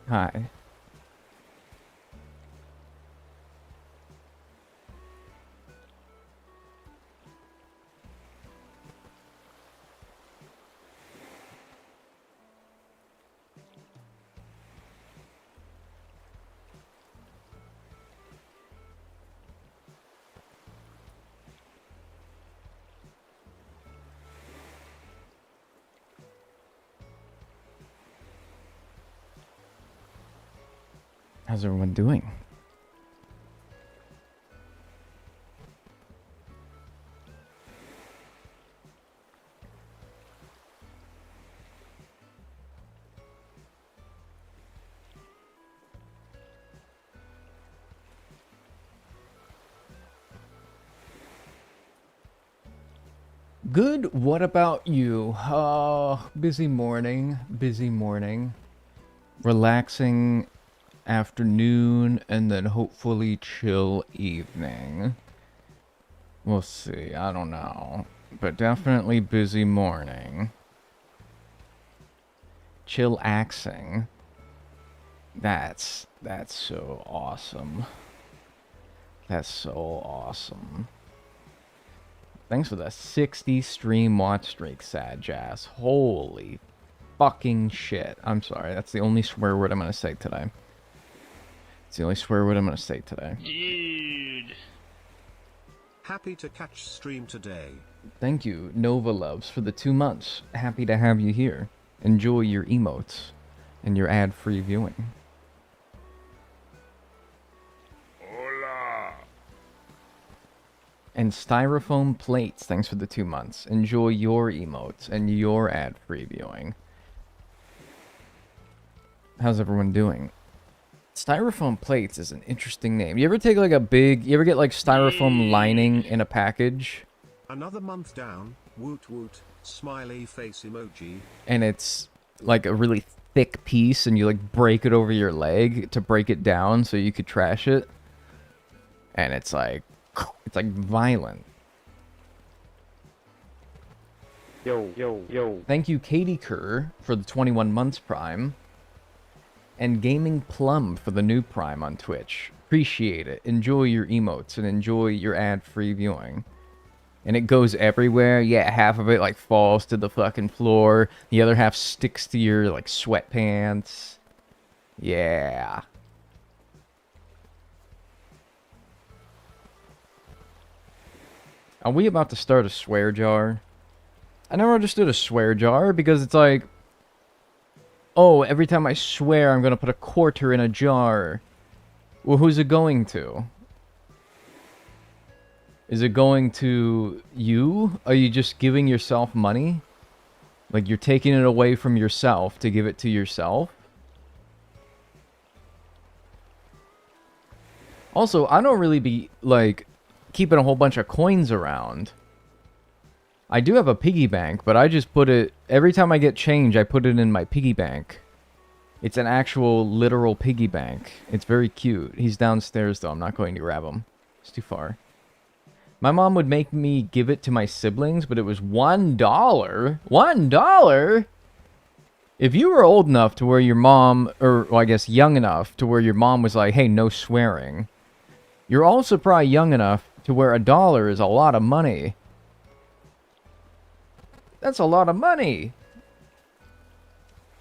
Hi. How's everyone doing? Good, what about you? Busy morning, busy morning. Relaxing afternoon, and then hopefully chill evening. We'll see, I don't know. But definitely busy morning. Chill-axing. That's so awesome. That's so awesome. Thanks for the 60 stream watch streak, sad jazz. Holy fucking shit. I'm sorry, that's the only swear word I'm gonna say today. It's the only swear word I'm gonna say today. Dude. Happy to catch stream today. Thank you, Nova Loves, for the 2 months. Happy to have you here. Enjoy your emotes and your ad-free viewing. Hola. And Styrofoam Plates, thanks for the 2 months. Enjoy your emotes and your ad-free viewing. How's everyone doing? Styrofoam Plates is an interesting name. You ever take like you ever get like styrofoam lining in a package? Another month down, woot woot, smiley face emoji. And it's like a really thick piece and you like break it over your leg to break it down so you could trash it. And it's like violent. Yo. Thank you, Katie Kerr, for the 21 months Prime. And Gaming Plum for the new Prime on Twitch. Appreciate it. Enjoy your emotes and enjoy your ad-free viewing. And it goes everywhere. Yeah, half of it like falls to the fucking floor. The other half sticks to your like sweatpants. Yeah. Are we about to start a swear jar? I never understood a swear jar because it's like, oh, every time I swear, I'm gonna put a quarter in a jar. Well, who's it going to? Is it going to you? Are you just giving yourself money? Like, you're taking it away from yourself to give it to yourself? Also, I don't really be, like, keeping a whole bunch of coins around. I do have a piggy bank, but I just put it... Every time I get change, I put it in my piggy bank. It's an actual, literal piggy bank. It's very cute. He's downstairs, though. I'm not going to grab him. It's too far. My mom would make me give it to my siblings, but it was $1. $1?! If you were old enough to where your mom... Or, well, I guess young enough to where your mom was like, hey, no swearing. You're also probably young enough to where $1 is a lot of money. That's a lot of money.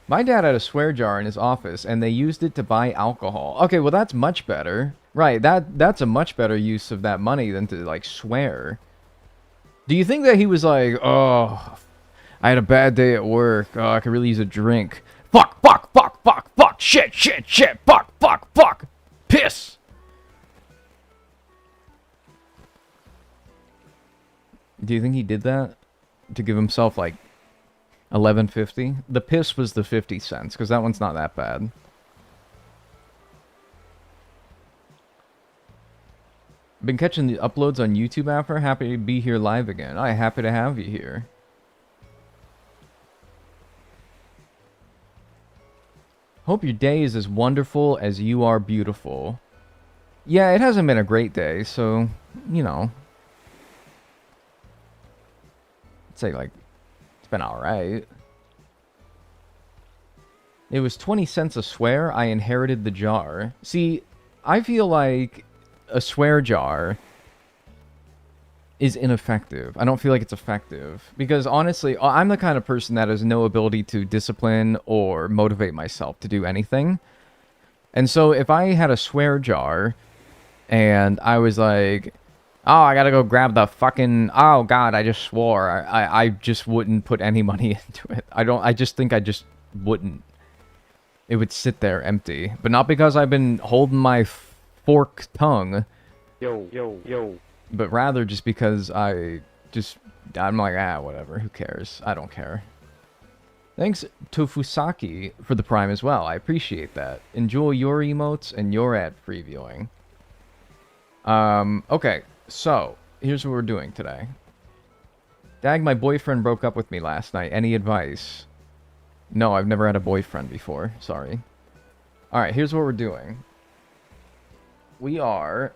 My dad had a swear jar in his office, and they used it to buy alcohol. Okay, well, that's much better. Right, that's a much better use of that money than to, like, swear. Do you think that he was like, oh, I had a bad day at work. Oh, I could really use a drink. Fuck, shit, fuck, piss. Do you think he did that? To give himself, like, $11.50? The piss was the 50 cents, because that one's not that bad. Been catching the uploads on YouTube after. Happy to be here live again. I'm happy to have you here. Hope your day is as wonderful as you are beautiful. Yeah, it hasn't been a great day, so, you know. I'd say, like, it's been alright. It was 20 cents a swear. I inherited the jar. See, I feel like a swear jar is ineffective. I don't feel like it's effective. Because honestly, I'm the kind of person that has no ability to discipline or motivate myself to do anything. And so if I had a swear jar and I was like, oh, I gotta go grab the fucking, oh god, I just swore. I just wouldn't put any money into it. I just think I just wouldn't. It would sit there empty. But not because I've been holding my forked tongue. Yo. But rather just because I'm like, whatever, who cares? I don't care. Thanks, Tofusaki, for the Prime as well. I appreciate that. Enjoy your emotes and your ad previewing. Okay, so, here's what we're doing today. Dag, my boyfriend broke up with me last night. Any advice? No, I've never had a boyfriend before. Sorry. Alright, here's what we're doing. We are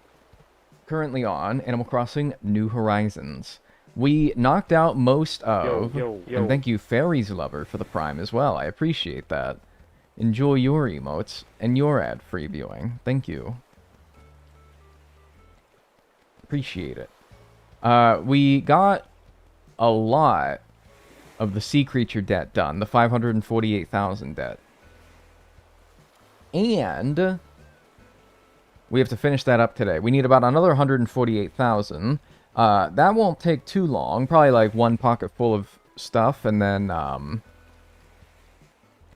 currently on Animal Crossing New Horizons. We knocked out most of... And thank you, Fairies Lover, for the Prime as well. I appreciate that. Enjoy your emotes and your ad-free viewing. Thank you. Appreciate it. We got a lot of the sea creature debt done, the 548,000 debt. And we have to finish that up today. We need about another 148,000. That won't take too long, probably like one pocket full of stuff, and then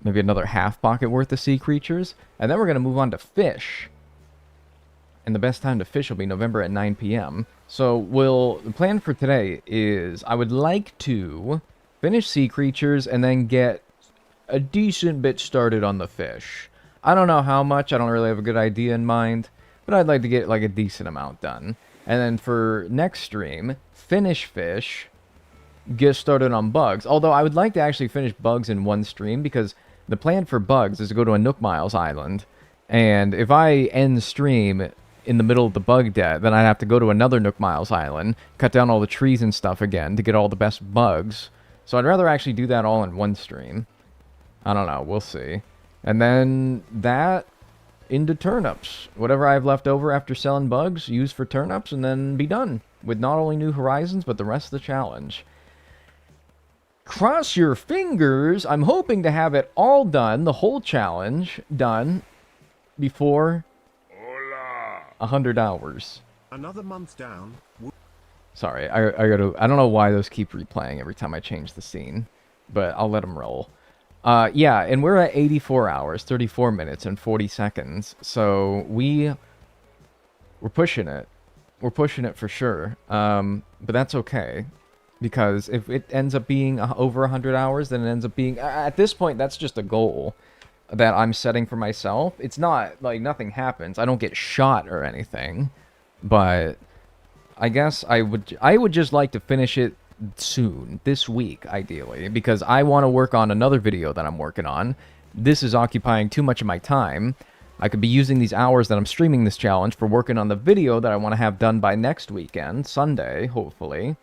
maybe another half pocket worth of sea creatures. And then we're going to move on to fish. And the best time to fish will be November at 9 p.m. So the plan for today is I would like to finish sea creatures and then get a decent bit started on the fish. I don't know how much, I don't really have a good idea in mind, but I'd like to get like a decent amount done. And then for next stream, finish fish, get started on bugs. Although I would like to actually finish bugs in one stream because the plan for bugs is to go to a Nook Miles island. And if I end stream in the middle of the bug debt, then I'd have to go to another Nook Miles island, cut down all the trees and stuff again to get all the best bugs. So I'd rather actually do that all in one stream. I don't know, we'll see. And then that into turnips. Whatever I have left over after selling bugs, use for turnips, and then be done with not only New Horizons, but the rest of the challenge. Cross your fingers. I'm hoping to have it all done, the whole challenge done, before 100 hours. Another month down. Sorry, I don't know why those keep replaying every time I change the scene, but I'll let them roll. Yeah, and we're at 84 hours, 34 minutes, and 40 seconds, so we're pushing it. We're pushing it for sure, but that's okay, because if it ends up being over 100 hours, then it ends up being... At this point, that's just a goal that I'm setting for myself. It's not, like, nothing happens. I don't get shot or anything, but I guess I would just like to finish it soon, this week, ideally, because I want to work on another video that I'm working on. This is occupying too much of my time. I could be using these hours that I'm streaming this challenge for working on the video that I want to have done by next weekend, Sunday, hopefully.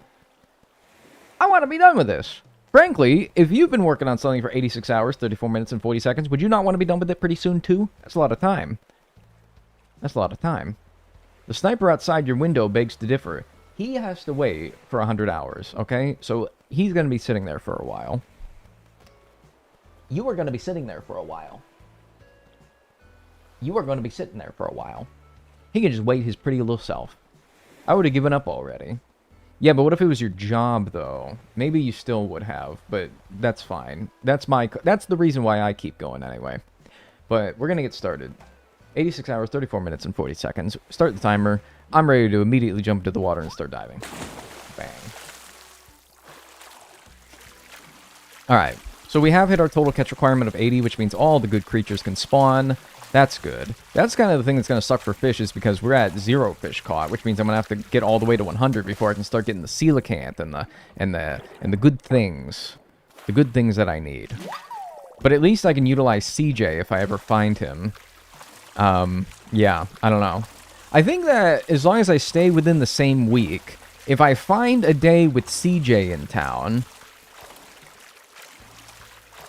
I want to be done with this. Frankly, if you've been working on something for 86 hours, 34 minutes, and 40 seconds, would you not want to be done with it pretty soon, too? That's a lot of time. That's a lot of time. The sniper outside your window begs to differ. He has to wait for 100 hours, okay? So he's going to be sitting there for a while. You are going to be sitting there for a while. You are going to be sitting there for a while. He can just wait his pretty little self. I would have given up already. Yeah, but what if it was your job, though? Maybe you still would have, but that's fine. That's the reason why I keep going anyway. But we're going to get started. 86 hours, 34 minutes, and 40 seconds. Start the timer. I'm ready to immediately jump into the water and start diving. Bang. Alright, so we have hit our total catch requirement of 80, which means all the good creatures can spawn. That's good. That's kind of the thing that's going to suck for fish, is because we're at 0 fish caught, which means I'm going to have to get all the way to 100 before I can start getting the coelacanth and the good things. The good things that I need. But at least I can utilize CJ if I ever find him. Yeah, I don't know. I think that as long as I stay within the same week, if I find a day with CJ in town,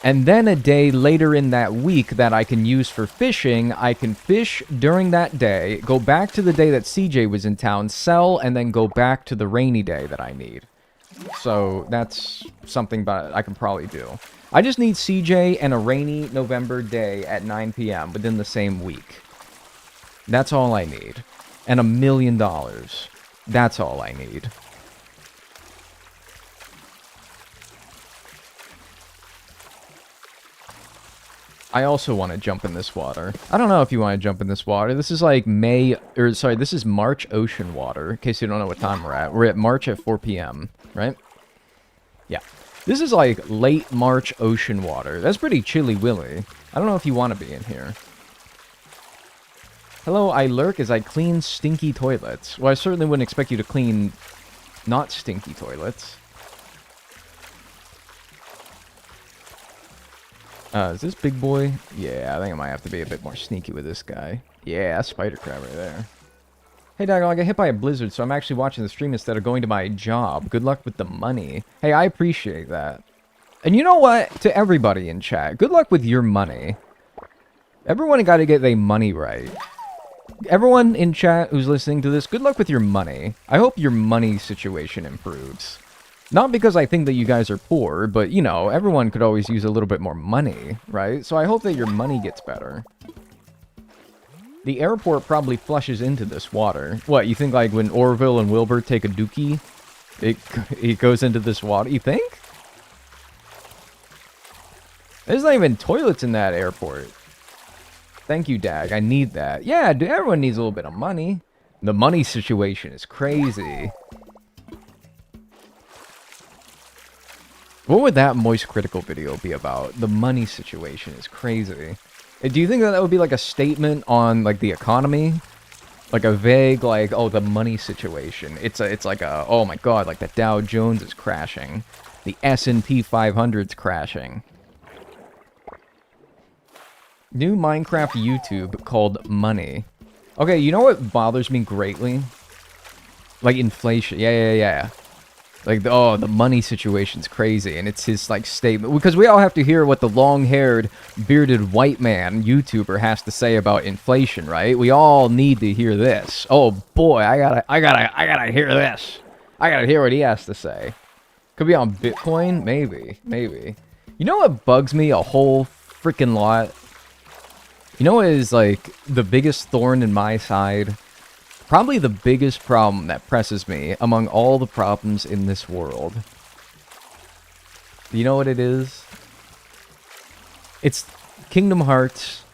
And then a day later in that week that I can use for fishing, I can fish during that day, go back to the day that CJ was in town, sell, and then go back to the rainy day that I need. So that's something that I can probably do. I just need CJ and a rainy November day at 9 p.m. within the same week. That's all I need. And $1 million. That's all I need. I also want to jump in this water. I don't know if you want to jump in this water. This is like this is March ocean water, in case you don't know what time we're at. We're at March at 4 p.m., right? Yeah. This is like late March ocean water. That's pretty chilly willy. I don't know if you want to be in here. Hello, I lurk as I clean stinky toilets. Well, I certainly wouldn't expect you to clean not stinky toilets. Is this big boy? Yeah, I think I might have to be a bit more sneaky with this guy. Yeah, that's spider crab right there. Hey, Dagnel, I got hit by a blizzard, so I'm actually watching the stream instead of going to my job. Good luck with the money. Hey, I appreciate that. And you know what? To everybody in chat, good luck with your money. Everyone got to get their money right. Everyone in chat who's listening to this, good luck with your money. I hope your money situation improves. Not because I think that you guys are poor, but, you know, everyone could always use a little bit more money, right? So I hope that your money gets better. The airport probably flushes into this water. What, you think, like, when Orville and Wilbur take a dookie, it goes into this water? You think? There's not even toilets in that airport. Thank you, Dag. I need that. Yeah, dude, everyone needs a little bit of money. The money situation is crazy. What would that Moist Critical video be about? The money situation is crazy. Do you think that would be like a statement on like the economy? Like a vague like, oh, the money situation. It's like a, oh my god, like the Dow Jones is crashing. The S&P 500's crashing. New Minecraft YouTube called Money. Okay, you know what bothers me greatly? Like inflation. Yeah. Like, oh, the money situation's crazy, and it's his, like, statement. Because we all have to hear what the long-haired, bearded white man YouTuber has to say about inflation, right? We all need to hear this. Oh, boy, I gotta hear this. I gotta hear what he has to say. Could be on Bitcoin? Maybe. You know what bugs me a whole freaking lot? You know what is, like, the biggest thorn in my side? Probably the biggest problem that presses me among all the problems in this world. You know what it is? It's Kingdom Hearts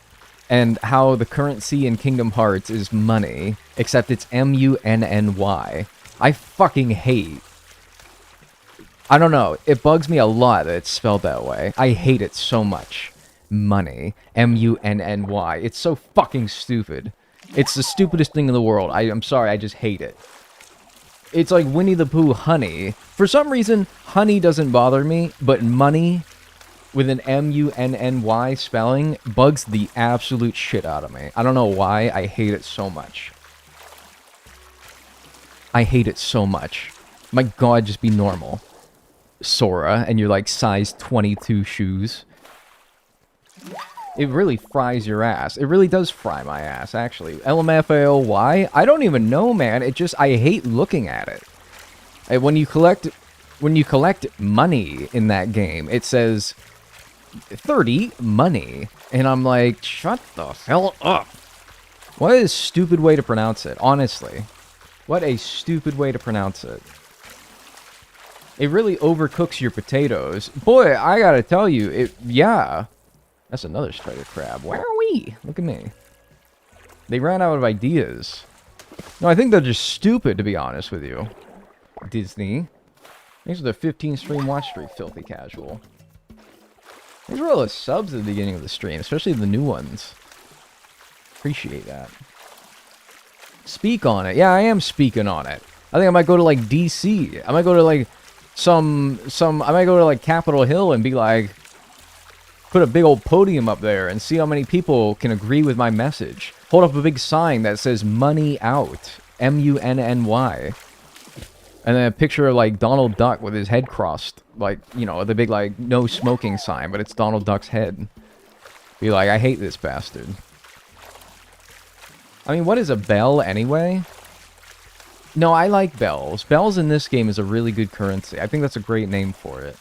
and how the currency in Kingdom Hearts is money, except it's M-U-N-N-Y. I fucking hate. I don't know. It bugs me a lot that it's spelled that way. I hate it so much. Money. M-U-N-N-Y. It's so fucking stupid. It's the stupidest thing in the world. I'm sorry, I just hate it. It's like Winnie the Pooh honey. For some reason, honey doesn't bother me, but money with an M-U-N-N-Y spelling bugs the absolute shit out of me. I don't know why, I hate it so much. I hate it so much. My god, just be normal. Sora, and you're like size 22 shoes. It really fries your ass. It really does fry my ass, actually. LMFAOY? I don't even know, man. It just, I hate looking at it. When you collect money in that game, it says 30 money. And I'm like, shut the hell up. What a stupid way to pronounce it, honestly. What a stupid way to pronounce it. It really overcooks your potatoes. Boy, I gotta tell you, yeah. That's another spider crab. Where are we? Look at me. They ran out of ideas. No, I think they're just stupid, to be honest with you. Disney. Thanks for the 15 stream watch streak, filthy casual. Thanks for all the subs at the beginning of the stream, especially the new ones. Appreciate that. Speak on it. Yeah, I am speaking on it. I think I might go to, like, DC. I might go to, like, I might go to, like, Capitol Hill and be like, put a big old podium up there and see how many people can agree with my message. Hold up a big sign that says money out. M-U-N-N-Y. And then a picture of, like, Donald Duck with his head crossed. Like, you know, the big, like, no smoking sign, but it's Donald Duck's head. Be like, I hate this bastard. I mean, what is a bell, anyway? No, I like bells. Bells in this game is a really good currency. I think that's a great name for it.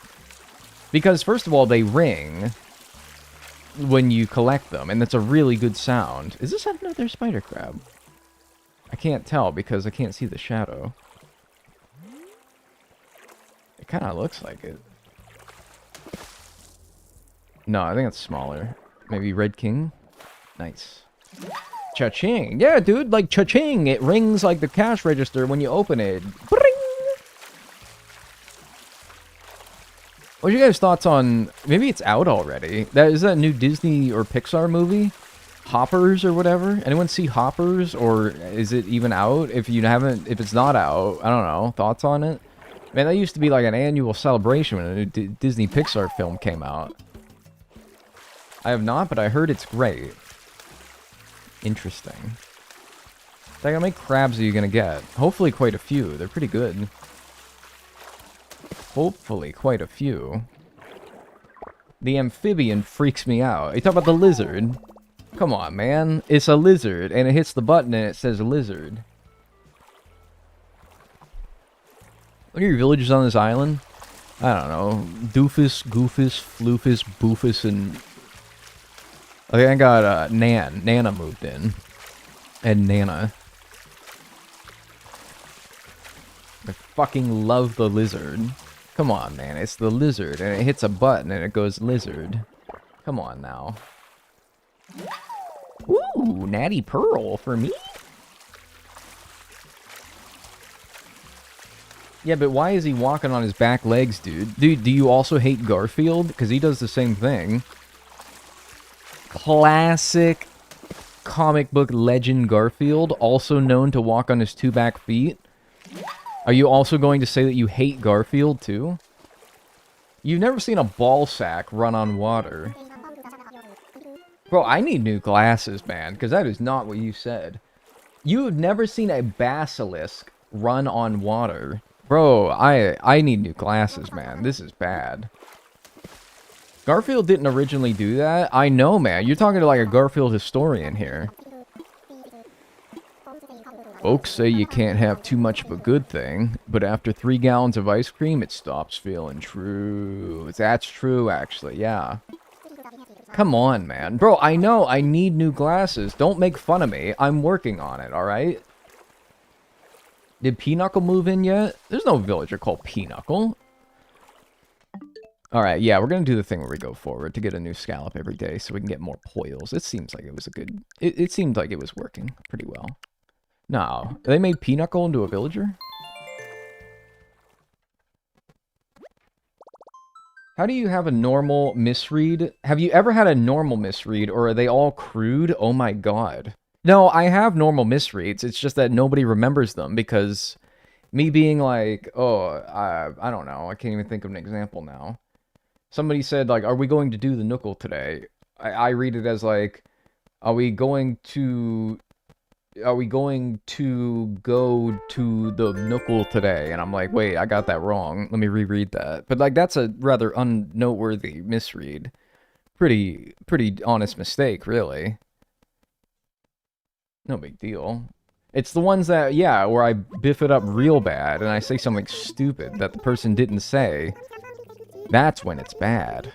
Because, first of all, they ring when you collect them, and that's a really good sound. Is this another spider crab? I can't tell because I can't see the shadow. It kind of looks like it. No, I think it's smaller. Maybe Red King? Nice. Cha-ching! Yeah, dude, like cha-ching! It rings like the cash register when you open it. Bring! What's your guys' thoughts on... Maybe it's out already. Is that a new Disney or Pixar movie? Hoppers or whatever? Anyone see Hoppers? Or is it even out? If you haven't... If it's not out, I don't know. Thoughts on it? Man, that used to be like an annual celebration when a new Disney Pixar film came out. I have not, but I heard it's great. Interesting. Like, how many crabs are you gonna get? Hopefully quite a few. They're pretty good. Hopefully quite a few. The amphibian freaks me out. You talk about the lizard? Come on, man. It's a lizard, and it hits the button and it says lizard. What are your villages on this island? I don't know. Doofus, Goofus, Floofus, Boofus, and... I think I got, Nana moved in. And Nana. I fucking love the lizard. Come on, man. It's the lizard, and it hits a button, and it goes lizard. Come on, now. Ooh, natty pearl for me? Yeah, but why is he walking on his back legs, dude? Dude, do you also hate Garfield? Because he does the same thing. Classic comic book legend Garfield, also known to walk on his two back feet. Are you also going to say that you hate Garfield, too? You've never seen a ball sack run on water. Bro, I need new glasses, man, because that is not what you said. You've never seen a basilisk run on water. Bro, I need new glasses, man. This is bad. Garfield didn't originally do that. I know, man. You're talking to like a Garfield historian here. Folks say you can't have too much of a good thing, but after 3 gallons of ice cream, it stops feeling true. That's true, actually, yeah. Come on, man. Bro, I know I need new glasses. Don't make fun of me. I'm working on it, alright? Did Pinochle move in yet? There's no villager called Pinochle. Alright, yeah, we're gonna do the thing where we go forward to get a new Scallop every day so we can get more poils. It seems like it was a good... It seemed like it was working pretty well. No. They made Pinochle into a villager? How do you have a normal misread? Have you ever had a normal misread, or are they all crude? Oh my god. No, I have normal misreads. It's just that nobody remembers them because me being like, oh, I don't know. I can't even think of an example now. Somebody said, like, are we going to do the Knuckle today? I read it as, like, are we going to go to the Knuckle today? And I'm like, wait, I got that wrong. Let me reread that. But, like, that's a rather unnoteworthy misread. Pretty honest mistake, really. No big deal. It's the ones that, yeah, where I biff it up real bad and I say something stupid that the person didn't say. That's when it's bad.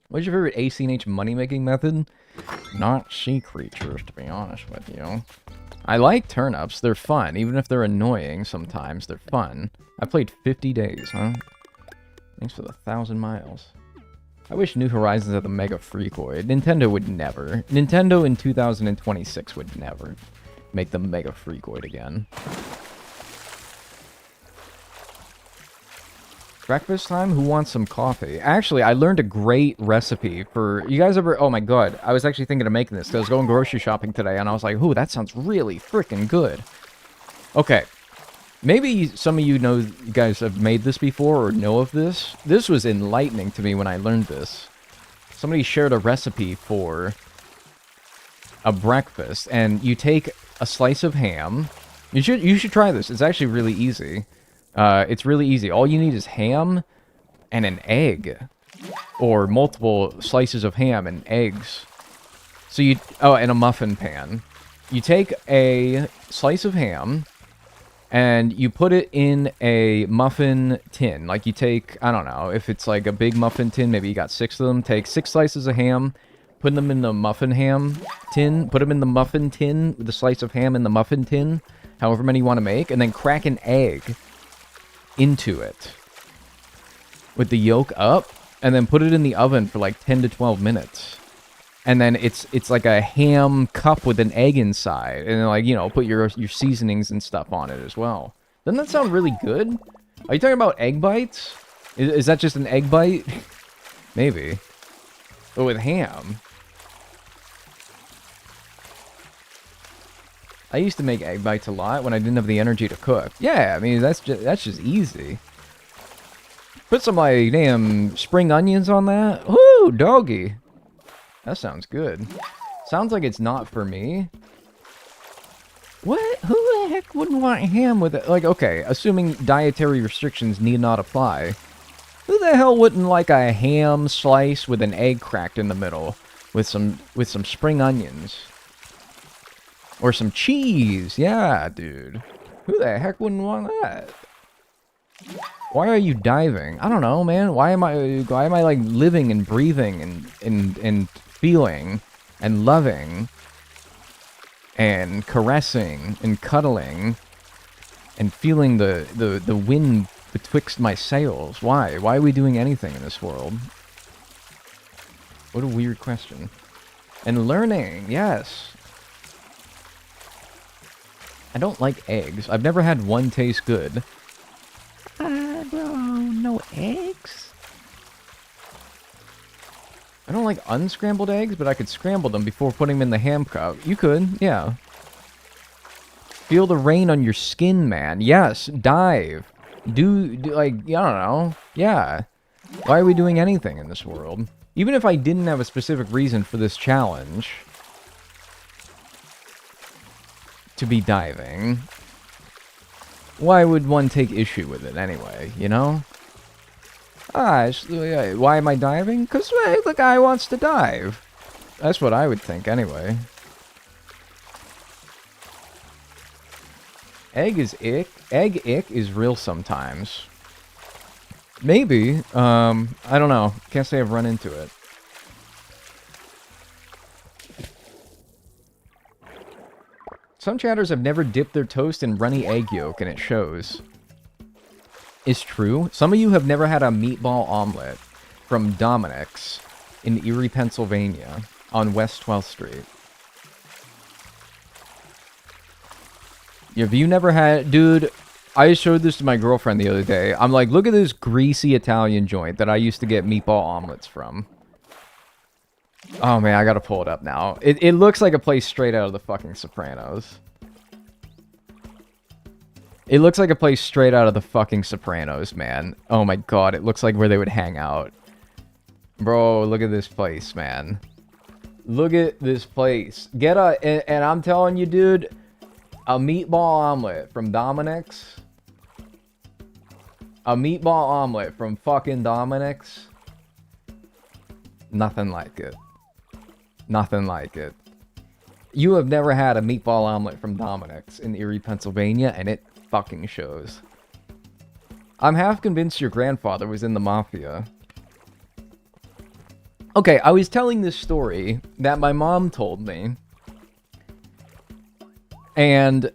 What's your favorite ACNH money-making method? Not sea creatures, to be honest with you. I like turnips. They're fun. Even if they're annoying sometimes, they're fun. I played 50 days, huh? Thanks for the 1,000 miles. I wish New Horizons had the Mega Freakoid. Nintendo would never. Nintendo in 2026 would never make the Mega Freakoid again. Breakfast time? Who wants some coffee? Actually, I learned a great recipe for... You guys ever... Oh my god. I was actually thinking of making this because I was going grocery shopping today and I was like, ooh, that sounds really freaking good. Okay. Maybe some of you guys have made this before or know of this. This was enlightening to me when I learned this. Somebody shared a recipe for a breakfast, and you take a slice of ham, You should try this. It's actually really easy. It's really easy. All you need is ham and an egg, or multiple slices of ham and eggs. So and a muffin pan. You take a slice of ham and you put it in a muffin tin. Like you take, I don't know, if it's like a big muffin tin, maybe you got 6 of them. Take 6 slices of ham, put them in the muffin ham tin, put them in the muffin tin with a slice of ham in the muffin tin, however many you want to make, and then crack an egg into it with the yolk up, and then put it in the oven for like 10 to 12 minutes. And then it's like a ham cup with an egg inside. And then, like, you know, put your seasonings and stuff on it as well. Doesn't that sound really good? Are you talking about egg bites? Is that just an egg bite? Maybe. But with ham. I used to make egg bites a lot when I didn't have the energy to cook. Yeah, I mean, that's just easy. Put some, like, damn spring onions on that. Ooh, doggy. That sounds good. Sounds like it's not for me. What? Who the heck wouldn't want ham with it? Like, okay, assuming dietary restrictions need not apply. Who the hell wouldn't like a ham slice with an egg cracked in the middle with some spring onions? Or some cheese. Yeah, dude. Who the heck wouldn't want that? Why are you diving? I don't know, man. Why am I like living and breathing and feeling and loving and caressing and cuddling and feeling the wind betwixt my sails? Why? Why are we doing anything in this world? What a weird question. And learning, yes. I don't like eggs. I've never had one taste good. Bro, no eggs? I don't like unscrambled eggs, but I could scramble them before putting them in the ham cup. You could, yeah. Feel the rain on your skin, man. Yes, dive. Do like, I don't know. Yeah. Why are we doing anything in this world? Even if I didn't have a specific reason for this challenge to be diving, why would one take issue with it anyway, you know? Why am I diving? Because the guy wants to dive. That's what I would think anyway. Egg is ick. Egg ick is real sometimes. Maybe. I don't know. Can't say I've run into it. Some chatters have never dipped their toast in runny egg yolk, and it shows. It's true. Some of you have never had a meatball omelet from Dominick's in Erie, Pennsylvania, on West 12th Street. Have you never had... Dude, I showed this to my girlfriend the other day. I'm like, look at this greasy Italian joint that I used to get meatball omelets from. Oh, man, I gotta pull it up now. It looks like a place straight out of the fucking Sopranos. It looks like a place straight out of the fucking Sopranos, man. Oh my god, it looks like where they would hang out. Bro, look at this place, man. Look at this place. And I'm telling you, dude, a meatball omelet from Dominick's. A meatball omelet from fucking Dominick's. Nothing like it. Nothing like it. You have never had a meatball omelet from Dominick's in Erie, Pennsylvania, and it fucking shows. I'm half convinced your grandfather was in the Mafia. Okay, I was telling this story that my mom told me. And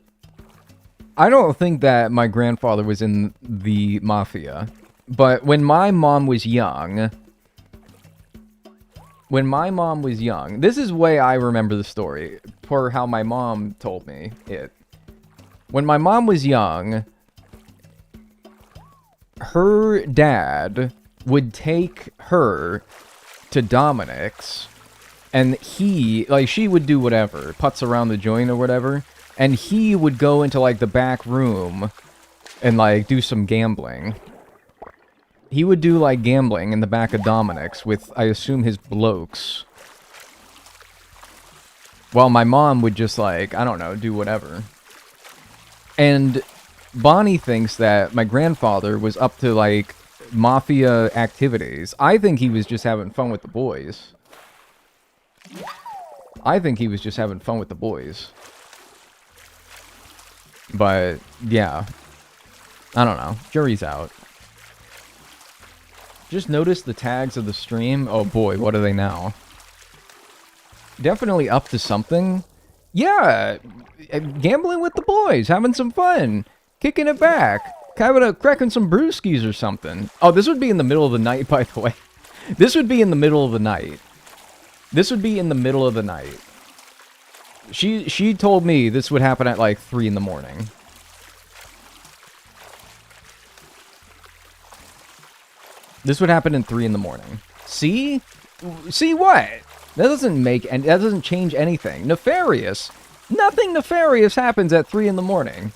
I don't think that my grandfather was in the Mafia. But when my mom was young... this is the way I remember the story, per how my mom told me it. When my mom was young, her dad would take her to Dominick's, and she would do whatever, putz around the joint or whatever, and he would go into, like, the back room and, like, do some gambling. He would do, like, gambling in the back of Dominick's with, I assume, his blokes. While my mom would just, like, I don't know, do whatever. And Bonnie thinks that my grandfather was up to, like, Mafia activities. I think he was just having fun with the boys. I think he was just having fun with the boys. But, yeah. I don't know. Jury's out. Just notice the tags of the stream. Oh boy, what are they now? Definitely up to something. Yeah, gambling with the boys, having some fun, kicking it back, cracking some brewskis or something. Oh, this would be in the middle of the night, by the way. This would be in the middle of the night. This would be in the middle of the night. She told me this would happen at like 3 in the morning. This would happen in 3 in the morning. See? See what? That doesn't change anything. Nefarious. Nothing nefarious happens at 3 in the morning.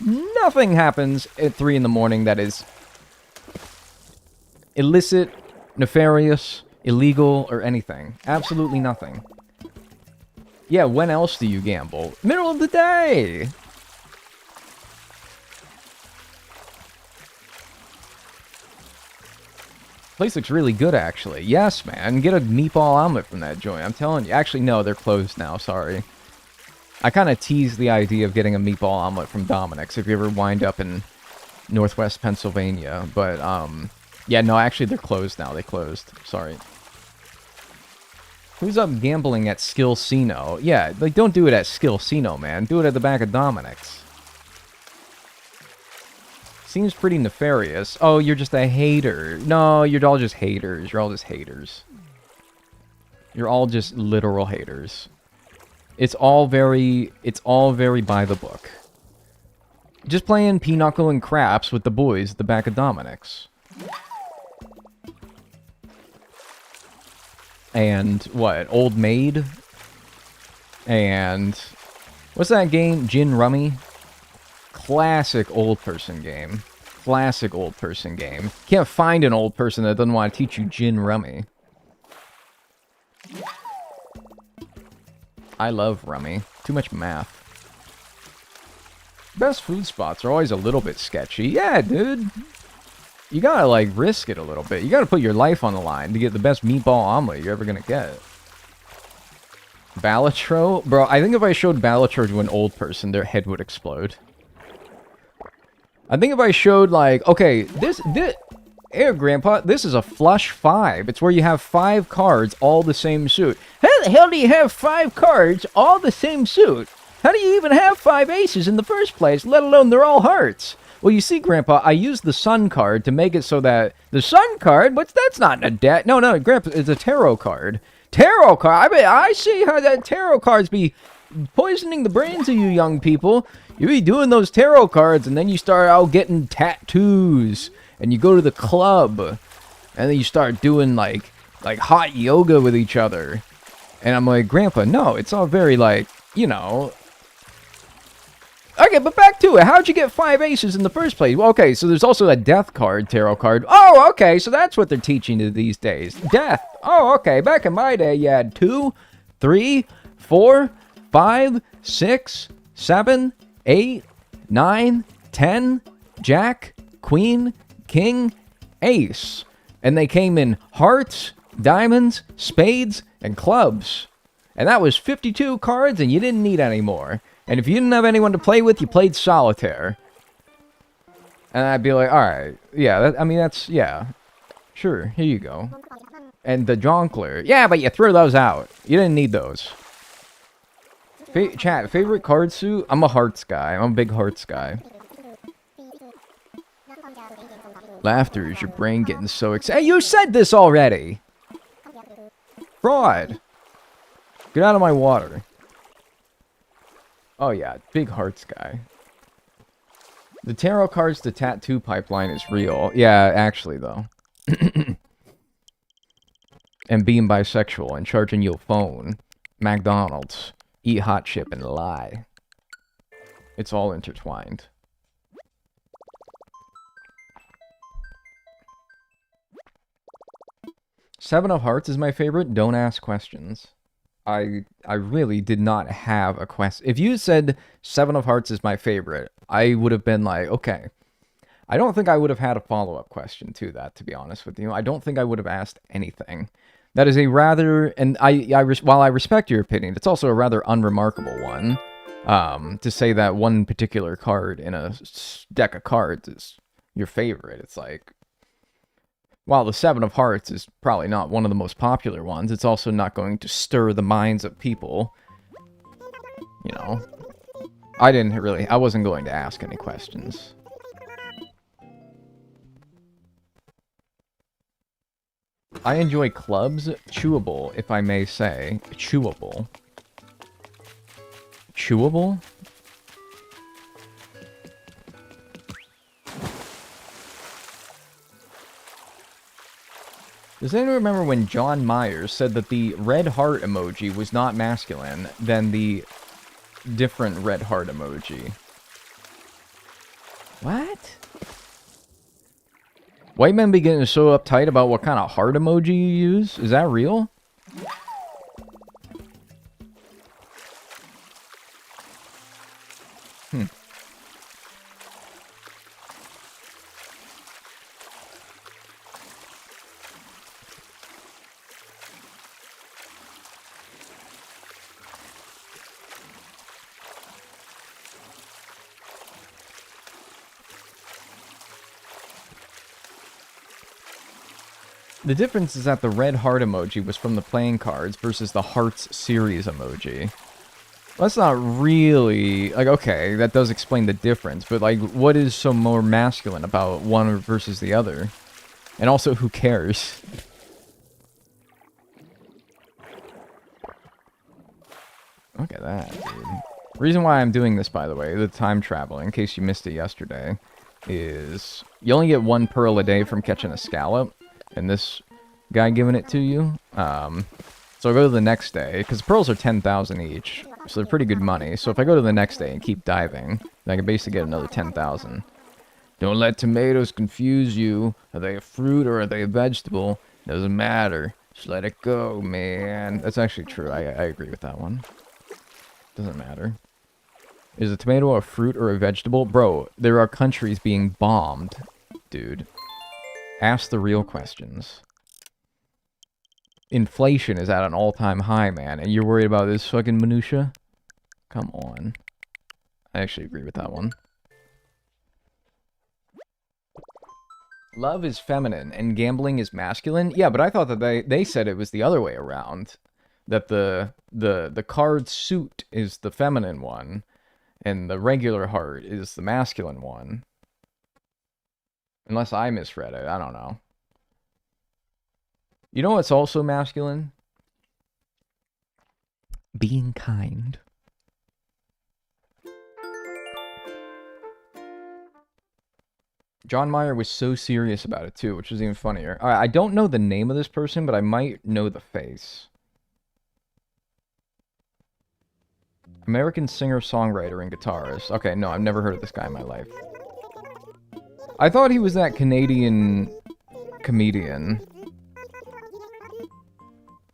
Nothing happens at 3 in the morning that is illicit, nefarious, illegal, or anything. Absolutely nothing. Yeah, when else do you gamble? Middle of the day! Place looks really good, actually. Yes, man. Get a meatball omelet from that joint. I'm telling you. Actually, no, they're closed now. Sorry. I kind of teased the idea of getting a meatball omelet from Dominick's if you ever wind up in Northwest Pennsylvania. But, yeah, no, actually, they're closed now. They closed. Sorry. Who's up gambling at Skillsino? Yeah, like, don't do it at Skillsino, man. Do it at the back of Dominick's. Seems pretty nefarious. Oh, you're just a hater. No, you're all just haters. You're all just haters. You're all just literal haters. It's all very by the book. Just playing pinochle and craps with the boys at the back of Dominick's. And what? Old Maid? And what's that game? Gin Rummy? Classic old person game. Classic old person game. Can't find an old person that doesn't want to teach you gin rummy. I love rummy. Too much math. Best food spots are always a little bit sketchy. Yeah, dude. You gotta, like, risk it a little bit. You gotta put your life on the line to get the best meatball omelet you're ever gonna get. Balatro? Bro, I think if I showed Balatro to an old person, their head would explode. I think if I showed, like, okay, this, here, Grandpa, this is a flush 5. It's where you have 5 cards, all the same suit. How the hell do you have 5 cards, all the same suit? How do you even have 5 aces in the first place, let alone they're all hearts? Well, you see, Grandpa, I used the sun card to make it so that... The sun card? That's not a deck. No, Grandpa, it's a tarot card. Tarot card? I mean, I see how that tarot cards be poisoning the brains of you young people. You be doing those tarot cards, and then you start out getting tattoos, and you go to the club, and then you start doing, like hot yoga with each other. And I'm like, Grandpa, no, it's all very, like, you know... Okay, but back to it. How'd you get 5 aces in the first place? Well, okay, so there's also a death card, tarot card. Oh, okay, so that's what they're teaching you these days. Death. Oh, okay, back in my day, you had 2, 3, 4, 5, 6, 7, 8, 9, 10, Jack, Queen, King, Ace. And they came in hearts, diamonds, spades, and clubs. And that was 52 cards, and you didn't need any more. And if you didn't have anyone to play with, you played solitaire. And I'd be like, alright, yeah, that's, yeah. Sure, here you go. And the jongleur. Yeah, but you threw those out. You didn't need those. Chat, favorite card suit? I'm a hearts guy. I'm a big hearts guy. Laughter is your brain getting so excited. Hey, you said this already! Fraud! Get out of my water. Oh yeah, big hearts guy. The tarot cards to tattoo pipeline is real. Yeah, actually though. And being bisexual and charging you a phone. McDonald's. Eat hot chip and lie. It's all intertwined. Seven of Hearts is my favorite. Don't ask questions. I really did not have a quest. If you said Seven of Hearts is my favorite, I would have been like, okay. I don't think I would have had a follow-up question to that, to be honest with you. I don't think I would have asked anything. That is a rather, and while I respect your opinion, it's also a rather unremarkable one. To say that one particular card in a deck of cards is your favorite. It's like, while the Seven of Hearts is probably not one of the most popular ones, it's also not going to stir the minds of people. You know, I wasn't going to ask any questions. I enjoy clubs, chewable, if I may say. Chewable. Chewable? Does anyone remember when John Myers said that the red heart emoji was not masculine than the different red heart emoji? What? White men be getting so uptight about what kind of heart emoji you use? Is that real? The difference is that the red heart emoji was from the playing cards versus the hearts series emoji. Well, that's not really... Like, okay, that does explain the difference, but, like, what is so more masculine about one versus the other? And also, who cares? Look at that, dude. Reason why I'm doing this, by the way, the time travel, in case you missed it yesterday, is you only get 1 pearl a day from catching a scallop. And this guy giving it to you. So I go to the next day, because pearls are 10,000 each, so they're pretty good money. So if I go to the next day and keep diving, then I can basically get another 10,000. Don't let tomatoes confuse you. Are they a fruit or are they a vegetable? Doesn't matter. Just let it go, man. That's actually true. I agree with that one. Doesn't matter. Is a tomato a fruit or a vegetable? Bro, there are countries being bombed, dude. Ask the real questions. Inflation is at an all-time high, man, and you're worried about this fucking minutia? Come on. I actually agree with that one. Love is feminine, and gambling is masculine? Yeah, but I thought that they said it was the other way around. That the card suit is the feminine one, and the regular heart is the masculine one. Unless I misread it, I don't know. You know what's also masculine? Being kind. John Mayer was so serious about it too, which was even funnier. Alright, I don't know the name of this person, but I might know the face. American singer, songwriter, and guitarist. Okay, no, I've never heard of this guy in my life. I thought he was that Canadian comedian.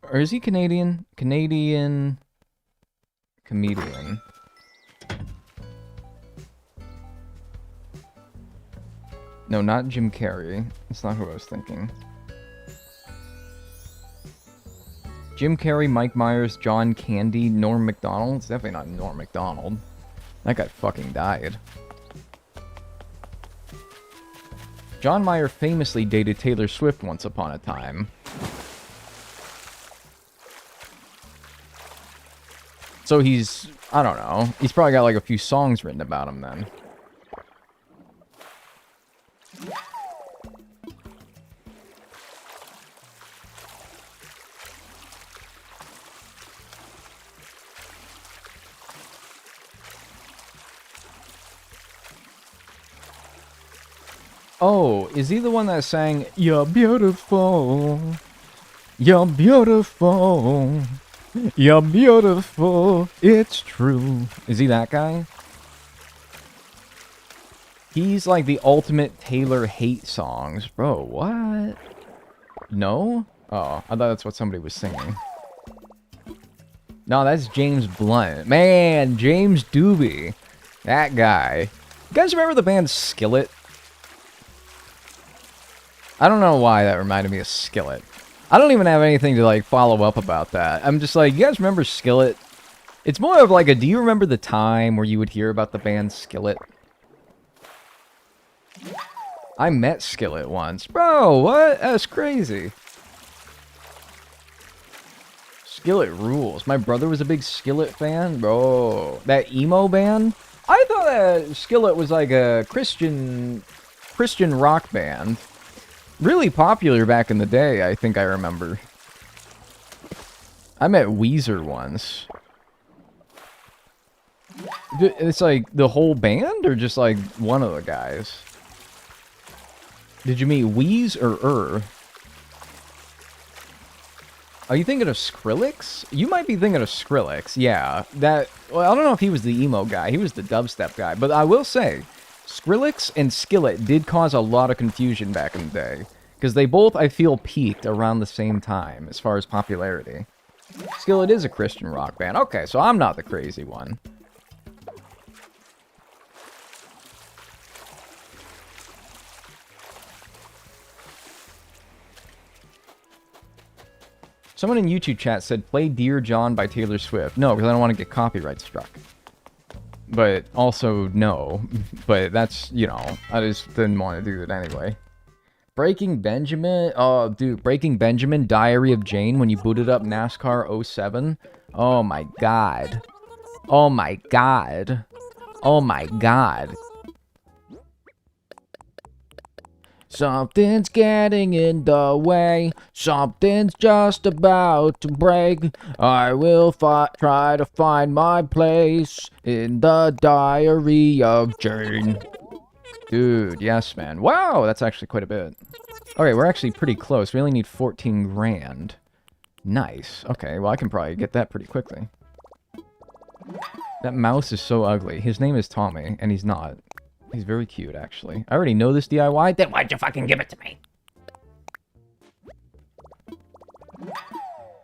Or is he Canadian? Canadian comedian. No, not Jim Carrey. That's not who I was thinking. Jim Carrey, Mike Myers, John Candy, Norm Macdonald. It's definitely not Norm Macdonald. That guy fucking died. John Mayer famously dated Taylor Swift once upon a time. So he's, I don't know, he's probably got like a few songs written about him then. Oh, is he the one that sang, "You're beautiful, you're beautiful, you're beautiful, it's true"? Is he that guy? He's like the ultimate Taylor hate songs. Bro, what? No? Oh, I thought that's what somebody was singing. No, that's James Blunt. Man, James Doobie. That guy. You guys remember the band Skillet? I don't know why that reminded me of Skillet. I don't even have anything to, like, follow up about that. I'm just like, you guys remember Skillet? It's more of like a, do you remember the time where you would hear about the band Skillet? I met Skillet once. Bro, what? That's crazy. Skillet rules. My brother was a big Skillet fan. Bro, that emo band? I thought that Skillet was like a Christian rock band. Really popular back in the day, I think I remember. I met Weezer once. It's like the whole band or just like one of the guys? Did you meet Weez or Are you thinking of Skrillex? You might be thinking of Skrillex, yeah. Well, I don't know if he was the emo guy. He was the dubstep guy. But I will say, Skrillex and Skillet did cause a lot of confusion back in the day. Because they both, I feel, peaked around the same time as far as popularity. Skillet is a Christian rock band. Okay, so I'm not the crazy one. Someone in YouTube chat said, play Dear John by Taylor Swift. No, because I don't want to get copyright struck. But also, no. But that's, you know, I just didn't want to do that anyway. Breaking Benjamin? Oh, dude, Breaking Benjamin, Diary of Jane, when you booted up NASCAR 07. Oh my god. Oh my god. Oh my god. Something's getting in the way. Something's just about to break. I will try to find my place in the Diary of Jane. Dude, yes, man. Wow, that's actually quite a bit. Okay, we're actually pretty close. We only need 14 grand. Nice. Okay, well, I can probably get that pretty quickly. That mouse is so ugly. His name is Tommy, and he's not. He's very cute, actually. I already know this DIY. Then why'd you fucking give it to me?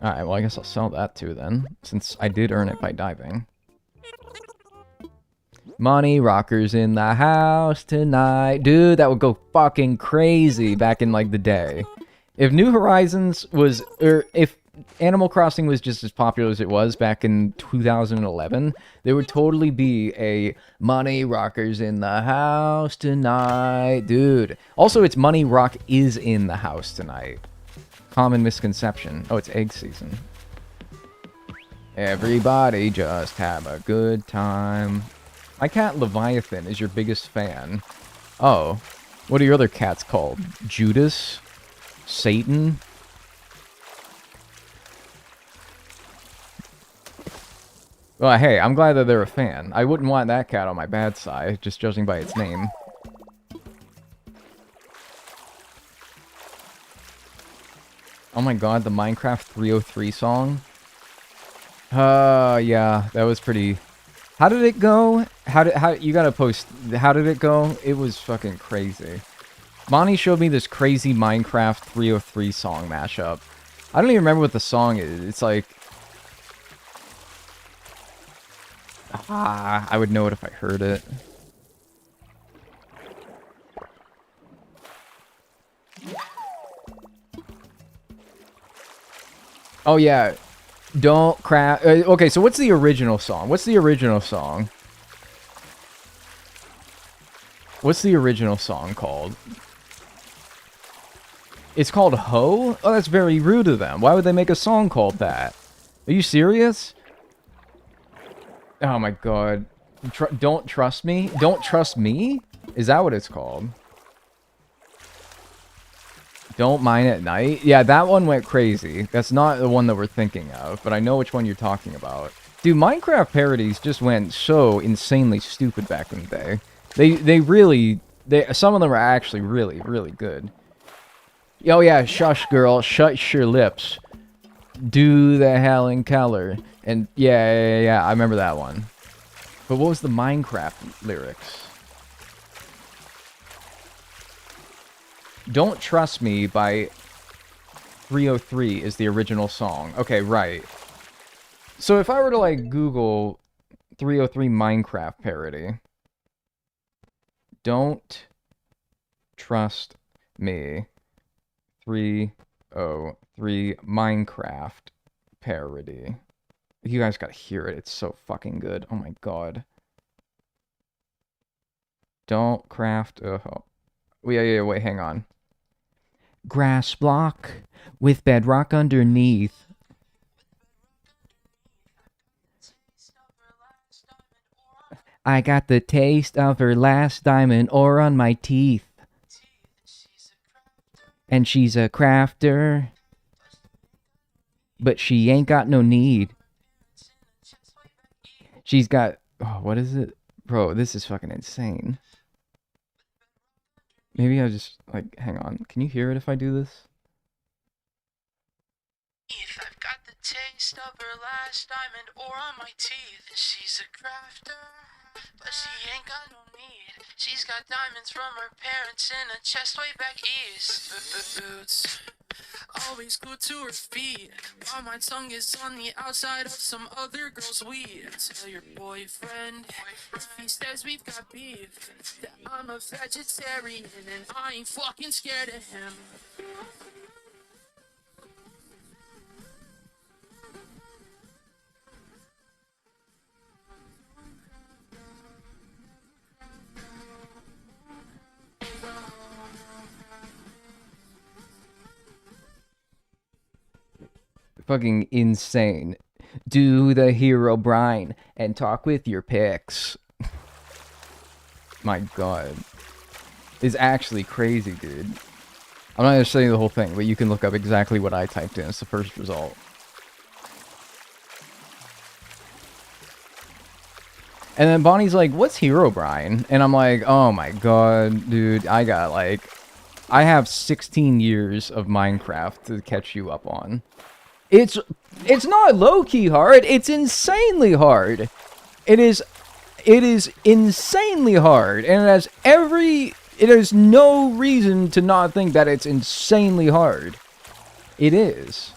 Alright, well, I guess I'll sell that too, then. Since I did earn it by diving. Money rockers in the house tonight. Dude, that would go fucking crazy back in, like, the day. If New Horizons was... Or if Animal Crossing was just as popular as it was back in 2011, there would totally be a Money Rockers in the house tonight. Dude. Also, it's Money Rock is in the house tonight. Common misconception. Oh, it's egg season. Everybody just have a good time. My cat Leviathan is your biggest fan. Oh. What are your other cats called? Judas? Satan? Well, hey, I'm glad that they're a fan. I wouldn't want that cat on my bad side, just judging by its name. Oh my god, the Minecraft 303 song? Yeah, that was pretty... How did it go? How you gotta post... How did it go? It was fucking crazy. Monty showed me this crazy Minecraft 303 song mashup. I don't even remember what the song is. It's like... I would know it if I heard it. Oh, yeah. Don't crash. Okay, so what's the original song? What's the original song? What's the original song called? It's called Ho? Oh, that's very rude of them. Why would they make a song called that? Are you serious? Oh my god. Don't trust me? Don't trust me? Is that what it's called? Don't mine at night? Yeah, that one went crazy. That's not the one that we're thinking of, but I know which one you're talking about. Dude, Minecraft parodies just went so insanely stupid back in the day. They really... some of them are actually really, really good. Oh yeah, shush girl, shut your lips. Do the Helen Keller. And yeah, I remember that one. But what was the Minecraft lyrics? Don't Trust Me by 303 is the original song. Okay, right. So if I were to, like, Google 303 Minecraft parody... Don't trust me. 303 Minecraft parody. You guys gotta hear it. It's so fucking good. Oh my god. Don't craft. Wait, hang on. Grass block with bedrock underneath. I got the taste of her last diamond ore on my teeth. And she's a crafter. But she ain't got no need. She's got... Oh, what is it? Bro, this is fucking insane. Maybe I'll just, like, hang on. Can you hear it if I do this? I've got the taste of her last diamond ore on my teeth. And she's a crafter, but she ain't got no need. She's got diamonds from her parents in a chest way back east. Boots, always glued to her feet, while my tongue is on the outside of some other girl's weed. Tell your boyfriend, if he says we've got beef, that I'm a vegetarian and I ain't fucking scared of him. Fucking insane. Do the hero brine and talk with your pics. My god. It's actually crazy, dude. I'm not gonna show you the whole thing, but you can look up exactly what I typed in. It's the first result. And then Bonnie's like, what's hero brine? And I'm like, oh my god, dude, I have 16 years of Minecraft to catch you up on. It's not low-key hard, it's insanely hard. It is insanely hard, and it has no reason to not think that it's insanely hard. It is.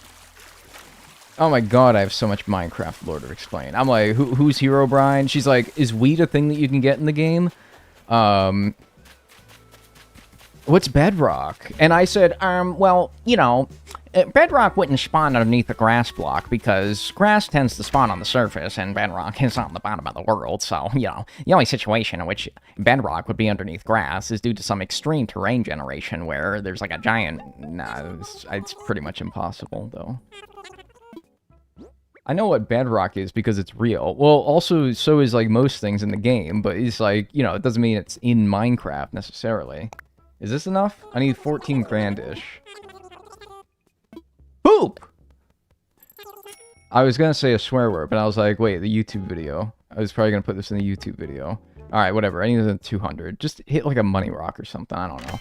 Oh my god, I have so much Minecraft lore to explain. I'm like, who's Herobrine? She's like, is wheat a thing that you can get in the game? What's bedrock? And I said, well, you know, bedrock wouldn't spawn underneath the grass block because grass tends to spawn on the surface and bedrock is on the bottom of the world. So, you know, the only situation in which bedrock would be underneath grass is due to some extreme terrain generation where there's like a giant... Nah, it's pretty much impossible, though. I know what bedrock is because it's real. Well, also, so is like most things in the game, but it's like, you know, it doesn't mean it's in Minecraft necessarily. Is this enough? I need 14 grandish. Poop! I was gonna say a swear word, but I was like, wait, the YouTube video. I was probably gonna put this in the YouTube video. Alright, whatever. I need a 200. Just hit like a money rock or something. I don't know.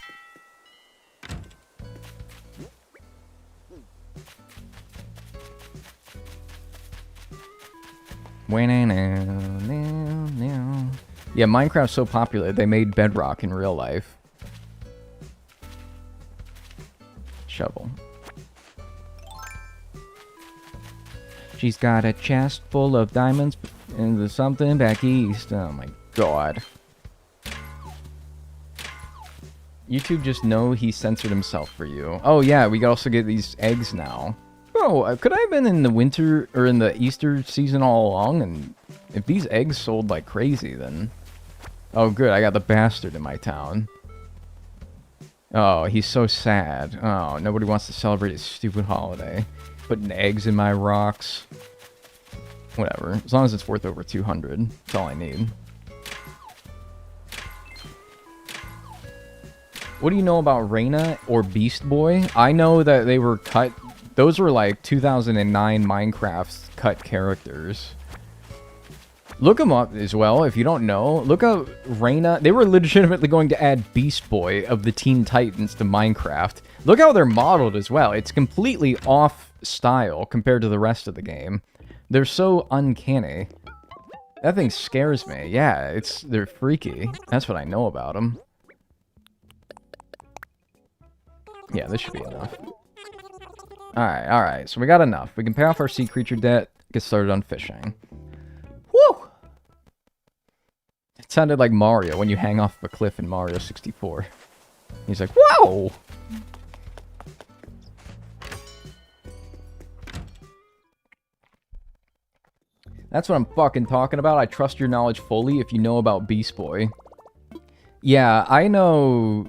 Yeah, Minecraft's so popular, they made bedrock in real life. Shovel. She's got a chest full of diamonds and there's something back east. Oh my god. YouTube just know he censored himself for you. Oh yeah, we can also get these eggs now. Bro, could I have been in the winter or in the Easter season all along? And if these eggs sold like crazy, then... Oh good, I got the bastard in my town. Oh, he's so sad. Oh, nobody wants to celebrate his stupid holiday. Putting eggs in my rocks. Whatever. As long as it's worth over 200. That's all I need. What do you know about Reyna or Beast Boy? I know that they were cut... Those were like 2009 Minecraft cut characters. Look them up as well, if you don't know. Look up Reyna. They were legitimately going to add Beast Boy of the Teen Titans to Minecraft. Look how they're modeled as well. It's completely off style compared to the rest of the game. They're so uncanny. That thing scares me. Yeah, they're freaky. That's what I know about them. Yeah, this should be enough. Alright. So we got enough. We can pay off our sea creature debt, get started on fishing. Woo! It sounded like Mario when you hang off a cliff in Mario 64. He's like, whoa! That's what I'm fucking talking about. I trust your knowledge fully if you know about Beast Boy. Yeah, I know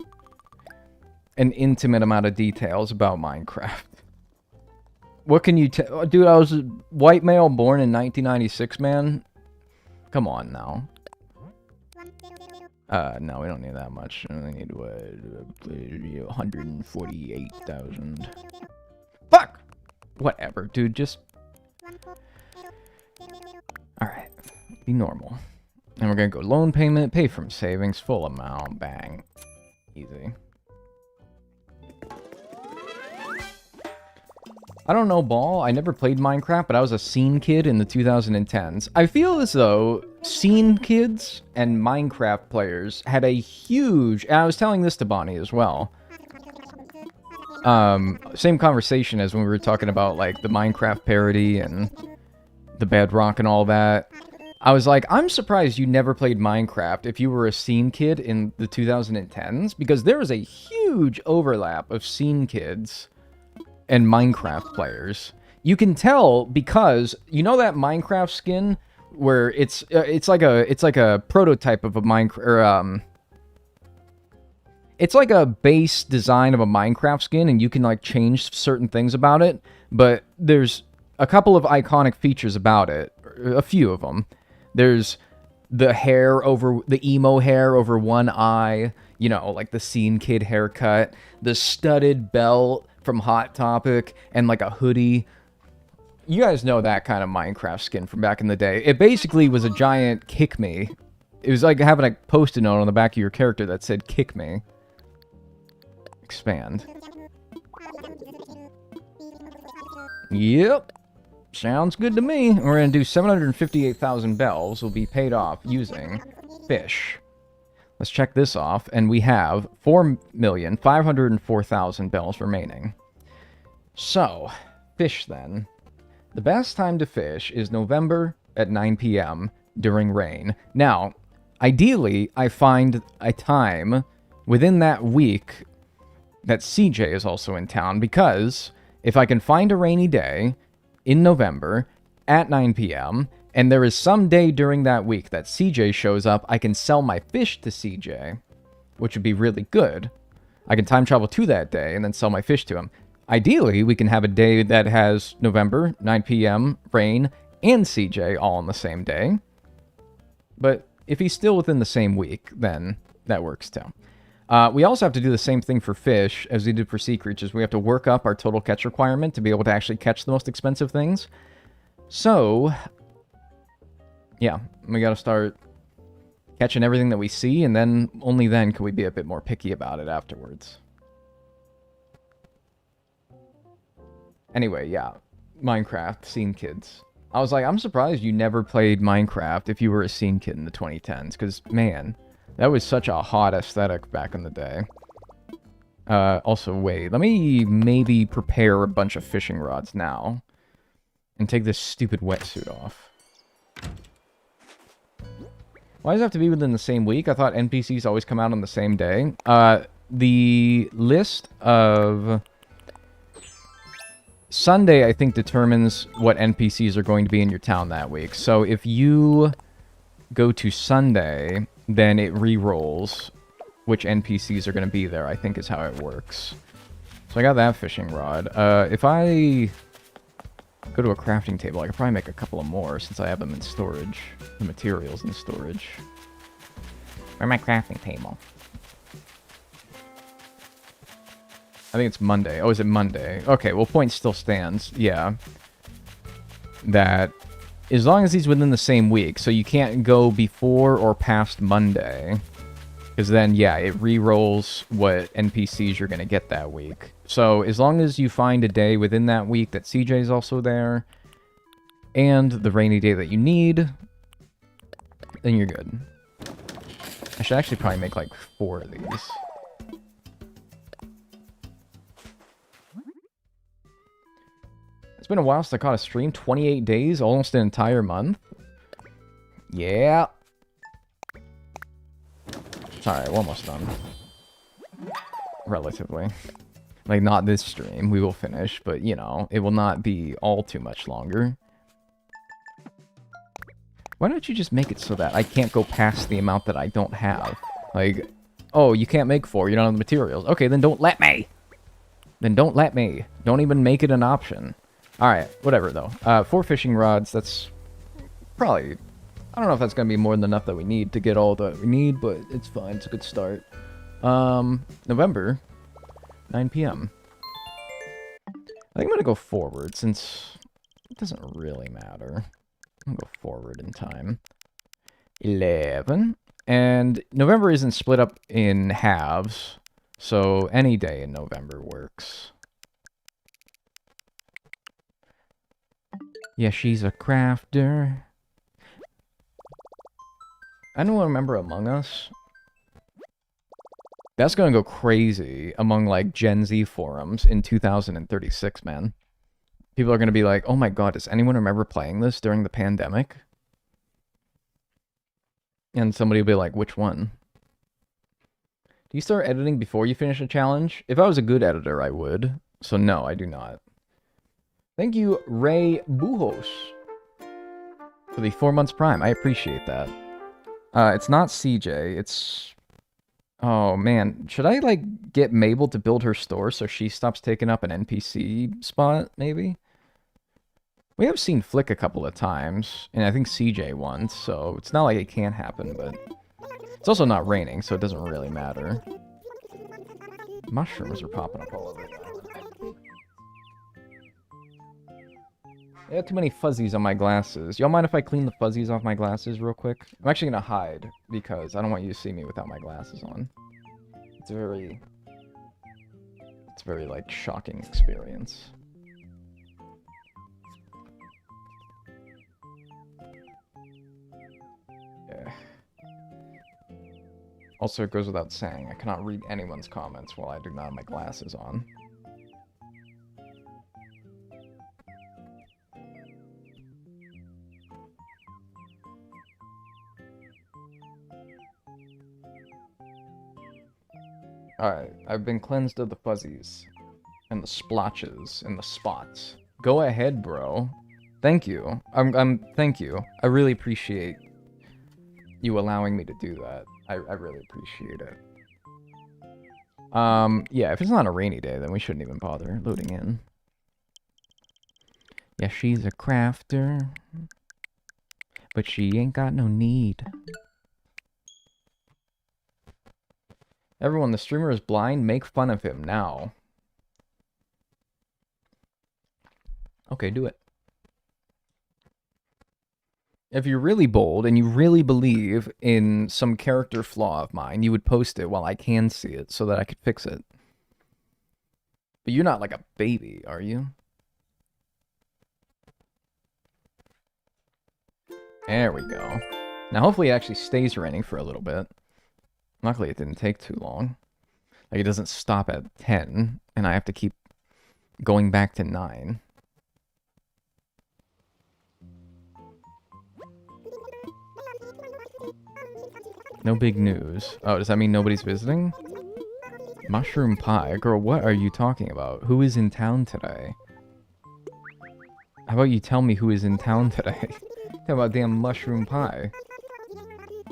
an intimate amount of details about Minecraft. What can you tell? Dude, I was a white male born in 1996, man. Come on now. No, we don't need that much. We only need, what, 148,000. Fuck! Whatever, dude, just... Alright, be normal. And we're gonna go loan payment, pay from savings, full amount, bang. Easy. I don't know, Ball. I never played Minecraft, but I was a scene kid in the 2010s. I feel as though scene kids and Minecraft players had a huge... And I was telling this to Bonnie as well. Same conversation as when we were talking about, like, the Minecraft parody and the Bedrock and all that. I was like, I'm surprised you never played Minecraft if you were a scene kid in the 2010s, because there was a huge overlap of scene kids and Minecraft players. You can tell because you know that Minecraft skin where it's like a prototype of a Minecraft, it's like a base design of a Minecraft skin, and you can like change certain things about it, but there's a couple of iconic features about it, a few of them. There's the hair over, the emo hair over one eye, you know, like the scene kid haircut, the studded belt from Hot Topic, and like a hoodie. You guys know that kind of Minecraft skin from back in the day. It basically was a giant kick me. It was like having a post-it note on the back of your character that said kick me. Expand. Yep. Sounds good to me. We're going to do 758,000 bells will be paid off using fish. Let's check this off, and we have 4,504,000 bells remaining. So, fish then. The best time to fish is November at 9 p.m. during rain. Now, ideally, I find a time within that week that CJ is also in town, because if I can find a rainy day in November at 9 p.m., and there is some day during that week that CJ shows up, I can sell my fish to CJ, which would be really good. I can time travel to that day and then sell my fish to him. Ideally, we can have a day that has November, 9 p.m., rain, and CJ all on the same day. But if he's still within the same week, then that works too. We also have to do the same thing for fish as we did for sea creatures. We have to work up our total catch requirement to be able to actually catch the most expensive things. So, yeah, we gotta start catching everything that we see, and then, only then, can we be a bit more picky about it afterwards. Anyway, yeah, Minecraft, scene kids. I was like, I'm surprised you never played Minecraft if you were a scene kid in the 2010s, because, man, that was such a hot aesthetic back in the day. Also, wait, let me maybe prepare a bunch of fishing rods now, and take this stupid wetsuit off. Why does it have to be within the same week? I thought NPCs always come out on the same day. The list of... Sunday, I think, determines what NPCs are going to be in your town that week. So if you go to Sunday, then it re-rolls which NPCs are going to be there, I think is how it works. So I got that fishing rod. If I go to a crafting table, I could probably make a couple of more since I have them in storage. The materials in storage. Where's my crafting table? I think it's Monday. Oh, is it Monday? Okay, well, point still stands. Yeah. That, as long as he's within the same week, so you can't go before or past Monday. Because then, yeah, it re-rolls what NPCs you're going to get that week. So, as long as you find a day within that week that CJ's also there, and the rainy day that you need, then you're good. I should actually probably make, like, 4 of these. It's been a while since I caught a stream. 28 days, almost an entire month. Yeah. It's alright, we're almost done. Relatively. Like, not this stream, we will finish, but, you know, it will not be all too much longer. Why don't you just make it so that I can't go past the amount that I don't have? Like, oh, you can't make 4, you don't have the materials. Okay, then don't let me! Then don't let me. Don't even make it an option. Alright, whatever, though. 4 fishing rods, that's probably... I don't know if that's going to be more than enough that we need to get all that we need, but it's fine. It's a good start. November, 9 p.m. I think I'm going to go forward, since it doesn't really matter. I'm going to go forward in time. 11. And November isn't split up in halves, so any day in November works. Yeah, she's a crafter. Anyone remember Among Us? That's gonna go crazy among, like, Gen Z forums in 2036, man. People are gonna be like, oh my god, does anyone remember playing this during the pandemic? And somebody will be like, which one? Do you start editing before you finish a challenge? If I was a good editor, I would. So no, I do not. Thank you, Ray Bujos, for the 4 months Prime. I appreciate that. It's not CJ, it's... Oh, man. Should I, like, get Mabel to build her store so she stops taking up an NPC spot, maybe? We have seen Flick a couple of times, and I think CJ once, so it's not like it can't happen, but... It's also not raining, so it doesn't really matter. Mushrooms are popping up all over the island. I have too many fuzzies on my glasses. Y'all mind if I clean the fuzzies off my glasses real quick? I'm actually gonna hide, because I don't want you to see me without my glasses on. It's a very, like, shocking experience. Yeah. Also, it goes without saying, I cannot read anyone's comments while I do not have my glasses on. Alright, I've been cleansed of the fuzzies, and the splotches, and the spots. Go ahead, bro. Thank you. Thank you. I really appreciate you allowing me to do that. I really appreciate it. Yeah, if it's not a rainy day, then we shouldn't even bother loading in. Yeah, she's a crafter, but she ain't got no need. Everyone, the streamer is blind. Make fun of him now. Okay, do it. If you're really bold and you really believe in some character flaw of mine, you would post it while I can see it so that I could fix it. But you're not like a baby, are you? There we go. Now hopefully it actually stays raining for a little bit. Luckily, it didn't take too long. Like, it doesn't stop at 10, and I have to keep going back to 9. No big news. Oh, does that mean nobody's visiting? Mushroom pie? Girl, what are you talking about? Who is in town today? How about you tell me who is in town today? Talk about damn mushroom pie.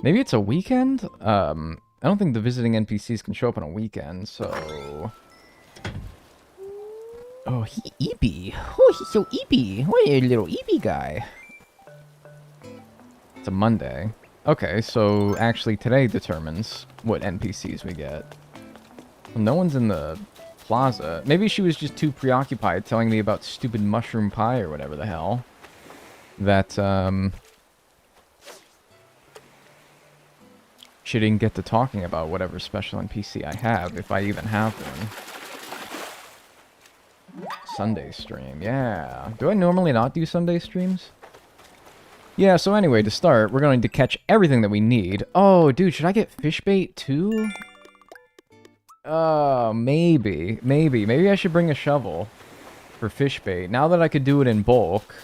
Maybe it's a weekend? I don't think the visiting NPCs can show up on a weekend, so... Oh, he eepy. Oh, he's so eepy. What a little eepy guy. It's a Monday. Okay, so actually today determines what NPCs we get. Well, no one's in the plaza. Maybe she was just too preoccupied telling me about stupid mushroom pie or whatever the hell. That, she didn't get to talking about whatever special NPC I have, if I even have one. Sunday stream, yeah. Do I normally not do Sunday streams? Yeah, so anyway, to start, we're going to catch everything that we need. Oh, dude, should I get fish bait too? Maybe. Maybe I should bring a shovel for fish bait. Now that I could do it in bulk.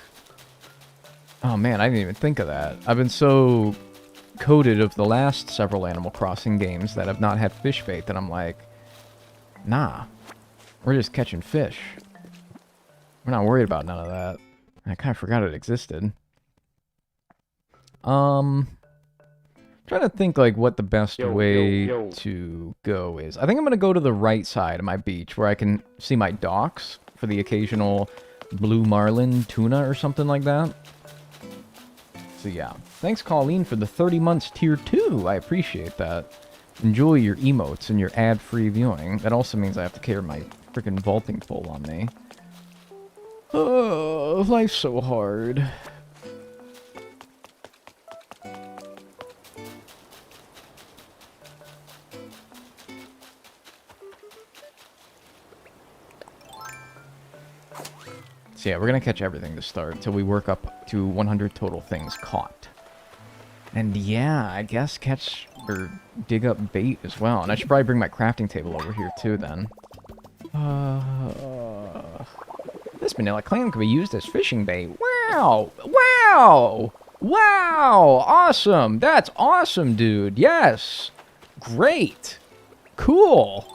Oh man, I didn't even think of that. I've been so coded of the last several Animal Crossing games that have not had fish bait that I'm like, nah, we're just catching fish. We're not worried about none of that. I kind of forgot it existed. Trying to think like what the best way to go is. I think I'm gonna go to the right side of my beach where I can see my docks for the occasional blue marlin tuna or something like that. So yeah. Thanks, Colleen, for the 30 months tier 2. I appreciate that. Enjoy your emotes and your ad-free viewing. That also means I have to carry my freaking vaulting pole on me. Oh, life's so hard. So yeah, we're gonna catch everything to start until we work up to 100 total things caught. And yeah, I guess catch or dig up bait as well. And I should probably bring my crafting table over here too then. This vanilla clam can be used as fishing bait. Wow! Wow! Wow! Awesome! That's awesome, dude! Yes! Great! Cool!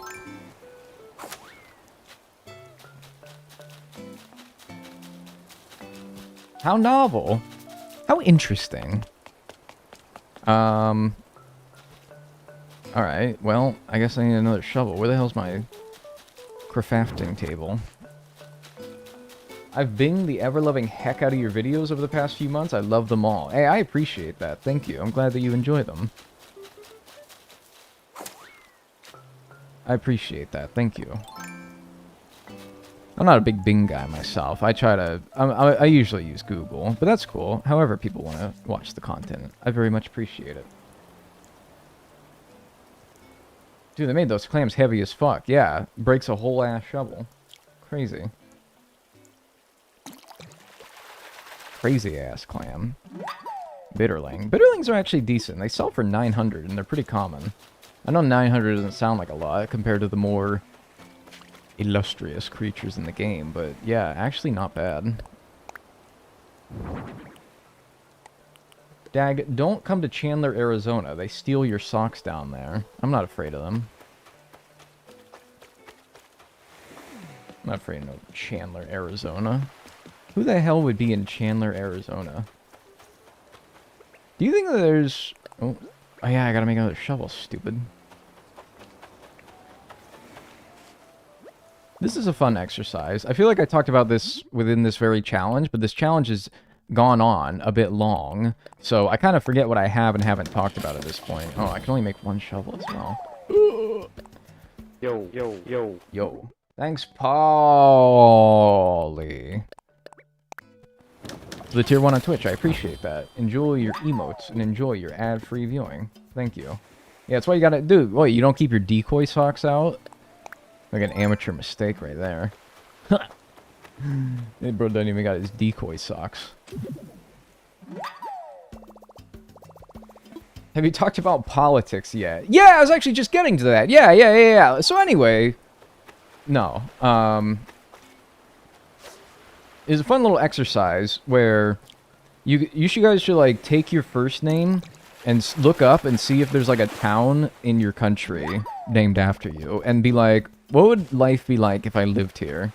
How novel. How interesting. Alright, well, I guess I need another shovel. Where the hell's my crafting table? I've binged the ever-loving heck out of your videos over the past few months. I love them all. Hey, I appreciate that. Thank you. I'm glad that you enjoy them. I appreciate that. Thank you. I'm not a big Bing guy myself. I try to... I usually use Google, but that's cool. However people want to watch the content. I very much appreciate it. Dude, they made those clams heavy as fuck. Yeah, breaks a whole ass shovel. Crazy. Crazy ass clam. Bitterling. Bitterlings are actually decent. They sell for 900 and they're pretty common. I know 900 doesn't sound like a lot compared to the more illustrious creatures in the game, but yeah, actually not bad. Dag, don't come to Chandler, Arizona. They steal your socks down there. I'm not afraid of them. I'm not afraid of no Chandler, Arizona. Who the hell would be in Chandler, Arizona? Do you think that there's... Oh yeah, I gotta make another shovel, stupid. This is a fun exercise. I feel like I talked about this within this very challenge, but this challenge has gone on a bit long, so I kind of forget what I have and haven't talked about at this point. Oh, I can only make one shovel as well. Yo, yo, yo. Yo. Thanks, Paulie. For the tier 1 on Twitch, I appreciate that. Enjoy your emotes and enjoy your ad-free viewing. Thank you. Yeah, that's why you gotta do. Wait, you don't keep your decoy socks out? Like an amateur mistake right there. Hey, bro doesn't even got his decoy socks. Have you talked about politics yet? Yeah, I was actually just getting to that. Yeah. So anyway, no. It's a fun little exercise where you guys should like take your first name and look up and see if there's like a town in your country named after you and be like, what would life be like if I lived here?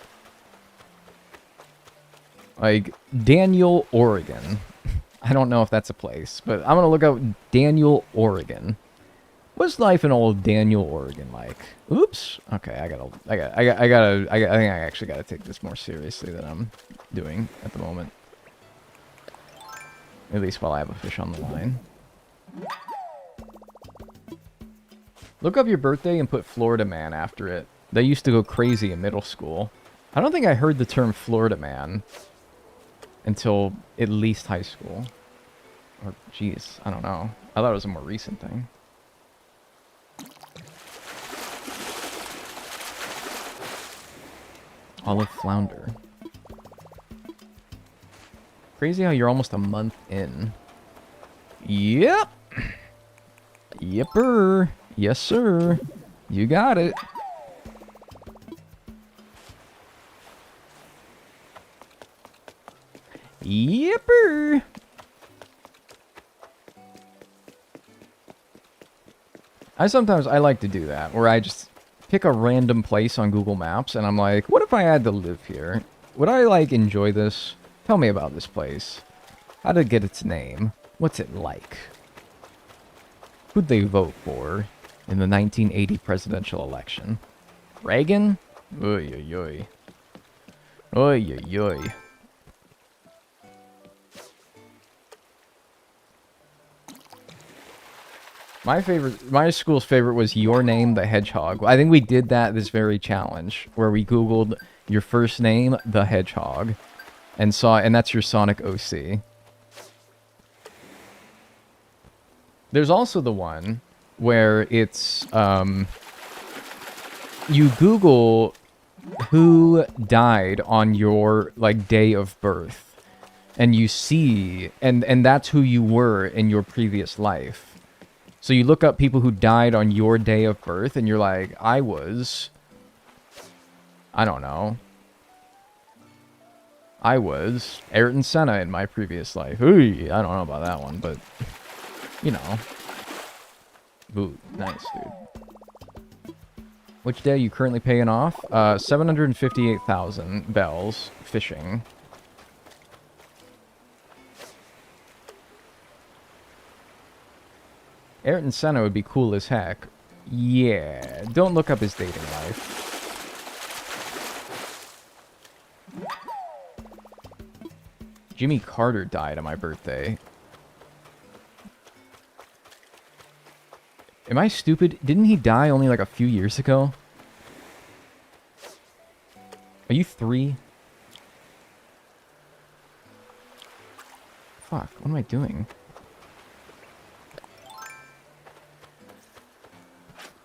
Like, Dagnel, Oregon. I don't know if that's a place, but I'm gonna look up Dagnel, Oregon. What's life in old Dagnel, Oregon like? Oops. Okay, I think I actually gotta take this more seriously than I'm doing at the moment. At least while I have a fish on the line. Look up your birthday and put Florida Man after it. They used to go crazy in middle school. I don't think I heard the term Florida Man until at least high school. Or, jeez, I don't know. I thought it was a more recent thing. Olive flounder. Crazy how you're almost a month in. Yep. Yepper. Yes, sir. You got it. Yepper. I like to do that, where I just pick a random place on Google Maps, and I'm like, what if I had to live here? Would I, like, enjoy this? Tell me about this place. How did it get its name? What's it like? Who'd they vote for in the 1980 presidential election? Reagan? Oy, oy, oy. Oy, oy, oy. My school's favorite was Your Name the Hedgehog. I think we did that this very challenge, where we Googled your first name, the Hedgehog, and that's your Sonic OC. There's also the one where it's, you Google who died on your, like, day of birth, and you see, and that's who you were in your previous life. So you look up people who died on your day of birth, and you're like, I was don't know. I was Ayrton Senna in my previous life. Ooh, I don't know about that one, but, you know. Ooh, nice, dude. Which day are you currently paying off? 758,000 bells fishing. Ayrton Senna would be cool as heck. Yeah, don't look up his dating life. Jimmy Carter died on my birthday. Am I stupid? Didn't he die only like a few years ago? Are you 3? Fuck, what am I doing?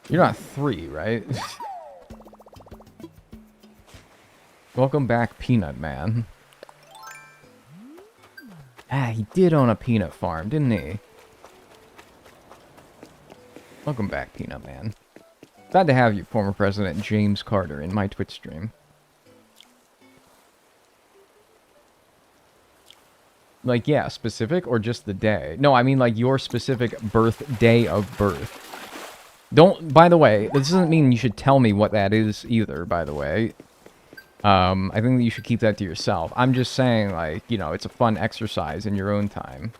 You're not 3, right? Welcome back, Peanut Man. Ah, he did own a peanut farm, didn't he? Welcome back, Peanut Man. Glad to have you, former President James Carter, in my Twitch stream. Like, yeah, specific or just the day? No, I mean, like, your specific day of birth. Don't, by the way, this doesn't mean you should tell me what that is either, by the way. I think that you should keep that to yourself. I'm just saying, like, you know, it's a fun exercise in your own time.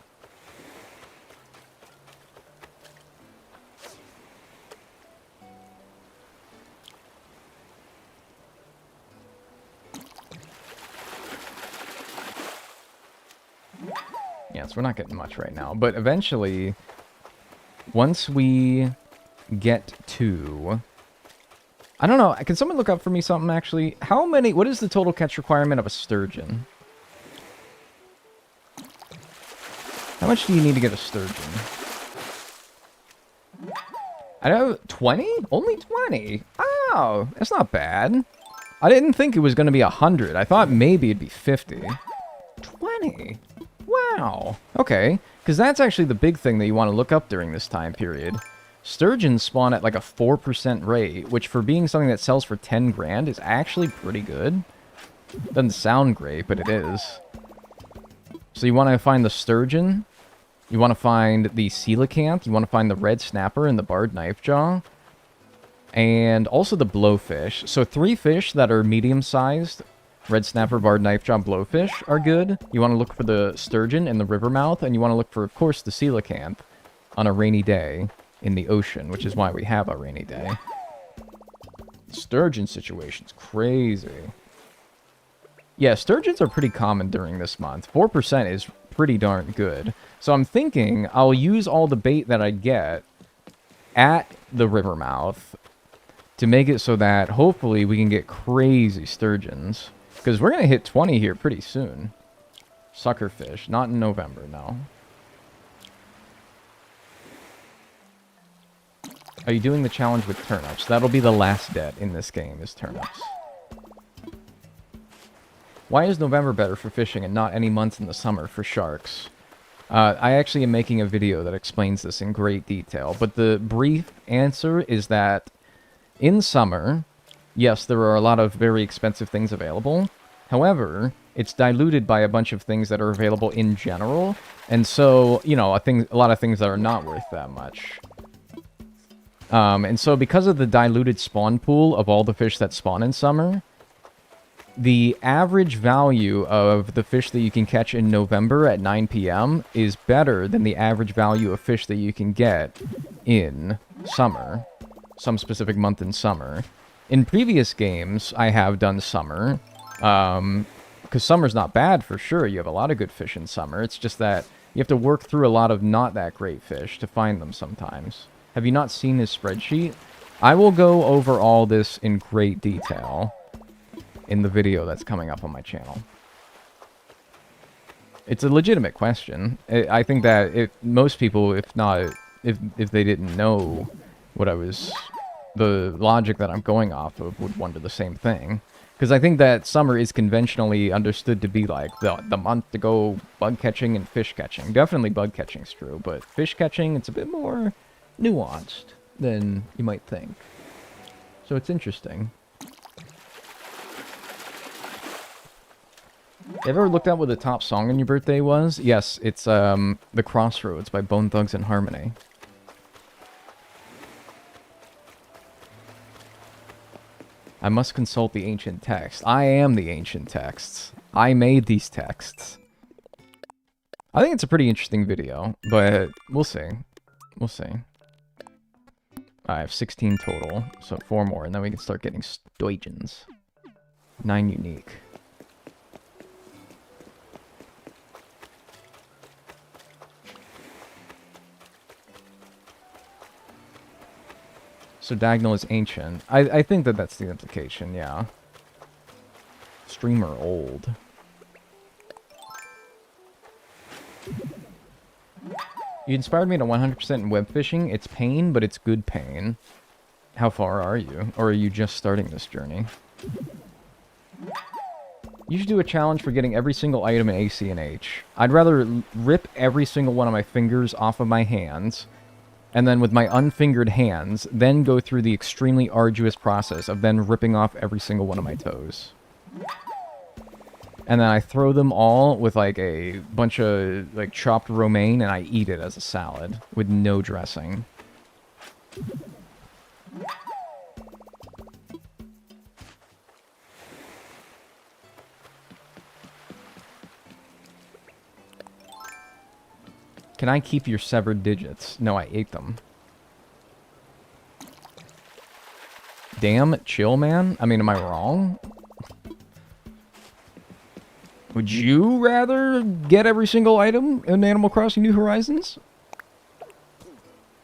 Yes, we're not getting much right now, but eventually, once we get to... I don't know, can someone look up for me something, actually? What is the total catch requirement of a sturgeon? How much do you need to get a sturgeon? I know, 20? Only 20? Oh, that's not bad. I didn't think it was going to be 100. I thought maybe it'd be 50. 20? Wow. Okay, because that's actually the big thing that you want to look up during this time period. Sturgeons spawn at like a 4% rate, which for being something that sells for 10 grand is actually pretty good. Doesn't sound great, but it is. So you want to find the sturgeon, you want to find the coelacanth, you want to find the red snapper and the barred knifejaw, and also the blowfish. So 3 fish that are medium-sized, red snapper, barred knifejaw, blowfish, are good. You want to look for the sturgeon and the rivermouth, and you want to look for, of course, the coelacanth on a rainy day in the ocean, which is why we have a rainy day. Sturgeon situation's crazy. Yeah, sturgeons are pretty common during this month. 4% is pretty darn good. So I'm thinking I'll use all the bait that I get at the river mouth to make it so that hopefully we can get crazy sturgeons. Because we're going to hit 20 here pretty soon. Suckerfish, not in November, no. Are you doing the challenge with turnips? That'll be the last debt in this game, is turnips. Why is November better for fishing and not any months in the summer for sharks? I actually am making a video that explains this in great detail, but the brief answer is that in summer, yes, there are a lot of very expensive things available. However, it's diluted by a bunch of things that are available in general, and so, you know, a lot of things that are not worth that much. And so because of the diluted spawn pool of all the fish that spawn in summer, the average value of the fish that you can catch in November at 9 p.m. is better than the average value of fish that you can get in summer, some specific month in summer. In previous games, I have done summer, because summer's not bad for sure. You have a lot of good fish in summer. It's just that you have to work through a lot of not that great fish to find them sometimes. Have you not seen this spreadsheet? I will go over all this in great detail in the video that's coming up on my channel. It's a legitimate question. I think that if most people, if they didn't know what the logic that I'm going off of, would wonder the same thing. Because I think that summer is conventionally understood to be like the month to go bug catching and fish catching. Definitely bug catching's true, but fish catching, it's a bit more nuanced than you might think. So it's interesting. You ever looked at what the top song on your birthday was? Yes, it's The Crossroads by Bone Thugs and Harmony. I must consult the ancient text. I am the ancient texts. I made these texts. I think it's a pretty interesting video, but we'll see. We'll see. I have 16 total, so 4 more, and then we can start getting Sturgeons. 9 unique. So Dagnel is ancient. I think that that's the implication, yeah. Streamer old. You inspired me to 100% in web fishing. It's pain, but it's good pain. How far are you? Or are you just starting this journey? You should do a challenge for getting every single item in ACNH. I'd rather rip every single one of my fingers off of my hands, and then with my unfingered hands, then go through the extremely arduous process of then ripping off every single one of my toes. And then I throw them all with like a bunch of like chopped romaine, and I eat it as a salad with no dressing. Can I keep your severed digits? No, I ate them. Damn, chill, man. I mean, am I wrong? Would you rather get every single item in Animal Crossing New Horizons?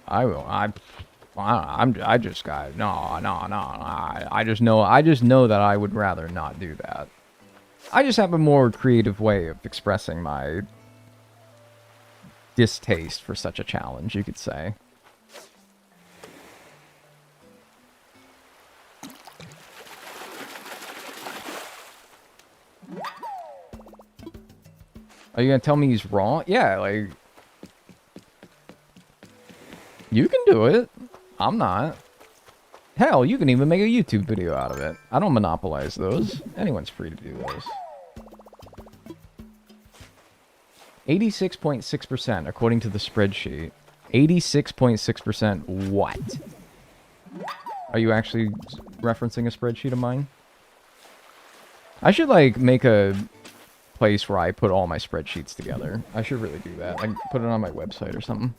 I will. I just got no. I just know that I would rather not do that. I just have a more creative way of expressing my distaste for such a challenge, you could say. Are you gonna tell me he's wrong? Yeah, like... You can do it. I'm not. Hell, you can even make a YouTube video out of it. I don't monopolize those. Anyone's free to do those. 86.6% according to the spreadsheet. 86.6% what? Are you actually referencing a spreadsheet of mine? I should, like, make a place where I put all my spreadsheets together. I should really do that. Like, put it on my website or something.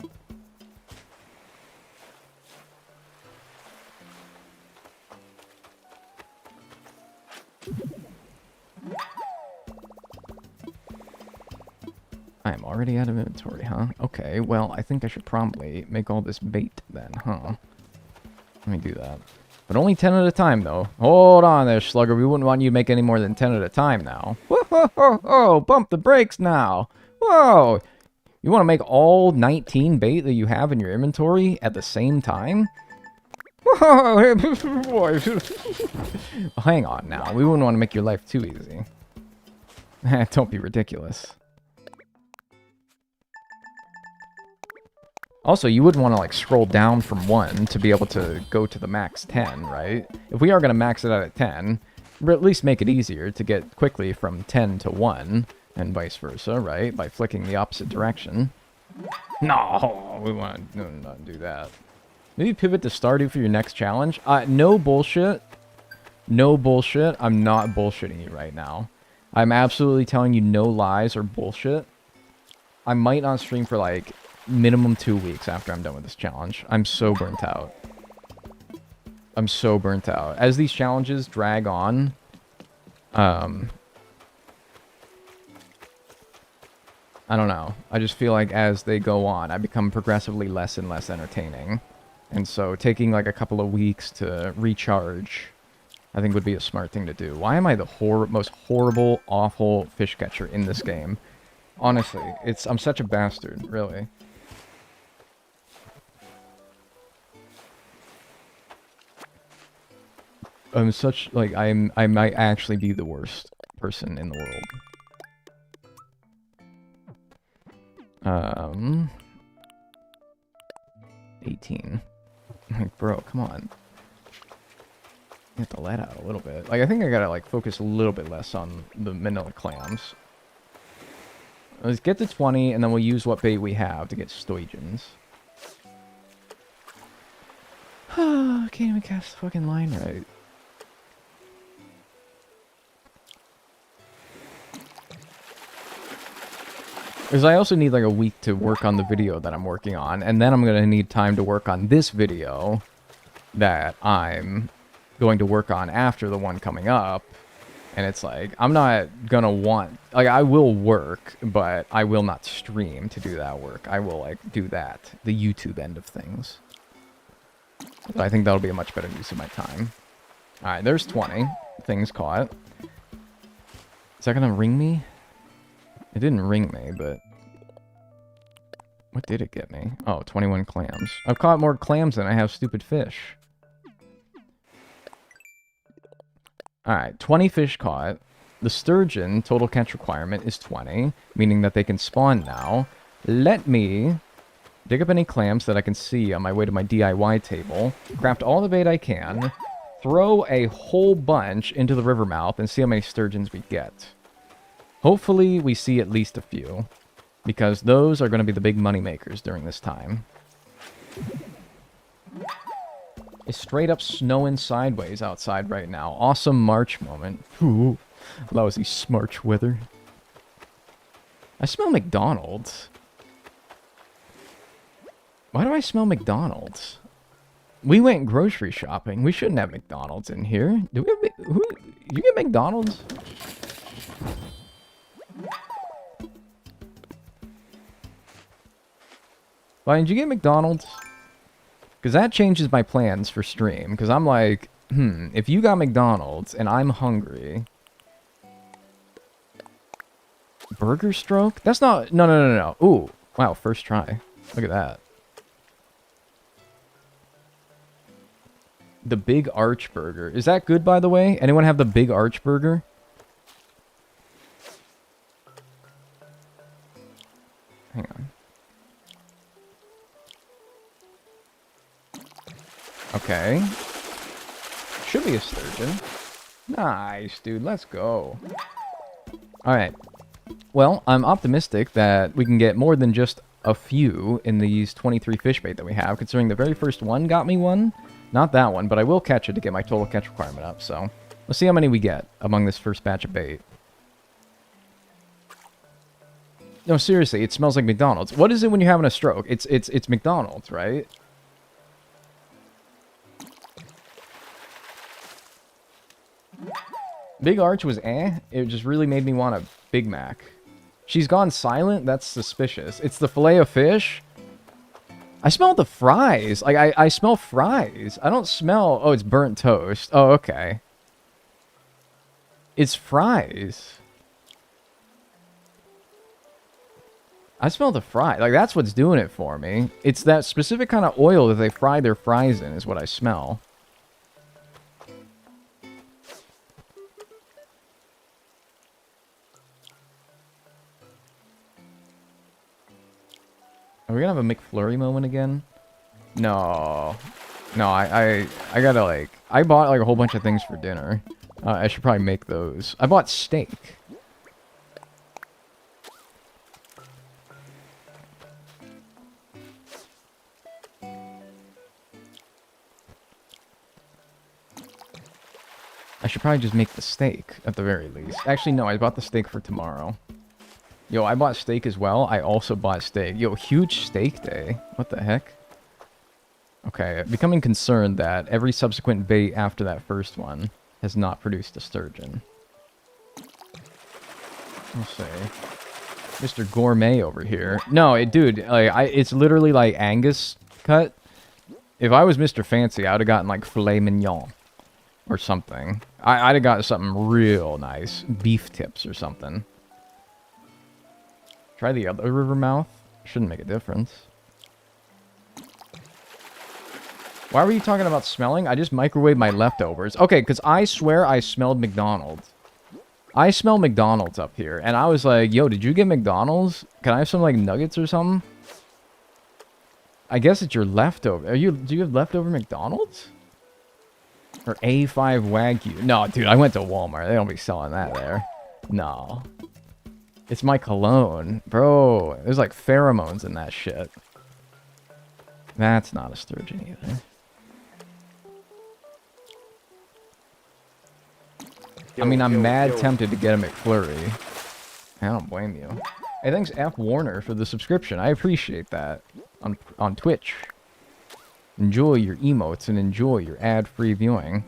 I am already out of inventory, huh? Okay, well, I think I should probably make all this bait then, huh? Let me do that. But only 10 at a time, though. Hold on there, Slugger. We wouldn't want you to make any more than 10 at a time now. Whoa, whoa, whoa, whoa, bump the brakes now. Whoa! You want to make all 19 bait that you have in your inventory at the same time? Whoa! Boy. Hang on now. We wouldn't want to make your life too easy. Don't be ridiculous. Also, you wouldn't want to, like, scroll down from 1 to be able to go to the max 10, right? If we are going to max it out at 10, at least make it easier to get quickly from 10 to 1, and vice versa, right? By flicking the opposite direction. No, we want to not do that. Maybe pivot to Stardew for your next challenge. No bullshit. No bullshit. I'm not bullshitting you right now. I'm absolutely telling you no lies or bullshit. I might not stream for like minimum 2 weeks after I'm done with this challenge. I'm so burnt out. I'm so burnt out. As these challenges drag on, I don't know. I just feel like as they go on, I become progressively less and less entertaining. And so taking like a couple of weeks to recharge, I think would be a smart thing to do. Why am I the most horrible, awful fish catcher in this game? Honestly, I'm such a bastard, really. I'm such, like, I might actually be the worst person in the world. 18. Like, bro, come on. You have to let out a little bit. Like, I think I gotta, like, focus a little bit less on the manila clams. Let's get to 20, and then we'll use what bait we have to get Sturgeons. I can't even cast the fucking line right. Because I also need like a week to work on the video that I'm working on, and then I'm going to need time to work on this video that I'm going to work on after the one coming up. And it's like, I'm not going to want... Like, I will work, but I will not stream to do that work. I will, like, do that. The YouTube end of things. So I think that'll be a much better use of my time. Alright, there's 20 things caught. Is that going to ring me? It didn't ring me, but... What did it get me? Oh, 21 clams. I've caught more clams than I have stupid fish. Alright, 20 fish caught. The sturgeon total catch requirement is 20, meaning that they can spawn now. Let me dig up any clams that I can see on my way to my DIY table, craft all the bait I can, throw a whole bunch into the river mouth, and see how many sturgeons we get. Hopefully we see at least a few, because those are going to be the big money makers during this time. It's straight up snowing sideways outside right now. Awesome March moment. Ooh, lousy smarch weather. I smell McDonald's. Why do I smell McDonald's? We went grocery shopping. We shouldn't have McDonald's in here. Do we have... you get McDonald's? Why did you get McDonald's? Because that changes my plans for stream. Because I'm like, if you got McDonald's and I'm hungry... Burger stroke? That's not... No. Ooh. Wow, first try. Look at that. The Big Arch Burger. Is that good, by the way? Anyone have the Big Arch Burger? Hang on. Okay. Should be a sturgeon. Nice, dude. Let's go. Alright. Well, I'm optimistic that we can get more than just a few in these 23 fish bait that we have, considering the very first one got me one. Not that one, but I will catch it to get my total catch requirement up, so... Let's see how many we get among this first batch of bait. No, seriously, it smells like McDonald's. What is it when you're having a stroke? It's McDonald's, right? Big Arch was eh. It just really made me want a Big Mac. She's gone silent? That's suspicious. It's the fillet of fish? I smell the fries. Like, I smell fries. I don't smell... Oh, it's burnt toast. Oh, okay. It's fries. I smell the fry. Like, that's what's doing it for me. It's that specific kind of oil that they fry their fries in is what I smell. Are we gonna have a McFlurry moment again? No. No, I gotta, like... I bought, like, a whole bunch of things for dinner. I should probably make those. I bought steak. I should probably just make the steak, at the very least. Actually, no, I bought the steak for tomorrow. Yo, I bought steak as well. I also bought steak. Yo, huge steak day. What the heck? Okay, becoming concerned that every subsequent bait after that first one has not produced a sturgeon. Let's see. Mr. Gourmet over here. No, dude, like, it's literally like Angus cut. If I was Mr. Fancy, I would have gotten like filet mignon or something. I'd have gotten something real nice. Beef tips or something. Try the other river mouth. Shouldn't make a difference. Why were you talking about smelling? I just microwaved my leftovers. Okay, because I swear I smelled McDonald's. I smell McDonald's up here. And I was like, yo, did you get McDonald's? Can I have some, like, nuggets or something? I guess it's your leftover. Do you have leftover McDonald's? Or A5 Wagyu? No, dude, I went to Walmart. They don't be selling that there. No. It's my cologne. Bro, there's like pheromones in that shit. That's not a sturgeon either. I mean, I'm mad tempted to get a McFlurry. I don't blame you. Hey, thanks F. Warner for the subscription. I appreciate that. On Twitch. Enjoy your emotes and enjoy your ad-free viewing.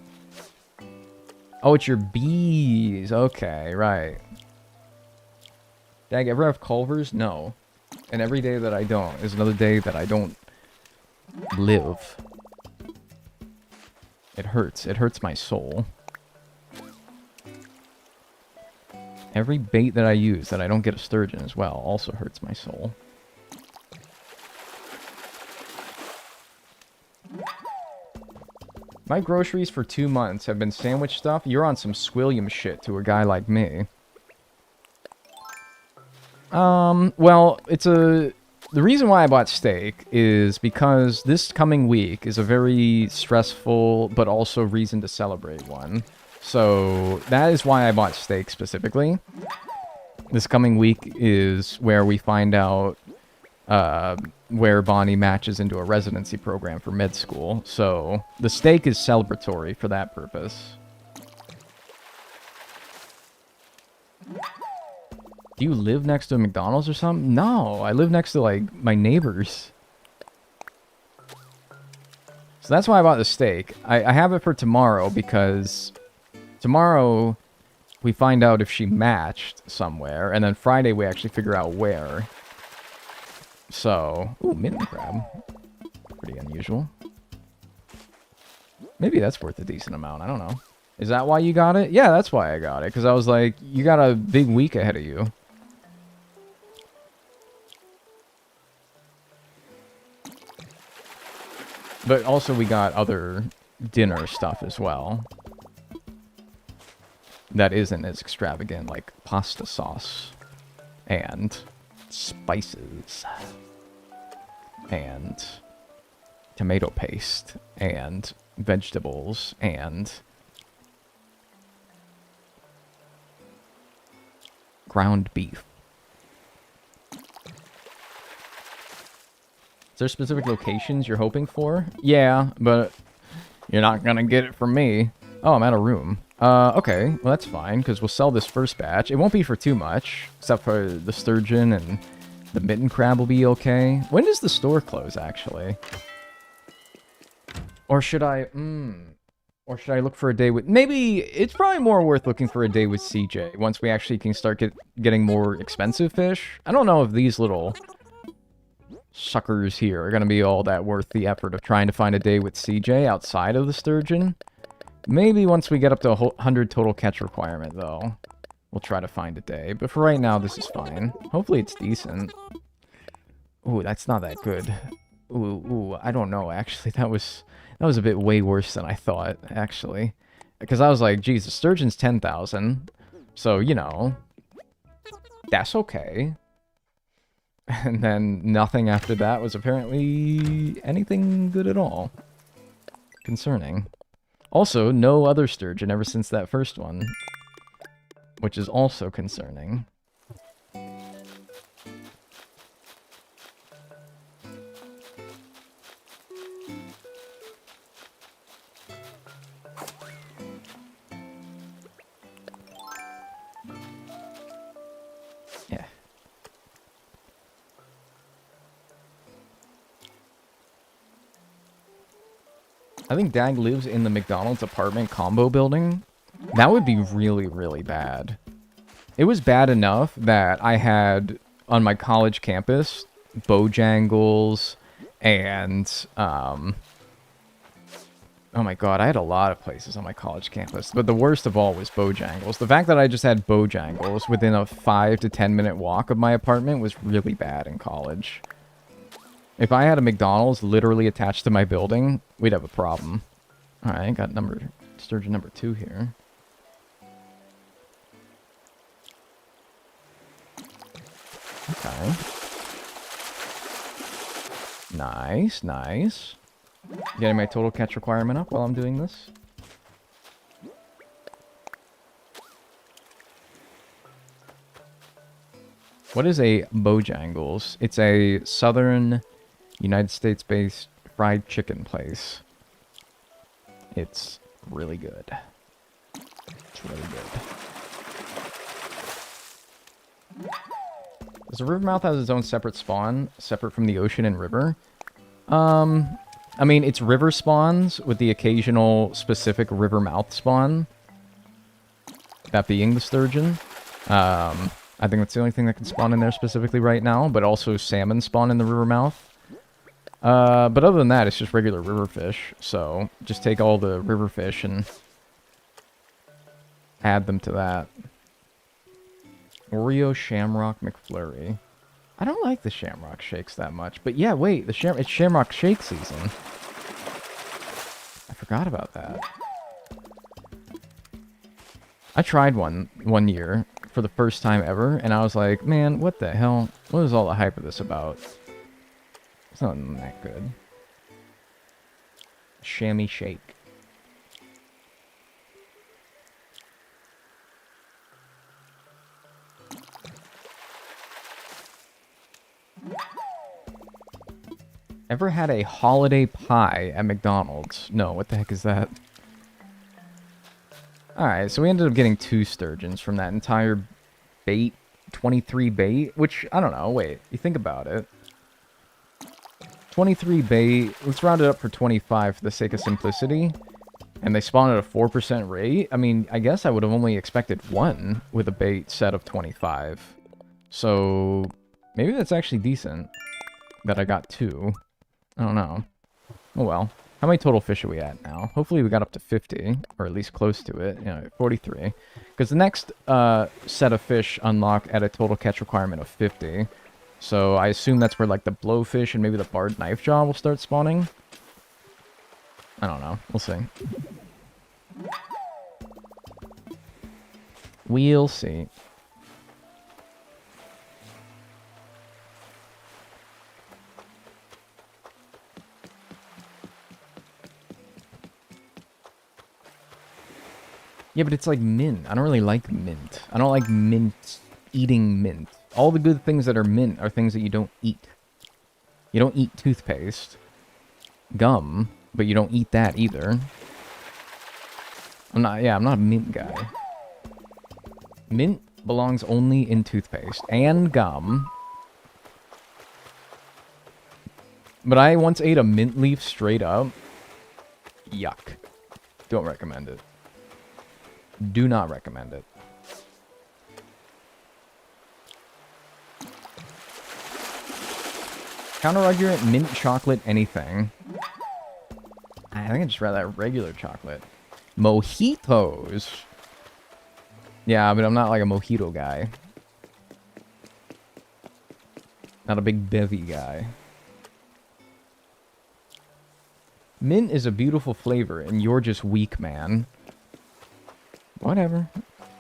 Oh, it's your bees. Okay, right. Dag, ever have Culvers? No. And every day that I don't is another day that I don't live. It hurts. It hurts my soul. Every bait that I use that I don't get a sturgeon as well also hurts my soul. My groceries for 2 months have been sandwich stuff. You're on some Squilliam shit to a guy like me. Well, the reason why I bought steak is because this coming week is a very stressful but also reason to celebrate one. So that is why I bought steak specifically. This coming week is where we find out where Bonnie matches into a residency program for med school. So the steak is celebratory for that purpose. Do you live next to a McDonald's or something? No, I live next to, like, my neighbors. So that's why I bought the steak. I have it for tomorrow because tomorrow we find out if she matched somewhere, and then Friday we actually figure out where. So, ooh, mitten crab. Pretty unusual. Maybe that's worth a decent amount, I don't know. Is that why you got it? Yeah, that's why I got it, because I was like, you got a big week ahead of you. But also we got other dinner stuff as well. That isn't as extravagant, like pasta sauce. And spices. And tomato paste. And vegetables. And ground beef. Is there specific locations you're hoping for? Yeah, but you're not gonna get it from me. Oh, I'm out of room. Okay, well that's fine, because we'll sell this first batch. It won't be for too much, except for the sturgeon and the mitten crab will be okay. When does the store close, actually? Or should I, or should I look for a day with... Maybe it's probably more worth looking for a day with CJ once we actually can start getting more expensive fish. I don't know if these little suckers here are going to be all that worth the effort of trying to find a day with CJ outside of the sturgeon. Maybe once we get up to a 100 total catch requirement, though, we'll try to find a day. But for right now, this is fine. Hopefully it's decent. Ooh, that's not that good. Ooh, I don't know, actually. That was a bit way worse than I thought, actually. Because I was like, geez, the sturgeon's 10,000. So, you know, that's okay. And then nothing after that was apparently anything good at all. Concerning. Also, no other sturgeon ever since that first one. Which is also concerning. I think Dag lives in the McDonald's apartment combo building. That would be really, really bad. It was bad enough that I had, on my college campus, Bojangles and, oh my god, I had a lot of places on my college campus. But the worst of all was Bojangles. The fact that I just had Bojangles within a 5 to 10 minute walk of my apartment was really bad in college. If I had a McDonald's literally attached to my building, we'd have a problem. Alright, got Sturgeon number 2 here. Okay. Nice, nice. Getting my total catch requirement up while I'm doing this. What is a Bojangles? It's a southern United States-based fried chicken place. It's really good. It's really good. Does the Rivermouth has its own separate spawn, separate from the ocean and river? I mean, it's river spawns with the occasional specific Rivermouth spawn. That being the Sturgeon. I think that's the only thing that can spawn in there specifically right now, but also salmon spawn in the Rivermouth. But other than that, it's just regular river fish. So just take all the river fish and add them to that. Oreo Shamrock McFlurry. I don't like the Shamrock Shakes that much. But yeah, wait, it's Shamrock Shake season. I forgot about that. I tried one year for the first time ever, and I was like, man, what the hell? What is all the hype of this about? It's not that good. Chamois Shake. Ever had a holiday pie at McDonald's? No, what the heck is that? Alright, so we ended up getting 2 Sturgeons from that entire bait, 23 bait, which, I don't know, wait, you think about it. 23 bait, let's round it up for 25 for the sake of simplicity. And they spawn at a 4% rate? I mean, I guess I would have only expected 1 with a bait set of 25. So, maybe that's actually decent that I got 2. I don't know. Oh well. How many total fish are we at now? Hopefully we got up to 50, or at least close to it. You know, 43. Because the next set of fish unlock at a total catch requirement of 50. So I assume that's where like the blowfish and maybe the barred knifejaw will start spawning. I don't know. We'll see. We'll see. Yeah, but it's like mint. I don't really like mint. I don't like mint, eating mint. All the good things that are mint are things that you don't eat. You don't eat toothpaste. Gum, but you don't eat that either. I'm not a mint guy. Mint belongs only in toothpaste and gum. But I once ate a mint leaf straight up. Yuck. Don't recommend it. Do not recommend it. Counter-argument, mint chocolate, anything. I think I just read that regular chocolate. Mojitos. Yeah, but I'm not like a mojito guy. Not a big bevy guy. Mint is a beautiful flavor, and you're just weak, man. Whatever.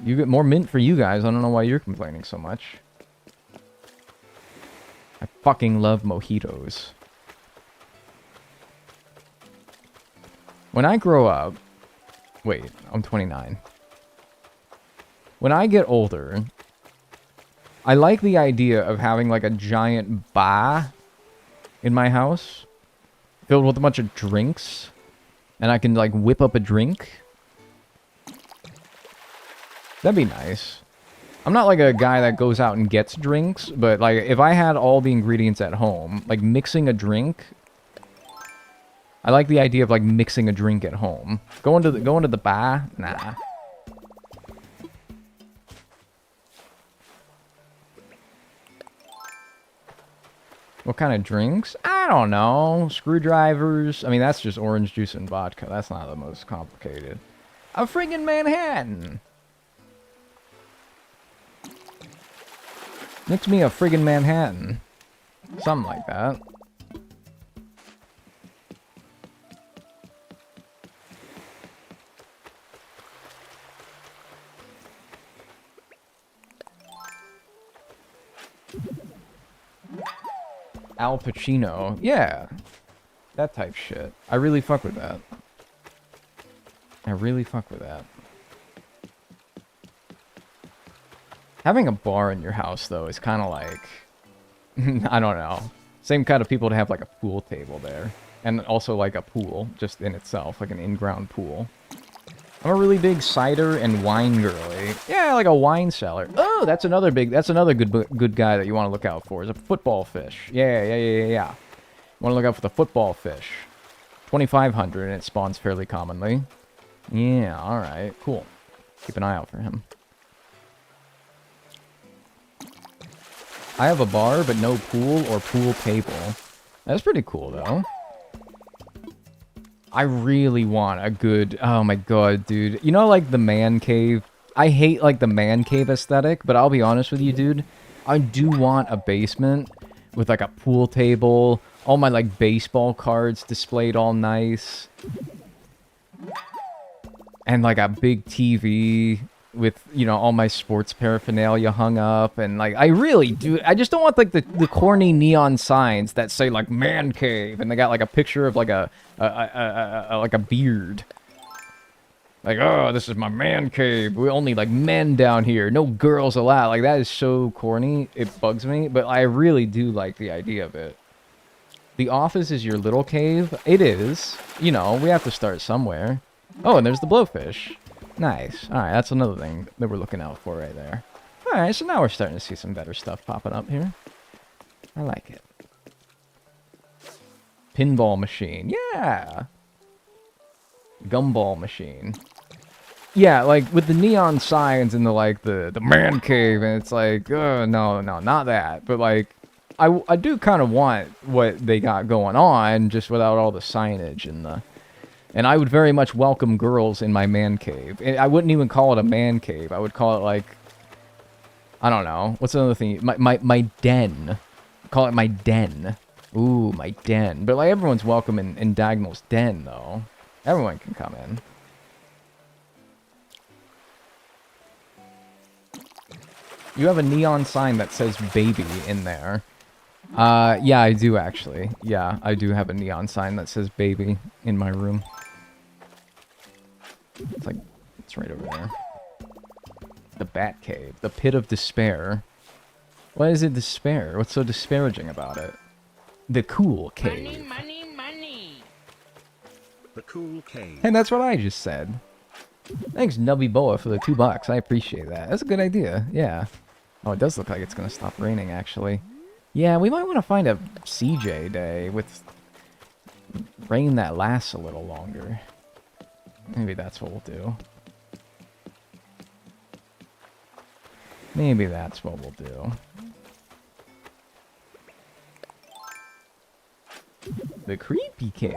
You get more mint for you guys. I don't know why you're complaining so much. I fucking love mojitos. When I grow up... Wait, I'm 29. When I get older, I like the idea of having like a giant bar in my house filled with a bunch of drinks, and I can like whip up a drink. That'd be nice. I'm not like a guy that goes out and gets drinks, but like if I had all the ingredients at home, like mixing a drink, I like the idea of like mixing a drink at home. Going to the bar? Nah. What kind of drinks? I don't know. Screwdrivers. I mean, that's just orange juice and vodka. That's not the most complicated. A friggin' Manhattan. Mix me a friggin' Manhattan. Something like that. Al Pacino. Yeah. That type shit. I really fuck with that. I really fuck with that. Having a bar in your house, though, is kind of like... I don't know. Same kind of people to have, like, a pool table there. And also, like, a pool, just in itself. Like an in-ground pool. I'm a really big cider and wine girly. Yeah, like a wine cellar. Oh, that's another good guy that you want to look out for. Is a football fish. Yeah. You want to look out for the football fish. 2,500, and it spawns fairly commonly. Yeah, alright, cool. Keep an eye out for him. I have a bar, but no pool or pool table. That's pretty cool, though. I really want a good... Oh my god, dude. You know, like, the man cave? I hate, like, the man cave aesthetic, but I'll be honest with you, dude. I do want a basement with, like, a pool table, all my, like, baseball cards displayed all nice. And, like, a big TV with, you know, all my sports paraphernalia hung up. And, like, I really do... I just don't want, like, the corny neon signs that say, like, man cave. And they got, like, a picture of, like, like a beard. Like, oh, this is my man cave. We only, like, men down here. No girls allowed. Like, that is so corny. It bugs me. But I really do like the idea of it. The office is your little cave. It is. You know, we have to start somewhere. Oh, and there's the blowfish. Nice. Alright, that's another thing that we're looking out for right there. Alright, so now we're starting to see some better stuff popping up here. I like it. Pinball machine. Yeah! Gumball machine. Yeah, like, with the neon signs and the, like, the man cave, and it's like, no, not that. But, like, I do kind of want what they got going on, just without all the signage and the... And I would very much welcome girls in my man cave. I wouldn't even call it a man cave. I would call it, like... I don't know. What's another thing? My den. Call it my den. Ooh, my den. But, like, everyone's welcome in Dagnel's den, though. Everyone can come in. You have a neon sign that says baby in there. Yeah, I do, actually. Yeah, I do have a neon sign that says baby in my room. It's like, it's right over there. The Bat Cave. The Pit of Despair. Why is it despair? What's so disparaging about it? The Cool Cave. Money. The cool cave. And that's what I just said. Thanks, Nubby Boa, for the $2. I appreciate that. That's a good idea. Yeah. Oh, it does look like it's going to stop raining, actually. Yeah, we might want to find a CJ day with rain that lasts a little longer. Maybe that's what we'll do. Maybe that's what we'll do. The Creepy Cave.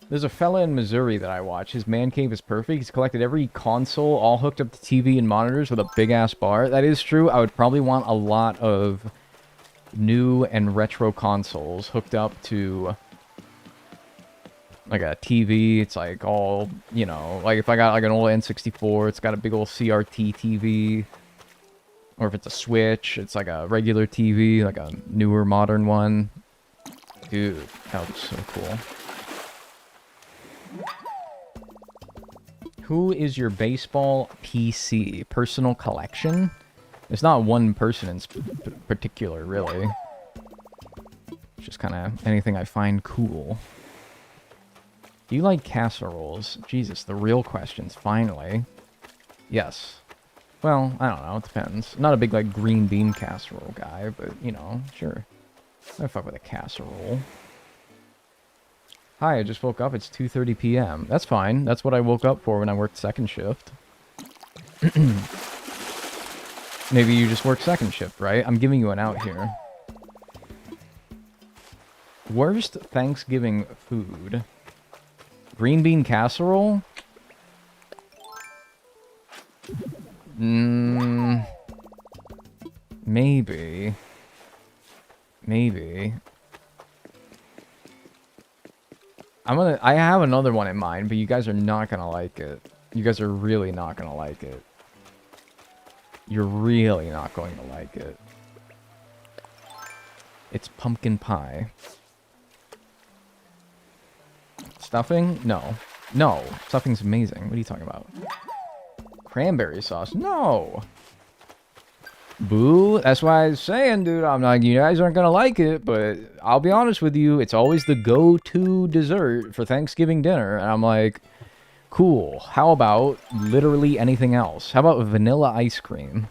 There's a fella in Missouri that I watch. His man cave is perfect. He's collected every console, all hooked up to TV and monitors with a big-ass bar. That is true. I would probably want a lot of new and retro consoles hooked up to, like, a TV. It's, like, all, you know, like, if I got, like, an old N64, it's got a big old CRT TV. Or if it's a Switch, it's, like, a regular TV, like a newer, modern one. Dude, that would be so cool. Who is your baseball PC? Personal collection? There's not one person in particular, really. It's just kind of anything I find cool. Do you like casseroles? Jesus, the real questions, finally. Yes. Well, I don't know, it depends. I'm not a big, like, green bean casserole guy, but, you know, sure. I fuck with a casserole. Hi, I just woke up. It's 2:30 p.m. That's fine. That's what I woke up for when I worked second shift. Maybe you just work second shift, right? I'm giving you an out here. Worst Thanksgiving food. Green bean casserole? Maybe. Maybe. I have another one in mind, but you guys are not gonna like it. You guys are really not gonna like it. You're really not going to like it. It's pumpkin pie. Stuffing? No. No. Stuffing's amazing. What are you talking about? Cranberry sauce? No. Boo. That's why I was saying, dude, I'm like, you guys aren't going to like it, but I'll be honest with you, it's always the go-to dessert for Thanksgiving dinner. And I'm like, cool. How about literally anything else? How about vanilla ice cream?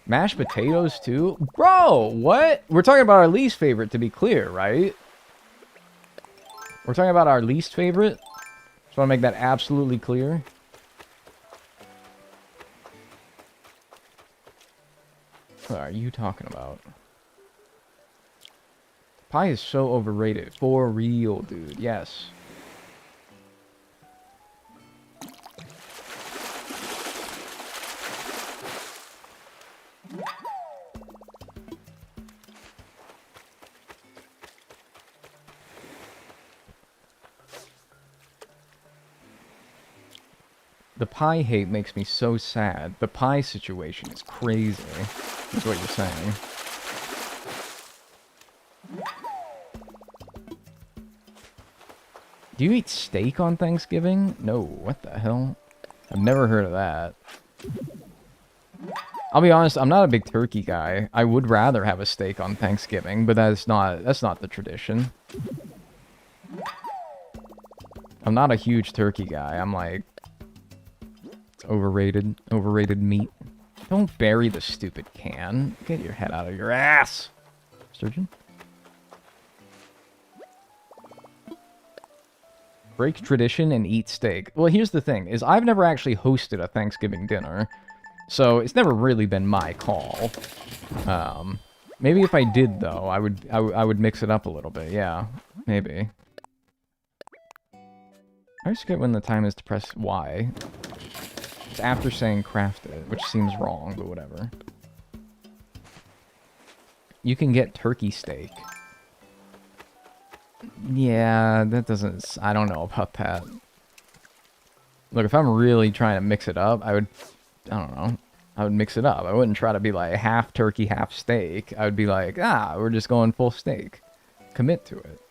Mashed potatoes, too? Bro, what? We're talking about our least favorite, to be clear, right? We're talking about our least favorite. Just want to make that absolutely clear. What are you talking about? Pie is so overrated. For real, dude. Yes. The pie hate makes me so sad. The pie situation is crazy. That's what you're saying. Do you eat steak on Thanksgiving? No. What the hell? I've never heard of that. I'll be honest, I'm not a big turkey guy. I would rather have a steak on Thanksgiving, but that's not the tradition. I'm not a huge turkey guy. I'm like, it's overrated meat. Don't bury the stupid can. Get your head out of your ass, Sturgeon. Break tradition and eat steak. Well, here's the thing, is I've never actually hosted a Thanksgiving dinner, so it's never really been my call. Maybe if I did, though, I would mix it up a little bit. Yeah, maybe. I just forget when the time is to press Y. It's after saying craft it, which seems wrong, but whatever. You can get turkey steak. Yeah, that doesn't... I don't know about that. Look, if I'm really trying to mix it up, I would... I don't know. I would mix it up. I wouldn't try to be like half turkey, half steak. I would be like, we're just going full steak. Commit to it.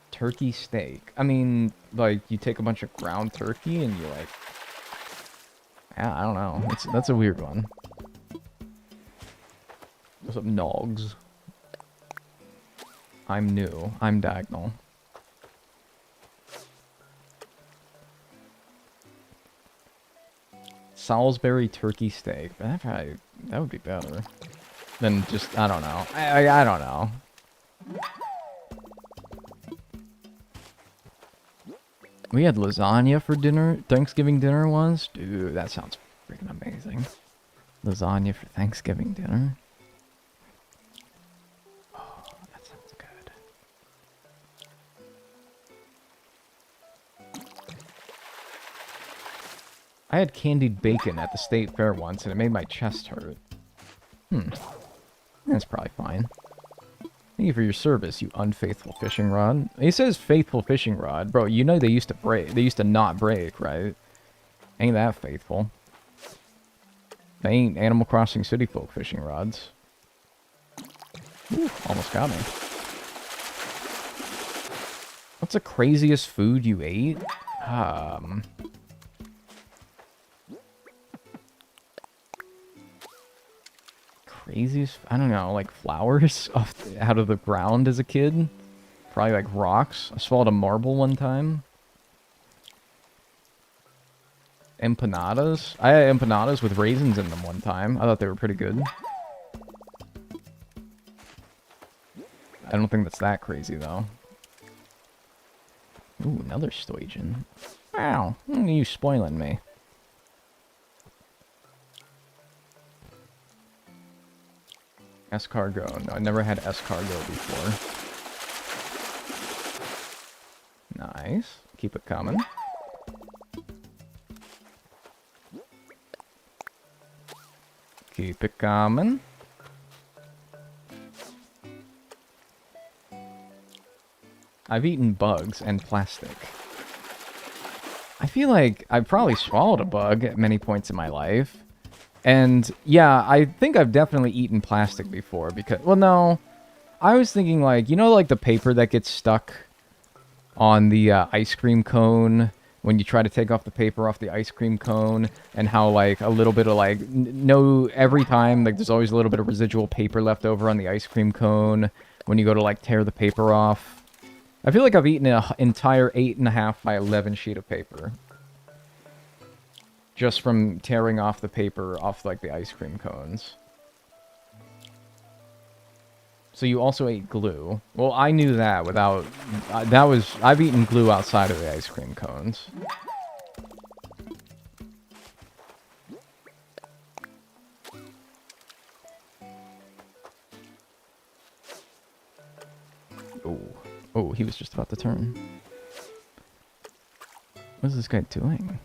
Turkey steak. I mean, like, you take a bunch of ground turkey and you like... Yeah, I don't know. That's a weird one. What's up, Nogs? I'm new. I'm Dagnel. Salisbury turkey steak. That would be better than just, I don't know. I don't know. We had lasagna for dinner, Thanksgiving dinner once. Dude, that sounds freaking amazing. Lasagna for Thanksgiving dinner. Oh, that sounds good. I had candied bacon at the state fair once and it made my chest hurt. That's probably fine. Thank you for your service, you unfaithful fishing rod. He says faithful fishing rod. Bro, you know they used to break. They used to not break, right? Ain't that faithful. They ain't Animal Crossing City Folk fishing rods. Ooh, almost got me. What's the craziest food you ate? Craziest? I don't know, like flowers out of the ground as a kid? Probably like rocks. I swallowed a marble one time. Empanadas? I had empanadas with raisins in them one time. I thought they were pretty good. I don't think that's that crazy, though. Ooh, another Sturgeon. Wow, you spoiling me. Escargot. No, I never had escargot before. Nice. Keep it coming. Keep it coming. I've eaten bugs and plastic. I feel like I've probably swallowed a bug at many points in my life. And yeah, I think I've definitely eaten plastic before because, well, no. I was thinking like, you know, like the paper that gets stuck on the ice cream cone when you try to take off the paper off the ice cream cone, and how like a little bit of like, every time, like there's always a little bit of residual paper left over on the ice cream cone when you go to like tear the paper off. I feel like I've eaten an entire 8.5 by 11 sheet of paper. Just from tearing off the paper off, like, the ice cream cones. So you also ate glue. Well, I knew that without... I've eaten glue outside of the ice cream cones. Oh. Oh, he was just about to turn. What is this guy doing?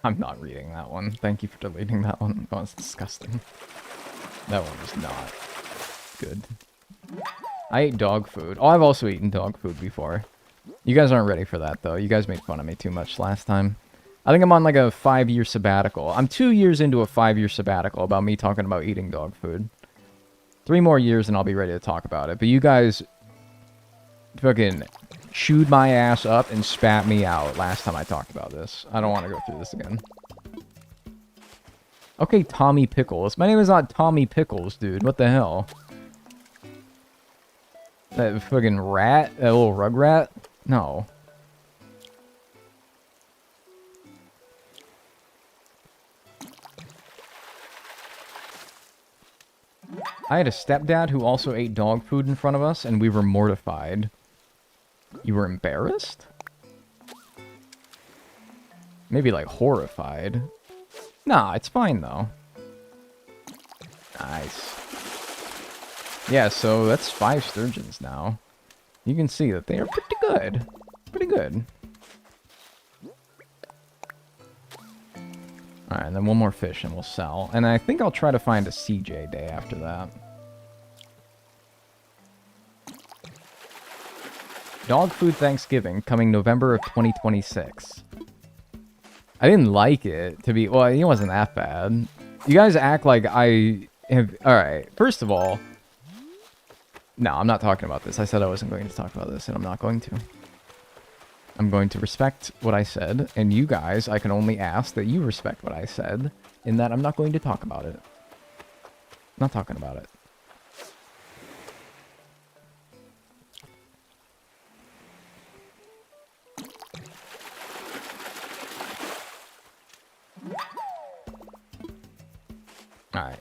I'm not reading that one. Thank you for deleting that one. That was disgusting. That one was not good. I ate dog food. Oh, I've also eaten dog food before. You guys aren't ready for that, though. You guys made fun of me too much last time. I think I'm on like a 5-year sabbatical. I'm 2 years into a 5-year sabbatical about me talking about eating dog food. 3 more years and I'll be ready to talk about it. But you guys fucking chewed my ass up and spat me out last time I talked about this. I don't want to go through this again. Okay, Tommy Pickles. My name is not Tommy Pickles, dude. What the hell? That fucking rat? That little rugrat? No. I had a stepdad who also ate dog food in front of us, and we were mortified. You were embarrassed? Maybe, like, horrified. Nah, it's fine, though. Nice. Yeah, so that's 5 sturgeons now. You can see that they are pretty good. Pretty good. Alright, and then one more fish and we'll sell. And I think I'll try to find a CJ day after that. Dog Food Thanksgiving, coming November of 2026. I didn't like it, to be... Well, it wasn't that bad. You guys act like I have... Alright, first of all... No, I'm not talking about this. I said I wasn't going to talk about this, and I'm not going to. I'm going to respect what I said, and you guys, I can only ask that you respect what I said, in that I'm not going to talk about it. I'm not talking about it. Alright.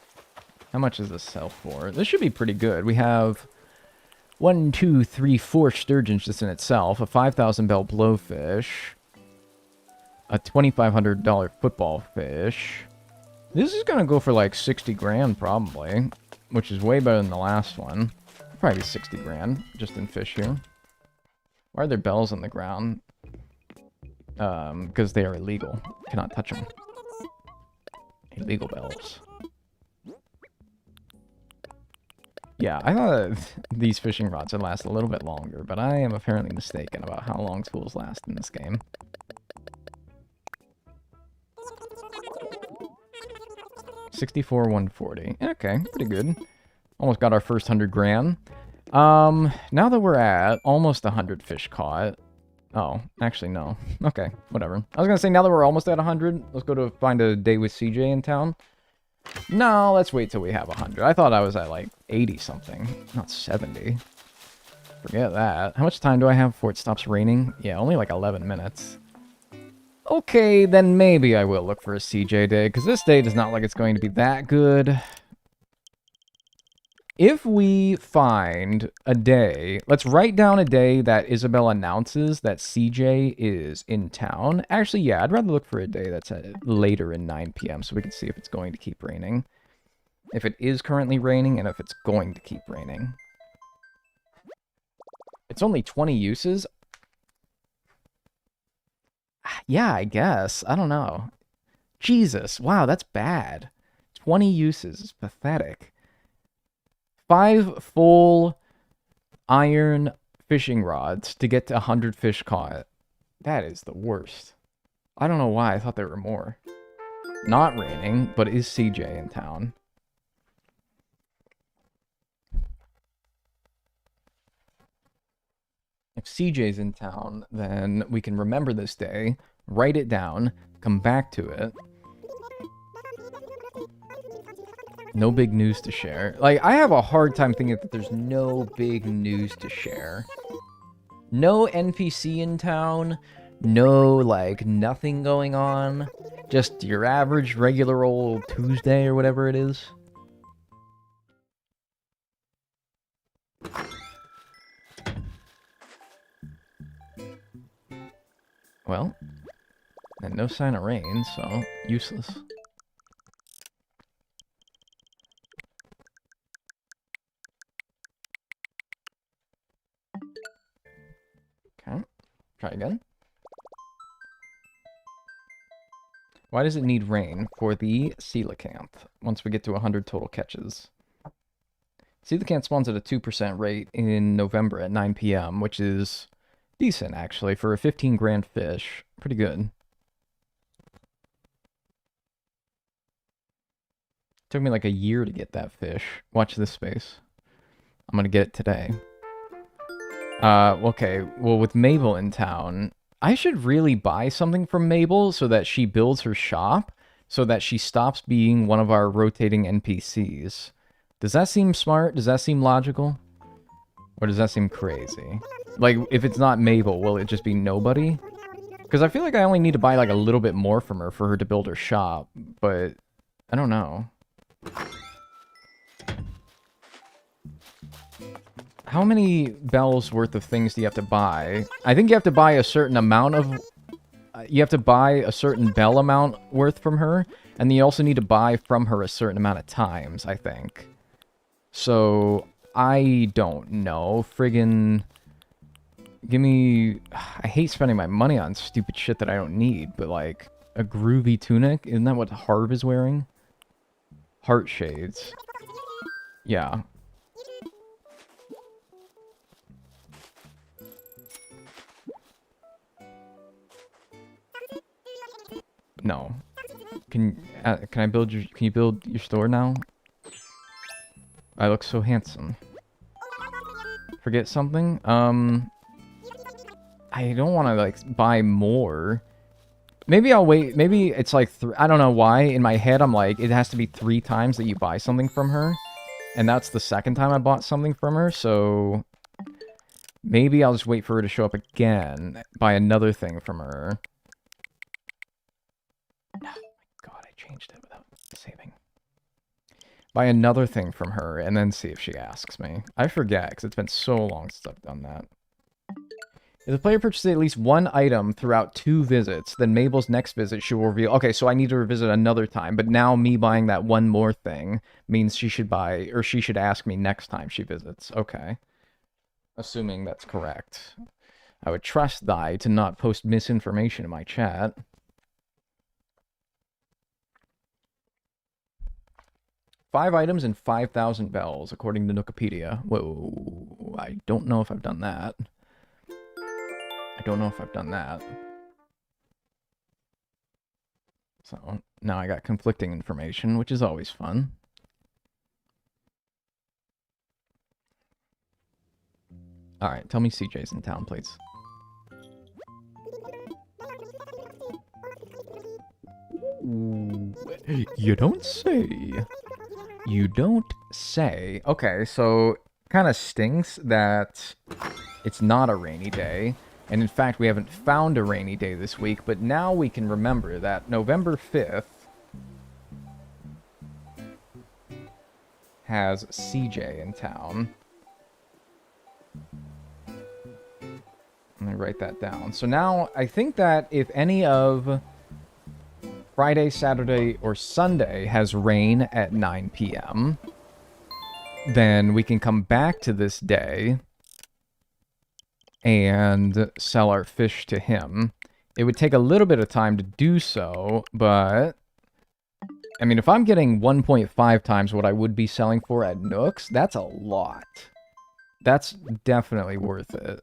How much does this sell for? This should be pretty good. We have 1, 2, 3, 4 sturgeons just in itself, a 5,000 bell blowfish, a $2,500 football fish. This is gonna go for like 60 grand probably, which is way better than the last one. Probably 60 grand just in fish here. Why are there bells on the ground? Because they are illegal. Cannot touch them. Illegal bells. Yeah, I thought these fishing rods would last a little bit longer, but I am apparently mistaken about how long tools last in this game. $64,140. Okay, pretty good. Almost got our first 100 grand. Now that we're at almost 100 fish caught. Oh, actually, no. Okay, whatever. I was gonna say, now that we're almost at 100, let's go to find a day with CJ in town. No, let's wait till we have 100. I thought I was at like 80 something, not 70. Forget that. How much time do I have before it stops raining? Yeah, only like 11 minutes. Okay, then maybe I will look for a CJ day, because this day does not look like it's going to be that good. If we find a day, let's write down a day that Isabel announces that CJ is in town. Actually, yeah, I'd rather look for a day that's later in 9 p.m. so we can see if it's going to keep raining. If it is currently raining, and if it's going to keep raining. It's only 20 uses? Yeah, I guess. I don't know. Jesus, wow, that's bad. 20 uses is pathetic. 5 full iron fishing rods to get to 100 fish caught. That is the worst. I don't know why. I thought there were more. Not raining, but is CJ in town? If CJ's in town, then we can remember this day, write it down, come back to it. No big news to share. Like, I have a hard time thinking that there's no big news to share. No NPC in town. No, like, nothing going on. Just your average, regular old Tuesday or whatever it is. Well, and no sign of rain, so useless. Okay, try again. Why does it need rain for the coelacanth once we get to 100 total catches? Coelacanth spawns at a 2% rate in November at 9 p.m., which is decent, actually, for a 15 grand fish. Pretty good. Took me like a year to get that fish. Watch this space. I'm gonna get it today. Okay, well, with Mabel in town, I should really buy something from Mabel so that she builds her shop, so that she stops being one of our rotating NPCs. Does that seem smart? Does that seem logical? Or does that seem crazy? Like, if it's not Mabel, will it just be nobody? Because I feel like I only need to buy, like, a little bit more from her for her to build her shop, but I don't know. How many bells worth of things do you have to buy? I think you have to buy a certain amount of... you have to buy a certain bell amount worth from her, and then you also need to buy from her a certain amount of times, I think. So, I don't know. Friggin... Give me... I hate spending my money on stupid shit that I don't need, but like, a groovy tunic? Isn't that what Harv is wearing? Heart shades. Yeah. No. Can I build your... Can you build your store now? I look so handsome. Forget something? I don't want to, like, buy more. Maybe I'll wait. Maybe it's like... I don't know why. In my head, I'm like, it has to be 3 times that you buy something from her. And that's the second time I bought something from her, so... Maybe I'll just wait for her to show up again. Buy another thing from her. Oh my god, I changed it without saving. Buy another thing from her, and then see if she asks me. I forget, because it's been so long since I've done that. If the player purchases at least 1 item throughout 2 visits, then Mabel's next visit she will reveal... Okay, so I need to revisit another time, but now me buying that one more thing means she should buy... Or she should ask me next time she visits. Okay. Assuming that's correct. I would trust thy to not post misinformation in my chat. Five items and 5,000 bells, according to Wikipedia. Whoa, I don't know if I've done that. I don't know if I've done that. So, now I got conflicting information, which is always fun. Alright, tell me CJ's in town, please. Ooh, You don't say. You don't say. Okay, so kind of stinks that it's not a rainy day. And in fact, we haven't found a rainy day this week, but now we can remember that November 5th has CJ in town. Let me write that down. So now, I think that if any of Friday, Saturday, or Sunday has rain at 9 p.m., then we can come back to this day and sell our fish to him. It would take a little bit of time to do so, but I mean, if I'm getting 1.5 times what I would be selling for at Nook's, that's a lot. That's definitely worth it.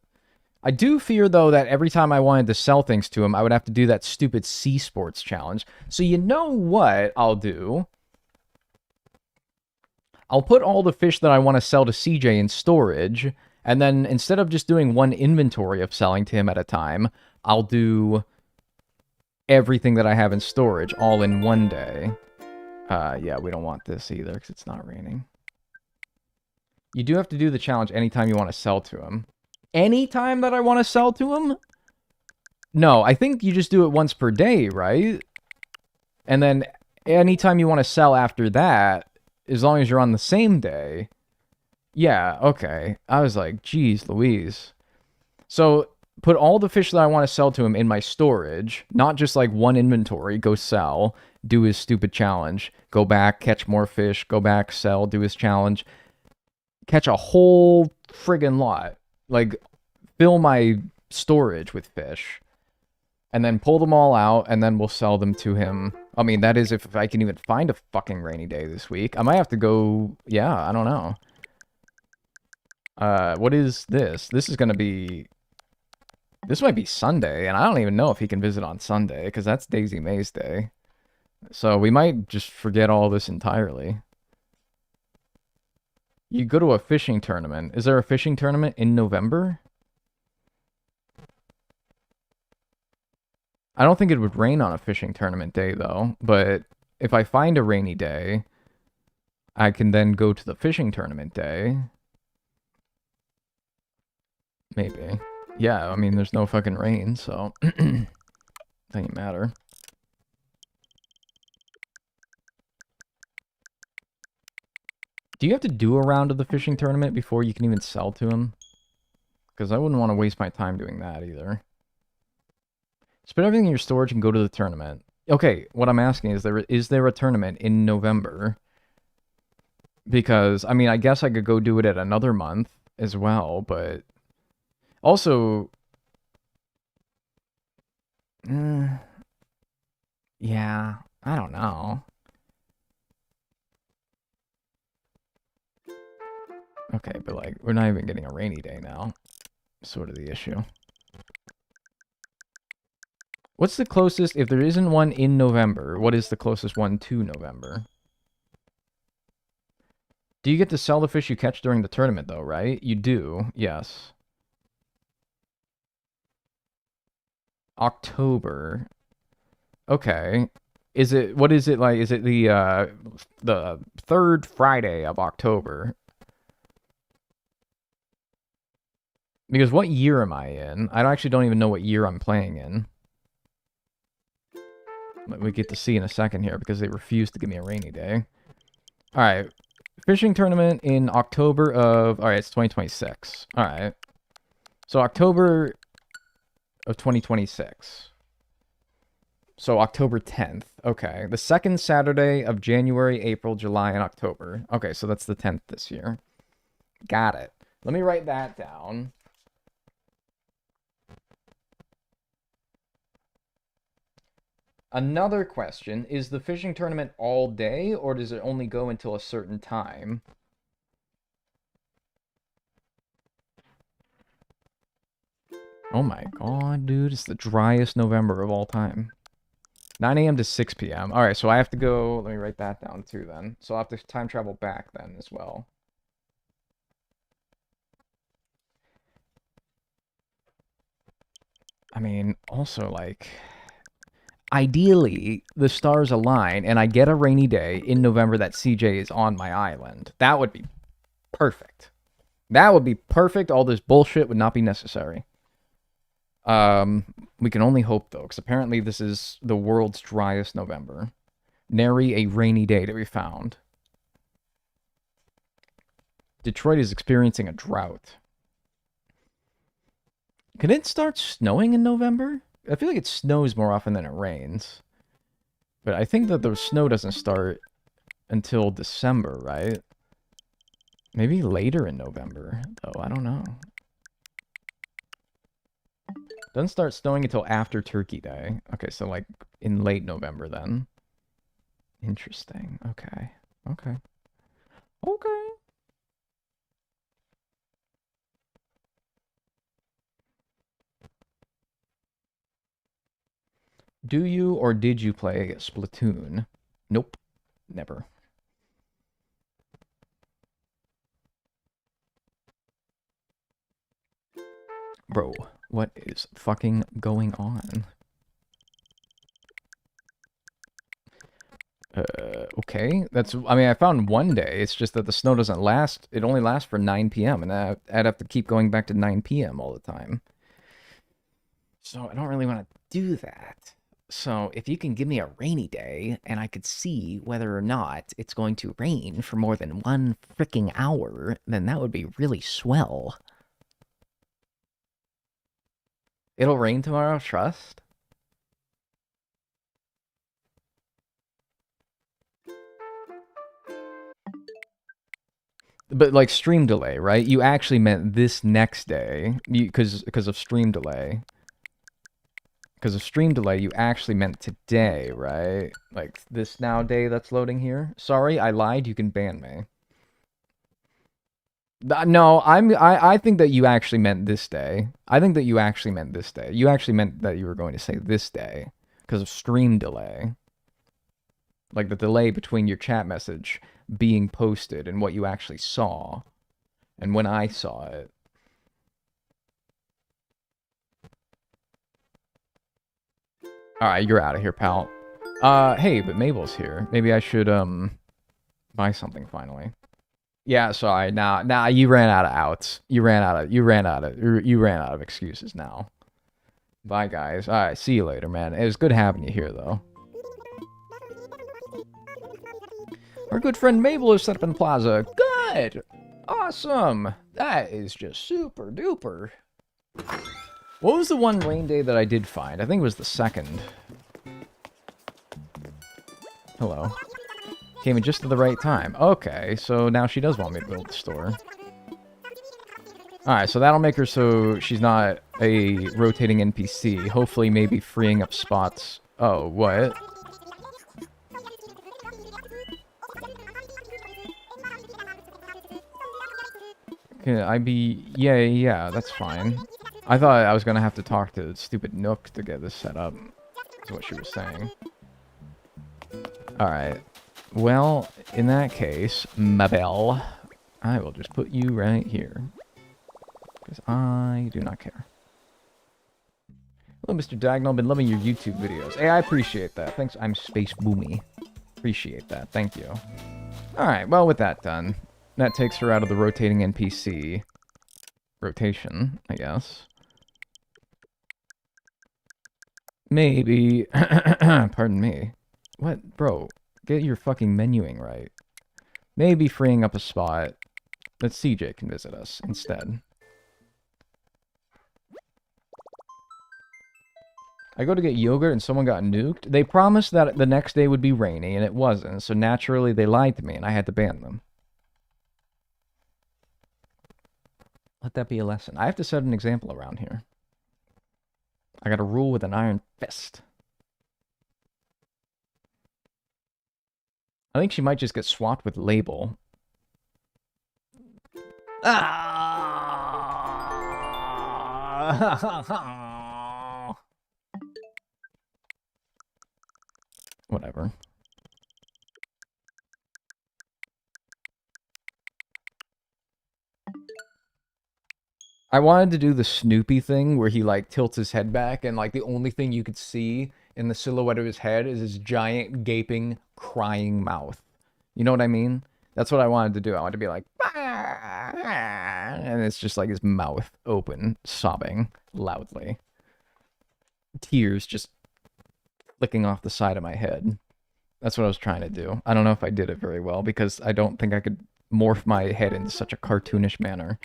I do fear, though, that every time I wanted to sell things to him, I would have to do that stupid Sea Sports challenge. So you know what I'll do? I'll put all the fish that I want to sell to CJ in storage, and then instead of just doing one inventory of selling to him at a time, I'll do everything that I have in storage all in one day. Yeah, we don't want this either, because it's not raining. You do have to do the challenge anytime you want to sell to him. Anytime that I want to sell to him? No, I think you just do it once per day, right? And then anytime you want to sell after that, as long as you're on the same day. Yeah, okay. I was like, geez Louise. So, put all the fish that I want to sell to him in my storage, not just like one inventory, go sell, do his stupid challenge, go back, catch more fish, go back, sell, do his challenge, catch a whole friggin' lot. Like, fill my storage with fish, and then pull them all out, and then we'll sell them to him. I mean, that is if I can even find a fucking rainy day this week. I might have to go, yeah, I don't know. What is this? This is gonna be... This might be Sunday, and I don't even know if he can visit on Sunday, because that's Daisy May's day. So we might just forget all this entirely. You go to a fishing tournament. Is there a fishing tournament in November? I don't think it would rain on a fishing tournament day, though. But if I find a rainy day, I can then go to the fishing tournament day. Maybe. Yeah, I mean, there's no fucking rain, so... doesn't matter. Do you have to do a round of the fishing tournament before you can even sell to him? Because I wouldn't want to waste my time doing that either. Just put everything in your storage and go to the tournament. Okay, what I'm asking is there a tournament in November? Because, I mean, I guess I could go do it at another month as well, but... Also... yeah, I don't know. Okay, but like, we're not even getting a rainy day now. Sort of the issue. What's the closest, if there isn't one in November, what is the closest one to November? Do you get to sell the fish you catch during the tournament, though, right? You do, yes. October. Okay. What is it like? Is it the third Friday of October? Because what year am I in? I actually don't even know what year I'm playing in. But we get to see in a second here because they refuse to give me a rainy day. Alright. Fishing tournament in October of... Alright, it's 2026. Alright. So October of 2026. So October 10th. Okay. The second Saturday of January, April, July, and October. Okay, so that's the 10th this year. Got it. Let me write that down. Another question, is the fishing tournament all day, or does it only go until a certain time? Oh my god, dude, it's the driest November of all time. 9 a.m. to 6 p.m. Alright, so I have to go, let me write that down too then. So I'll have to time travel back then as well. I mean, also like... ideally, the stars align and I get a rainy day in November that CJ is on my island. That would be perfect. That would be perfect. All this bullshit would not be necessary. We can only hope, though, because apparently this is the world's driest November. Nary a rainy day to be found. Detroit is experiencing a drought. Can it start snowing in November? I feel like it snows more often than it rains. But I think that the snow doesn't start until December, right? Maybe later in November, though. I don't know. Doesn't start snowing until after Turkey Day. Okay, so like in late November then. Interesting. Okay. Okay. Okay. Do you or did you play Splatoon? Nope. Never. Bro, what is fucking going on? Okay. I mean, I found one day. It's just that the snow doesn't last. It only lasts for 9 p.m. And I'd have to keep going back to 9 p.m. all the time. So I don't really want to do that. So if you can give me a rainy day and I could see whether or not it's going to rain for more than 1 freaking hour, then that would be really swell. It'll rain tomorrow, trust? But like stream delay, right? You actually meant this next day because of stream delay. Because of stream delay, you actually meant today, right? Like this now day that's loading here. Sorry, I lied. You can ban me. No, I think that you actually meant this day. I think that you actually meant this day. You actually meant that you were going to say this day because of stream delay. Like the delay between your chat message being posted and what you actually saw and when I saw it. Alright, you're out of here, pal. Hey, but Mabel's here. Maybe I should, buy something finally. Yeah, sorry. Nah, you ran out of outs. You ran out of excuses now. Bye, guys. Alright, see you later, man. It was good having you here, though. Our good friend Mabel is set up in Plaza. Good! Awesome! That is just super duper. What was the one rain day that I did find? I think it was the second. Hello. Came in just at the right time. Okay, so now she does want me to build the store. Alright, so that'll make her so she's not a rotating NPC. Hopefully maybe freeing up spots. Oh, what? Can yeah, that's fine. I thought I was gonna have to talk to stupid Nook to get this set up. Is what she was saying. Alright. Well, in that case, Mabel, I will just put you right here. Because I do not care. Hello, Mr. Dagnel. Been loving your YouTube videos. Hey, I appreciate that. Thanks. I'm Space Boomy. Appreciate that. Thank you. Alright, well, with that done, that takes her out of the rotating NPC rotation, I guess. Maybe... Pardon me. What? Bro, get your fucking menuing right. Maybe freeing up a spot that CJ can visit us instead. I go to get yogurt and someone got nuked. They promised that the next day would be rainy, and it wasn't, so naturally they lied to me, and I had to ban them. Let that be a lesson. I have to set an example around here. I gotta rule with an iron fist. I think she might just get swapped with Label. Ah! Whatever. I wanted to do the Snoopy thing where he like tilts his head back and like the only thing you could see in the silhouette of his head is his giant, gaping, crying mouth. You know what I mean? That's what I wanted to do. I wanted to be like, and it's just like his mouth open, sobbing loudly. Tears just flicking off the side of my head. That's what I was trying to do. I don't know if I did it very well because I don't think I could morph my head into such a cartoonish manner.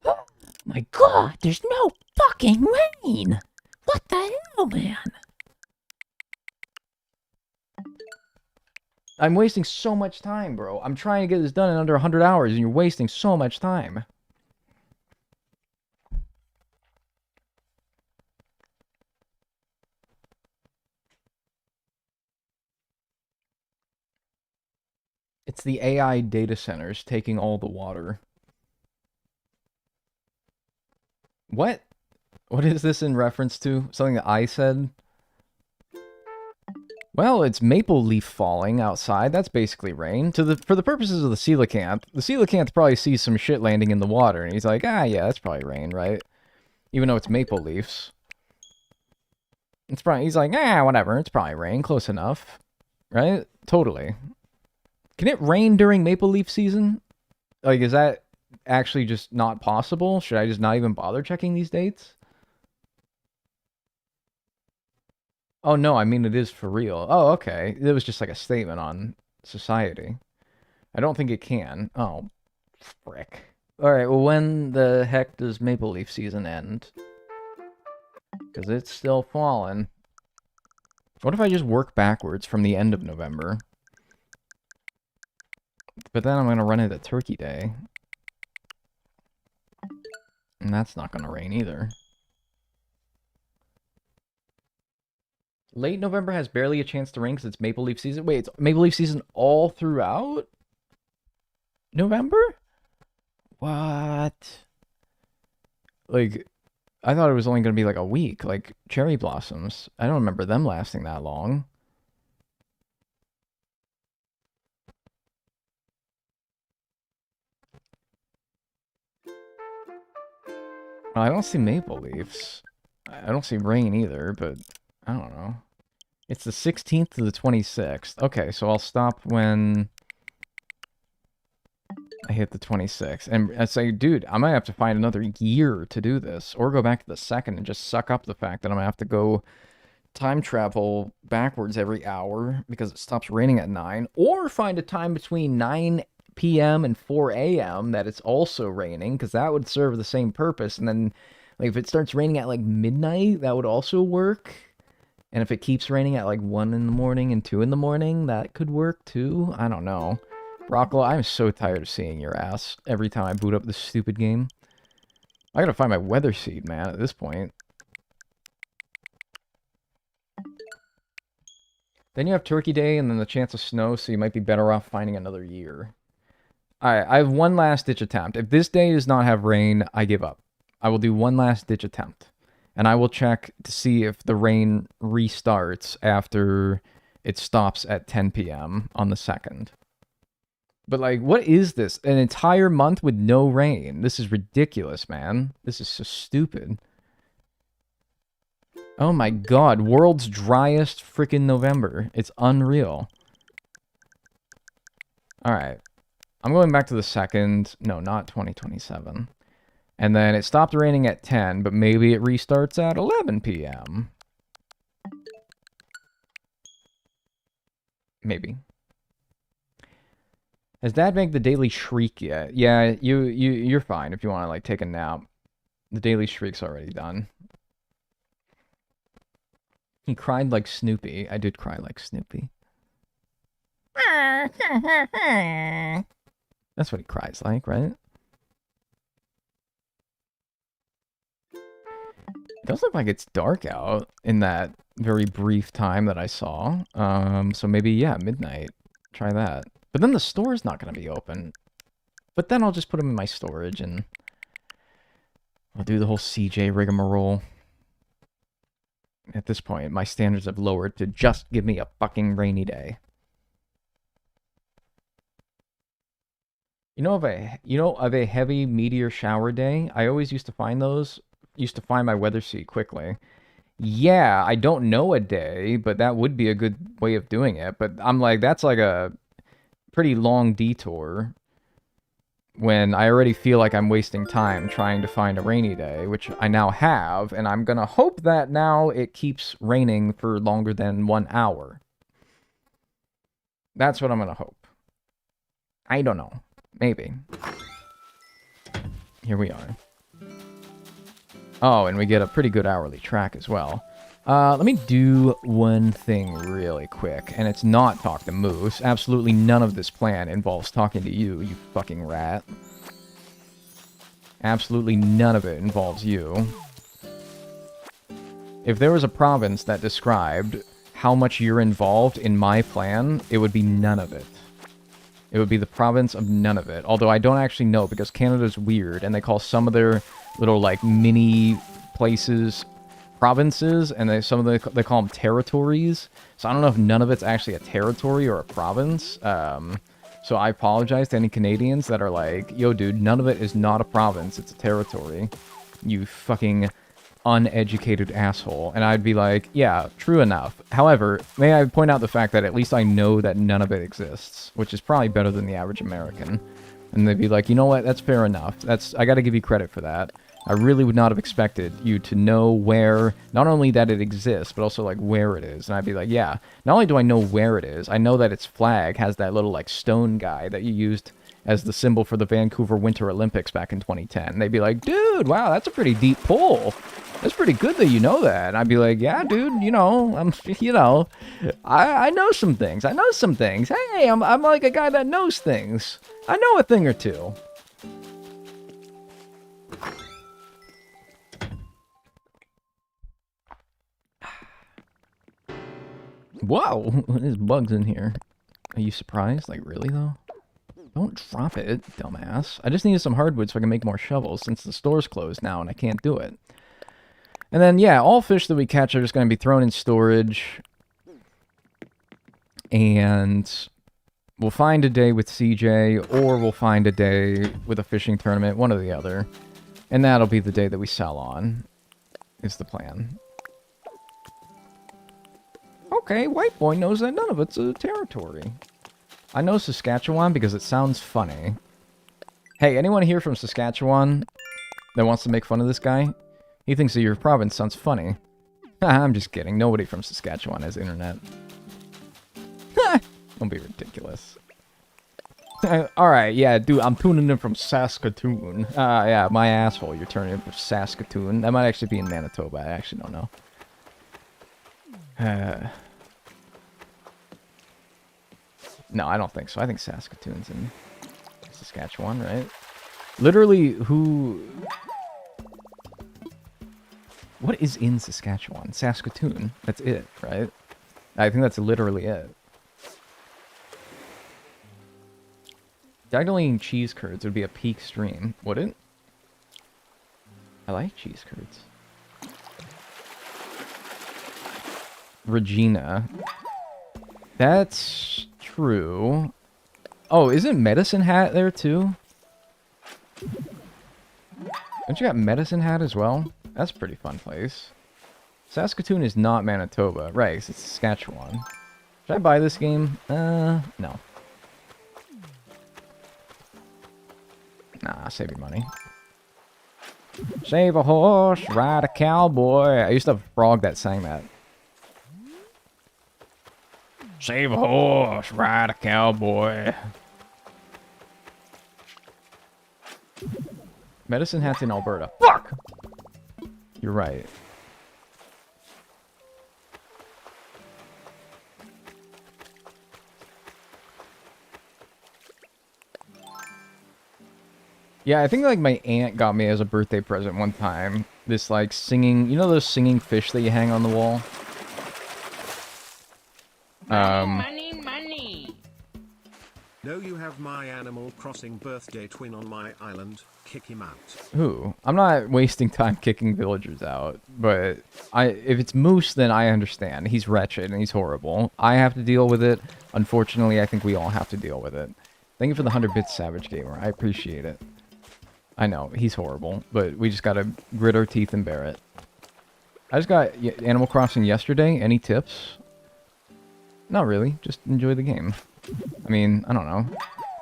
Oh my god, there's no fucking rain! What the hell, man? I'm wasting so much time, bro. I'm trying to get this done in under 100 hours, and you're wasting so much time. It's the AI data centers taking all the water. What? What is this in reference to? Something that I said? Well, it's maple leaf falling outside. That's basically rain. For the purposes of the coelacanth probably sees some shit landing in the water, and he's like, ah, yeah, that's probably rain, right? Even though it's maple leaves. It's probably, he's like, ah, whatever, it's probably rain, close enough. Right? Totally. Can it rain during maple leaf season? Like, is that actually just not possible? Should I just not even bother checking these dates? Oh, no, I mean, it is for real. Oh, okay. It was just like a statement on society. I don't think it can. Oh, frick. Alright, well, when the heck does maple leaf season end? Because it's still falling. What if I just work backwards from the end of November? But then I'm going to run it at Turkey Day. And that's not going to rain either. Late November has barely a chance to rain because it's maple leaf season. Wait, it's maple leaf season all throughout November? What? Like, I thought it was only going to be like a week, like cherry blossoms. I don't remember them lasting that long. I don't see maple leaves. I don't see rain either, but I don't know. It's the 16th to the 26th. Okay, so I'll stop when I hit the 26th. And I say, dude, I might have to find another year to do this. Or go back to the 2nd and just suck up the fact that I'm going to have to go time travel backwards every hour because it stops raining at 9. Or find a time between 9 p.m. and 4 a.m. that it's also raining, because that would serve the same purpose. And then, like, if it starts raining at, like, midnight, that would also work. And if it keeps raining at, like, 1 in the morning and 2 in the morning, that could work, too. I don't know. Broccolo, I'm so tired of seeing your ass every time I boot up this stupid game. I gotta find my weather seed, man, at this point. Then you have Turkey Day and then the chance of snow, so you might be better off finding another year. Alright, I have one last ditch attempt. If this day does not have rain, I give up. I will do one last ditch attempt. And I will check to see if the rain restarts after it stops at 10 p.m. on the 2nd. But, like, what is this? An entire month with no rain? This is ridiculous, man. This is so stupid. Oh my god, world's driest freaking November. It's unreal. Alright. I'm going back to the 2nd. No, not 2027. And then it stopped raining at 10, but maybe it restarts at 11 p.m. Maybe. Has Dad made the daily shriek yet? Yeah, you're fine if you want to, like, take a nap. The daily shriek's already done. He cried like Snoopy. I did cry like Snoopy. That's what he cries like, right? It does look like it's dark out in that very brief time that I saw. So maybe, yeah, midnight. Try that. But then the store's not going to be open. But then I'll just put them in my storage and I'll do the whole CJ rigmarole. At this point, my standards have lowered to just give me a fucking rainy day. You know of a heavy meteor shower day? I always used to find those. Used to find my weather seat quickly. Yeah, I don't know a day, but that would be a good way of doing it. But I'm like, that's like a pretty long detour when I already feel like I'm wasting time trying to find a rainy day, which I now have, and I'm gonna hope that now it keeps raining for longer than 1 hour. That's what I'm gonna hope. I don't know. Maybe. Here we are. Oh, and we get a pretty good hourly track as well. Let me do one thing really quick, and it's not talk to Moose. Absolutely none of this plan involves talking to you, you fucking rat. Absolutely none of it involves you. If there was a province that described how much you're involved in my plan, it would be none of it. It would be the province of none of it. Although I don't actually know, because Canada's weird, and they call some of their little, like, mini places provinces, and they call them territories. So I don't know if none of it's actually a territory or a province. So I apologize to any Canadians that are like, yo, dude, none of it is not a province, it's a territory. You fucking uneducated asshole. And I'd be like, yeah, true enough. However, may I point out the fact that at least I know that none of it exists, which is probably better than the average American. And they'd be like, you know what, that's fair enough. I gotta give you credit for that. I really would not have expected you to know where, not only that it exists, but also, like, where it is. And I'd be like, yeah, not only do I know where it is, I know that its flag has that little, like, stone guy that you used as the symbol for the Vancouver Winter Olympics back in 2010. They'd be like, dude, wow, that's a pretty deep pull. That's pretty good that you know that. And I'd be like, yeah, dude, you know, I know some things. I know some things. Hey, I'm like a guy that knows things. I know a thing or two. Whoa, there's bugs in here. Are you surprised? Like, really, though? Don't drop it, dumbass. I just needed some hardwood so I can make more shovels, since the store's closed now and I can't do it. And then, yeah, all fish that we catch are just going to be thrown in storage. And we'll find a day with CJ, or we'll find a day with a fishing tournament, one or the other. And that'll be the day that we sell on, is the plan. Okay, white boy knows that none of it's a territory. I know Saskatchewan because it sounds funny. Hey, anyone here from Saskatchewan that wants to make fun of this guy? He thinks that your province sounds funny. I'm just kidding. Nobody from Saskatchewan has internet. Don't be ridiculous. Alright, yeah, dude, I'm tuning in from Saskatoon. Yeah, my asshole, you're turning in from Saskatoon. That might actually be in Manitoba. I actually don't know. No, I don't think so. I think Saskatoon's in Saskatchewan, right? Literally, what is in Saskatchewan? Saskatoon. That's it, right? I think that's literally it. Dagnel eating cheese curds would be a peak stream, would it? I like cheese curds. Regina. That's true. Oh, isn't Medicine Hat there too? Don't you got Medicine Hat as well? That's a pretty fun place. Saskatoon is not Manitoba. Right, it's Saskatchewan. Should I buy this game? No. Nah, save your money. Save a horse, ride a cowboy. I used to have a frog that sang that. Save a horse, ride a cowboy. Medicine Hat's in Alberta. Fuck! You're right. Yeah, I think, like, my aunt got me as a birthday present one time. This, like, singing... You know those singing fish that you hang on the wall? Money. No, you have my Animal Crossing birthday twin on my island. Kick him out. Who? I'm not wasting time kicking villagers out, but if it's Moose, then I understand. He's wretched and he's horrible. I have to deal with it. Unfortunately, I think we all have to deal with it. Thank you for the 100 bits, Savage Gamer. I appreciate it. I know, he's horrible, but we just gotta grit our teeth and bear it. I just got Animal Crossing yesterday. Any tips? Not really. Just enjoy the game. I mean, I don't know.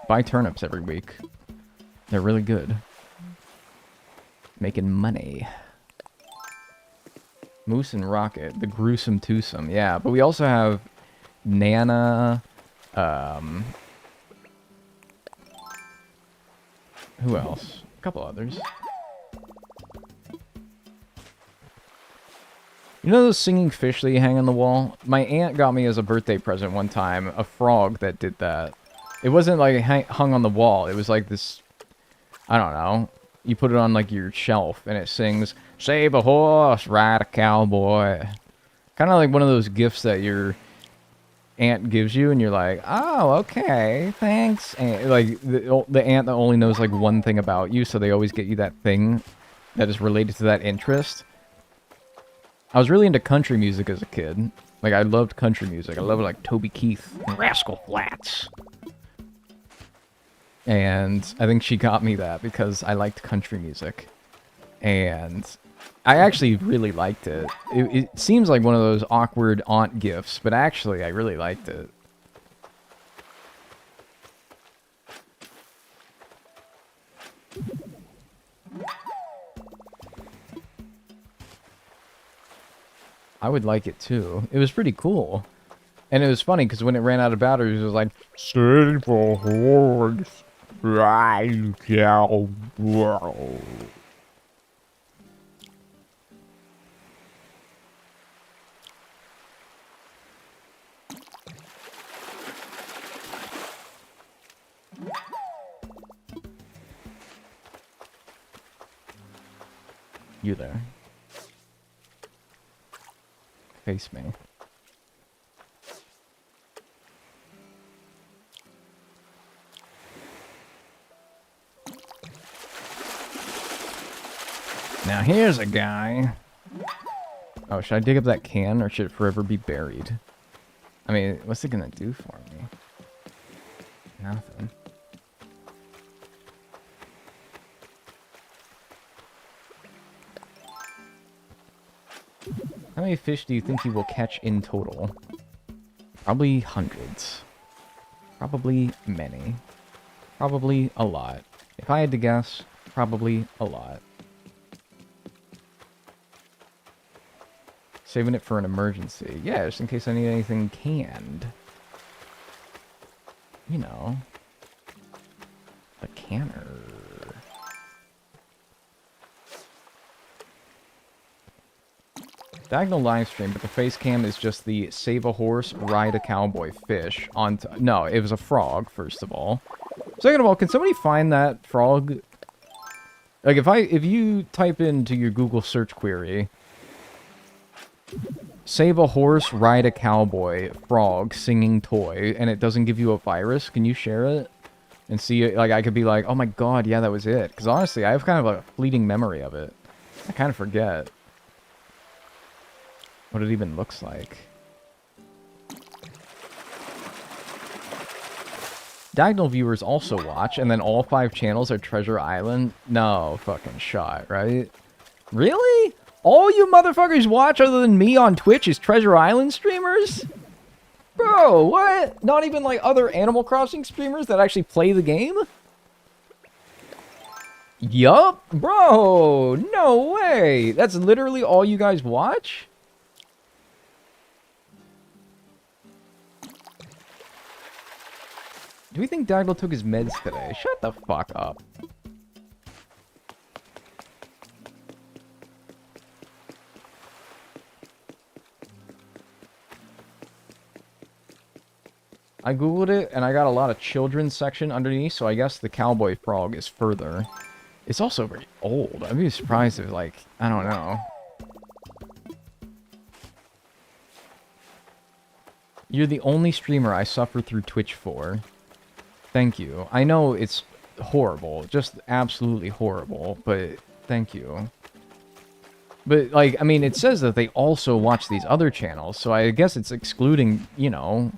Buy turnips every week. They're really good. Making money. Moose and Rocket. The gruesome twosome. Yeah, but we also have Nana. Who else? A couple others. You know those singing fish that you hang on the wall? My aunt got me as a birthday present one time a frog that did that. It wasn't like hung on the wall. It was like this, I don't know. You put it on like your shelf and it sings, "Save a horse, ride a cowboy." Kind of like one of those gifts that your aunt gives you and you're like, "Oh, okay, thanks." And like the aunt that only knows like one thing about you, so they always get you that thing that is related to that interest. I was really into country music as a kid. Like, I loved country music. I loved, like, Toby Keith and Rascal Flatts. And I think she got me that because I liked country music. And I actually really liked it. It seems like one of those awkward aunt gifts, but actually, I really liked it. I would like it too. It was pretty cool. And it was funny because when it ran out of batteries, it was like, "Save a horse, ride a cowboy." You there. Face me. Now here's a guy. Oh, should I dig up that can or should it forever be buried? I mean, what's it gonna do for me? Nothing. How many fish do you think you will catch in total? Probably hundreds. Probably many. Probably a lot. If I had to guess, probably a lot. Saving it for an emergency. Yeah, just in case I need anything canned. You know. A canner. Dagnel livestream, but the face cam is just the save a horse, ride a cowboy fish on no, it was a frog, first of all. Second of all, can somebody find that frog? Like, if you type into your Google search query, save a horse, ride a cowboy, frog, singing toy, and it doesn't give you a virus, can you share it? And see, like, I could be like, oh my god, yeah, that was it. Because honestly, I have kind of a fleeting memory of it. I kind of forget what it even looks like. Dagnel viewers also watch, and then all 5 channels are Treasure Island? No fucking shot, right? Really? All you motherfuckers watch other than me on Twitch is Treasure Island streamers? Bro, what? Not even like other Animal Crossing streamers that actually play the game? Yup, bro, no way. That's literally all you guys watch? Do we think Dagnel took his meds today? Shut the fuck up. I googled it, and I got a lot of children's section underneath, so I guess the cowboy frog is further. It's also very old. I'd be surprised if, like, I don't know. You're the only streamer I suffer through Twitch for. Thank you. I know it's horrible. Just absolutely horrible, but thank you. But, like, I mean, it says that they also watch these other channels, so I guess it's excluding, you know,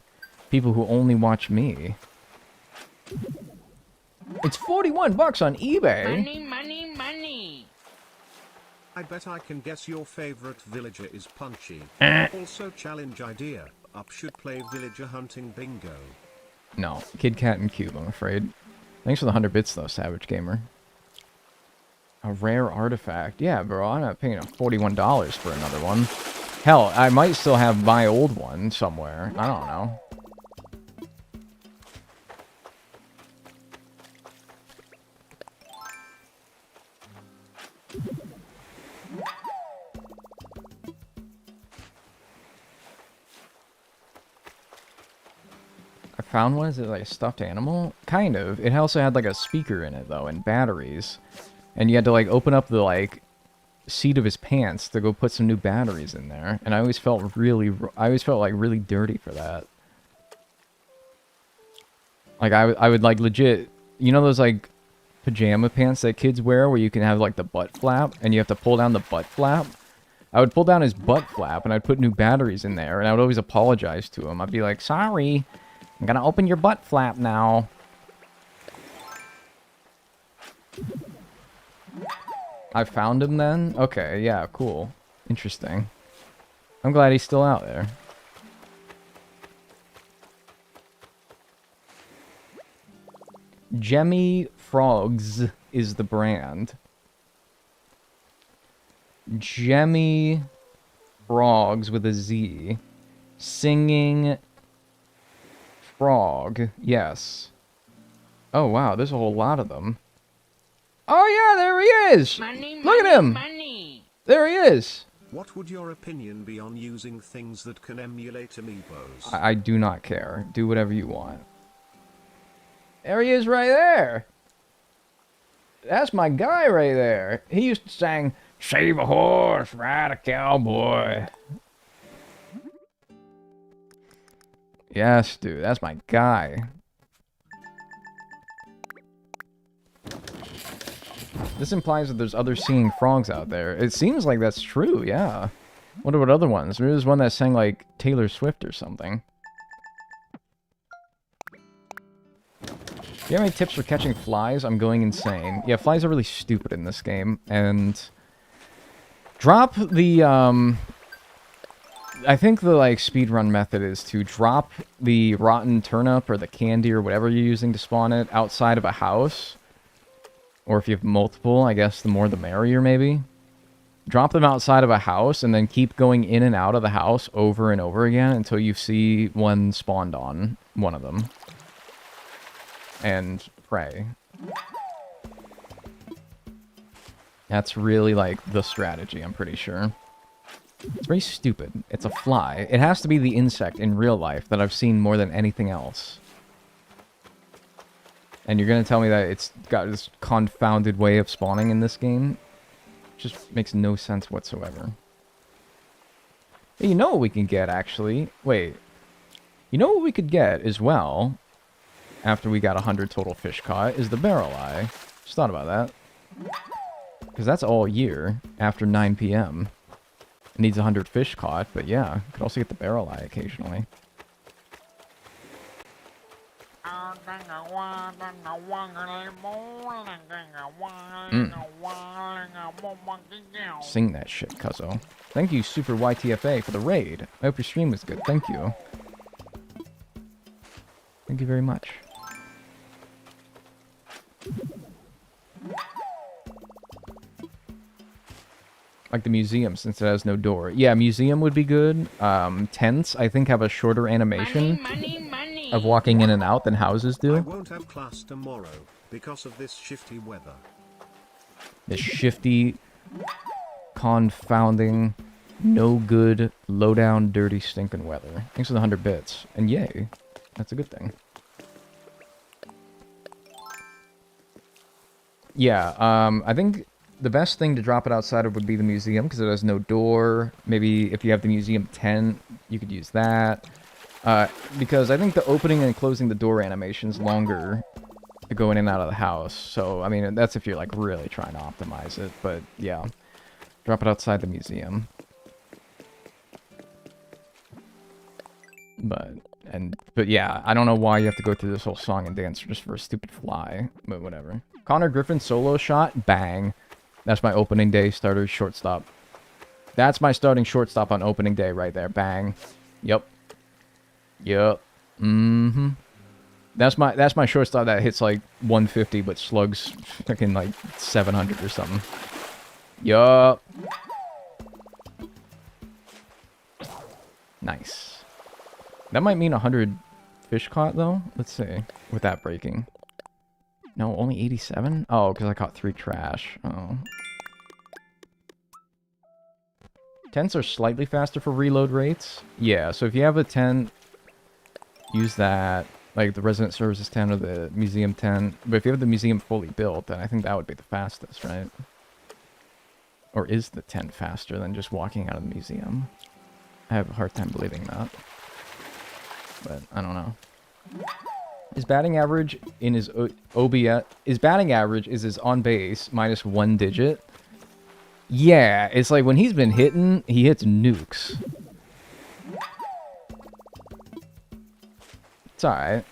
people who only watch me. It's $41 on eBay. Money, money, money. I bet I can guess your favorite villager is Punchy. Also challenge idea. Up should play villager hunting bingo. No, Kid Cat and Cube, I'm afraid. Thanks for the 100 bits though, Savage Gamer. A rare artifact. Yeah, bro, I'm not paying $41 for another one. Hell, I might still have my old one somewhere. I don't know. I found one. Is it like a stuffed animal? Kind of. It also had like a speaker in it though, and batteries. And you had to like open up the like seat of his pants to go put some new batteries in there. And I always felt like really dirty for that. Like I would like legit, you know those like pajama pants that kids wear where you can have like the butt flap and you have to pull down the butt flap? I would pull down his butt flap and I'd put new batteries in there and I would always apologize to him. I'd be like, sorry, I'm gonna open your butt flap now. I found him then? Okay, yeah, cool. Interesting. I'm glad he's still out there. Jemmy Frogs is the brand. Jemmy Frogs with a Z. Singing Frog. Yes. Oh, wow, there's a whole lot of them. Oh, yeah, there he is! Money, Look at him! money. There he is! What would your opinion be on using things that can emulate Amiibos? I do not care. Do whatever you want. There he is right there! That's my guy right there. He used to sing, "Save a horse, ride a cowboy." Yes, dude, that's my guy. This implies that there's other singing frogs out there. It seems like that's true, yeah. Wonder what other ones. There was one that sang like Taylor Swift or something. Do you have any tips for catching flies? I'm going insane. Yeah, flies are really stupid in this game. And drop the, I think the, like, speedrun method is to drop the rotten turnip or the candy or whatever you're using to spawn it outside of a house. Or if you have multiple, I guess the more the merrier, maybe. Drop them outside of a house and then keep going in and out of the house over and over again until you see one spawned on one of them. And pray. That's really, like, the strategy, I'm pretty sure. It's very stupid. It's a fly. It has to be the insect in real life that I've seen more than anything else. And you're gonna tell me that it's got this confounded way of spawning in this game? Just makes no sense whatsoever. Hey, you know what we can get, actually? Wait. You know what we could get as well, after we got 100 total fish caught, is the barrel eye. Just thought about that. Because that's all year, after 9 PM. It needs 100 fish caught, but yeah, you could also get the barrel eye occasionally. Sing that shit, cuzzo. Thank you, Super YTFA, for the raid. I hope your stream was good. Thank you. Thank you very much. Like the museum, since it has no door. Yeah, museum would be good. Tents, I think, have a shorter animation of walking in and out than houses do. I won't have class tomorrow because of this shifty weather. This shifty, confounding, no good, low down, dirty, stinking weather. Thanks for the 100 bits. And yay. That's a good thing. Yeah, I think the best thing to drop it outside of would be the museum, because it has no door. Maybe if you have the museum tent, you could use that. Because I think the opening and closing the door animation is longer to go in and out of the house. So, I mean, that's if you're, like, really trying to optimize it. But, yeah. Drop it outside the museum. But yeah, I don't know why you have to go through this whole song and dance just for a stupid fly. But whatever. Connor Griffin solo shot? Bang. That's my opening day starter shortstop. That's my starting shortstop on opening day right there. Bang. Yep. Yep. Mm-hmm. That's my shortstop that hits like 150 but slugs fucking like 700 or something. Yup. Nice. That might mean 100 fish caught though. Let's see. With that breaking. No, only 87? Oh, because I caught 3 trash. Oh. 10s are slightly faster for reload rates. Yeah, so if you have a 10, use that. Like the Resident Services 10 or the Museum 10. But if you have the Museum fully built, then I think that would be the fastest, right? Or is the 10 faster than just walking out of the museum? I have a hard time believing that. But I don't know. His batting average in his OBS... His batting average is his on base minus 1 digit. Yeah, it's like when he's been hitting, he hits nukes. It's alright.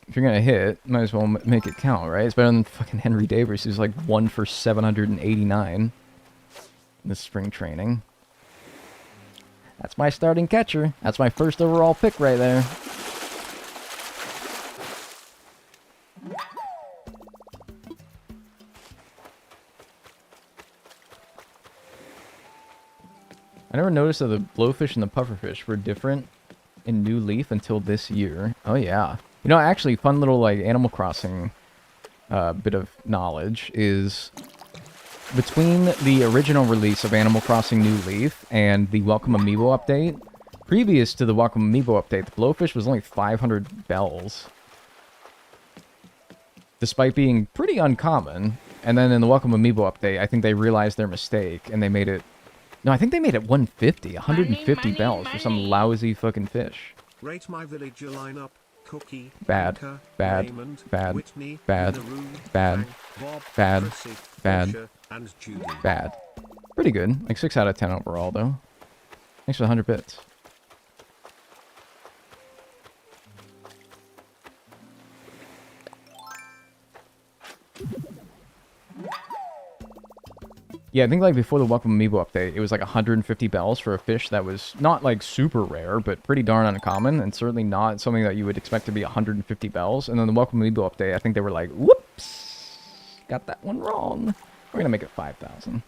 If you're gonna hit, might as well make it count, right? It's better than fucking Henry Davis, who's like 1 for 789 in this spring training. That's my starting catcher. That's my first overall pick right there. I never noticed that the blowfish and the pufferfish were different in New Leaf until this year. Oh yeah. You know, actually, fun little like Animal Crossing bit of knowledge is between the original release of Animal Crossing New Leaf and the Welcome Amiibo update. Previous to the Welcome Amiibo update, the blowfish was only 500 bells, despite being pretty uncommon. And then in the Welcome Amiibo update, I think they realized their mistake and they made it. No, I think they made it 150 bells for some lousy fucking fish. Rate my villager lineup. Cookie, Bad, Anka, bad, Raymond, bad, Whitney, bad, Naru, bad, Frank, Bob, bad, Chrissy, bad, Portia, and Judy. bad. Pretty good. Like 6 out of 10 overall, though. Thanks for the 100 bits. Yeah, I think like before the Welcome Amiibo update, it was like 150 bells for a fish that was not like super rare, but pretty darn uncommon, and certainly not something that you would expect to be 150 bells. And then the Welcome Amiibo update, I think they were like, whoops, got that one wrong. We're gonna make it 5,000.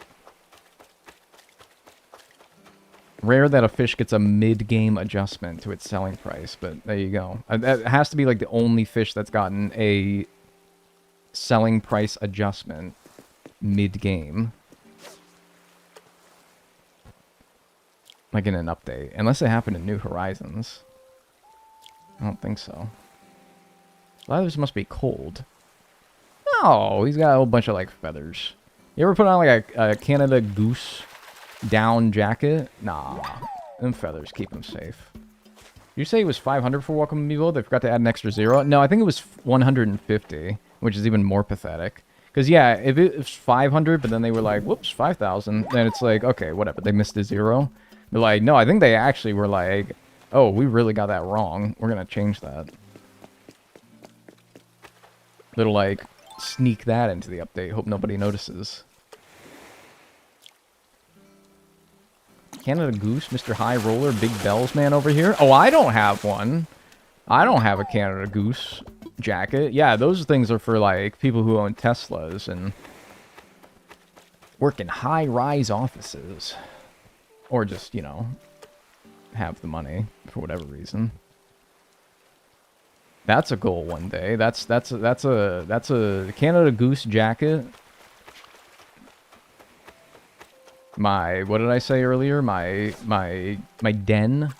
Rare that a fish gets a mid-game adjustment to its selling price, but there you go. That has to be like the only fish that's gotten a selling price adjustment mid-game. Like in an update. Unless it happened in New Horizons. I don't think so. A lot of this must be cold. Oh, he's got a whole bunch of like feathers. You ever put on like a Canada Goose down jacket? Nah. Them feathers keep him safe. You say it was 500 for Welcome Amiibo? They forgot to add an extra 0? No, I think it was 150, which is even more pathetic. Because, yeah, if it was 500, but then they were like, whoops, 5,000, then it's like, okay, whatever, they missed a 0. They're like, no, I think they actually were like, oh, we really got that wrong. We're going to change that. Little, like, sneak that into the update. Hope nobody notices. Canada Goose, Mr. High Roller, Big Bells man over here. Oh, I don't have one. I don't have a Canada Goose jacket. Yeah, those things are for, like, people who own Teslas and work in high-rise offices. Or just, you know, have the money for whatever reason. That's a goal one day. That's a Canada Goose jacket. What did I say earlier? My den.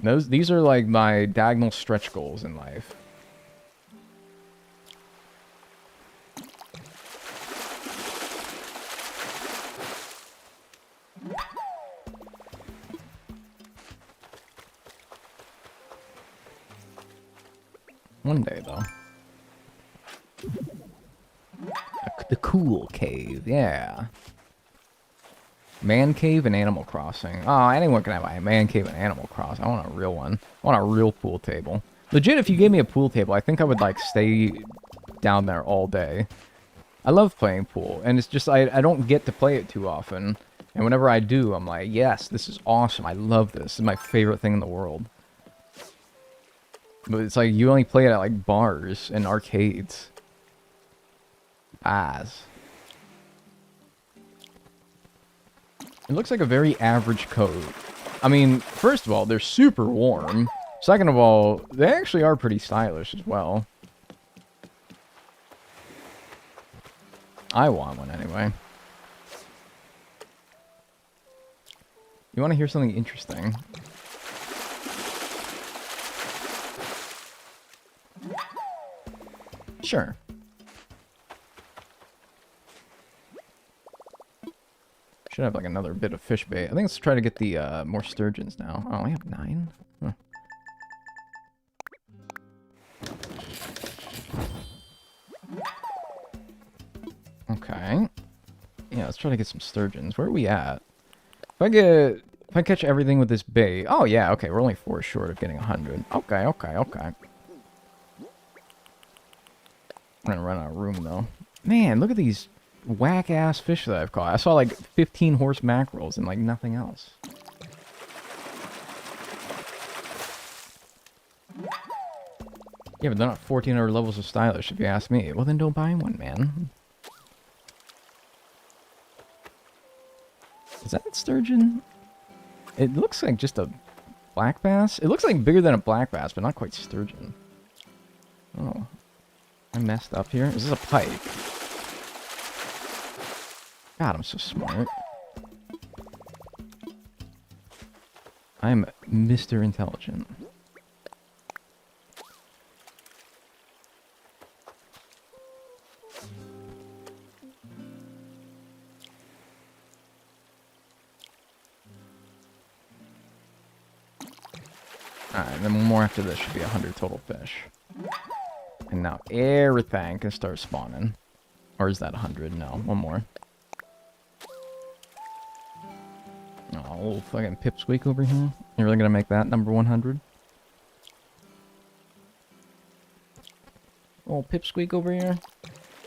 These are like my Dagnel stretch goals in life. One day, though. The cool cave, yeah. Man cave and Animal Crossing. Oh, anyone can have a man cave and Animal Crossing. I want a real one. I want a real pool table. Legit, if you gave me a pool table, I think I would, like, stay down there all day. I love playing pool, and it's just, I don't get to play it too often. And whenever I do, I'm like, yes, this is awesome. I love this. This is my favorite thing in the world. But it's like, you only play it at, like, bars and arcades. Bars. It looks like a very average coat. I mean, first of all, they're super warm. Second of all, they actually are pretty stylish as well. I want one anyway. You want to hear something interesting? Sure. Should have like another bit of fish bait. I think let's try to get the more sturgeons now. Oh, we have 9. Huh. Okay. Yeah, let's try to get some sturgeons. Where are we at? If I catch everything with this bait. Oh yeah, okay, we're only 4 short of getting 100. Okay. I'm gonna run out of room though. Man, look at these whack-ass fish that I've caught. I saw like 15 horse mackerels and like nothing else. Yeah, but they're not 1400 levels of stylish if you ask me. Well then don't buy one, man. Is that sturgeon? It looks like just a black bass. It looks like bigger than a black bass, but not quite sturgeon. Oh. I messed up here. Is this a pike? God, I'm so smart. I'm Mr. Intelligent. Alright, and then one more after this should be 100 total fish. And now everything can start spawning. Or is that 100? No, one more. Oh, little fucking pipsqueak over here. You really gonna make that number 100? Little pipsqueak over here.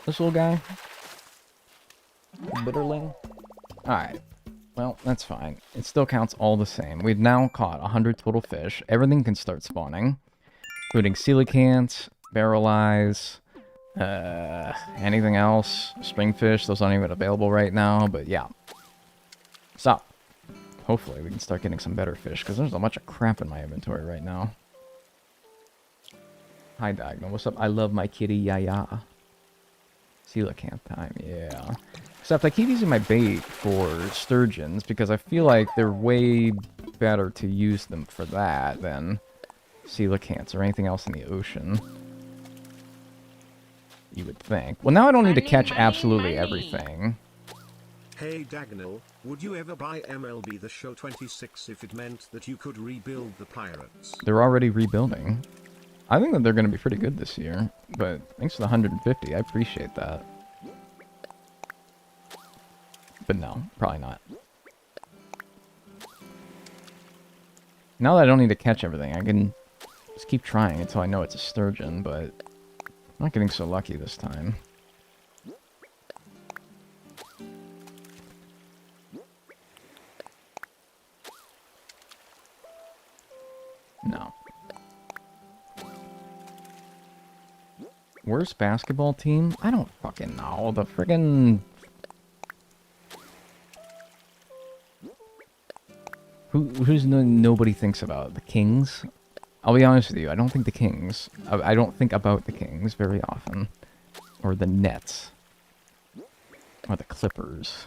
This little guy. Bitterling. Alright. Well, that's fine. It still counts all the same. We've now caught 100 total fish. Everything can start spawning. Including coelacanths, barrel eyes, anything else. Springfish, those aren't even available right now, but yeah. So, hopefully we can start getting some better fish, because there's a bunch of crap in my inventory right now. Hi, Dagnel. What's up? I love my kitty, Yaya. Coelacanth time, yeah. Except I keep using my bait for sturgeons, because I feel like they're way better to use them for that than coelacanths or anything else in the ocean. You would think. Well, now I don't need to catch absolutely everything. Hey Dagnel, would you ever buy MLB The Show 26 if it meant that you could rebuild the pirates? They're already rebuilding. I think that they're going to be pretty good this year, but thanks for the 150. I appreciate that. But no, probably not. Now that I don't need to catch everything, I can just keep trying until I know it's a sturgeon, but I'm not getting so lucky this time. No. Worst basketball team? I don't fucking know. The friggin'... Who's nobody thinks about? The Kings? I'll be honest with you, I don't think the Kings. I don't think about the Kings very often. Or the Nets. Or the Clippers.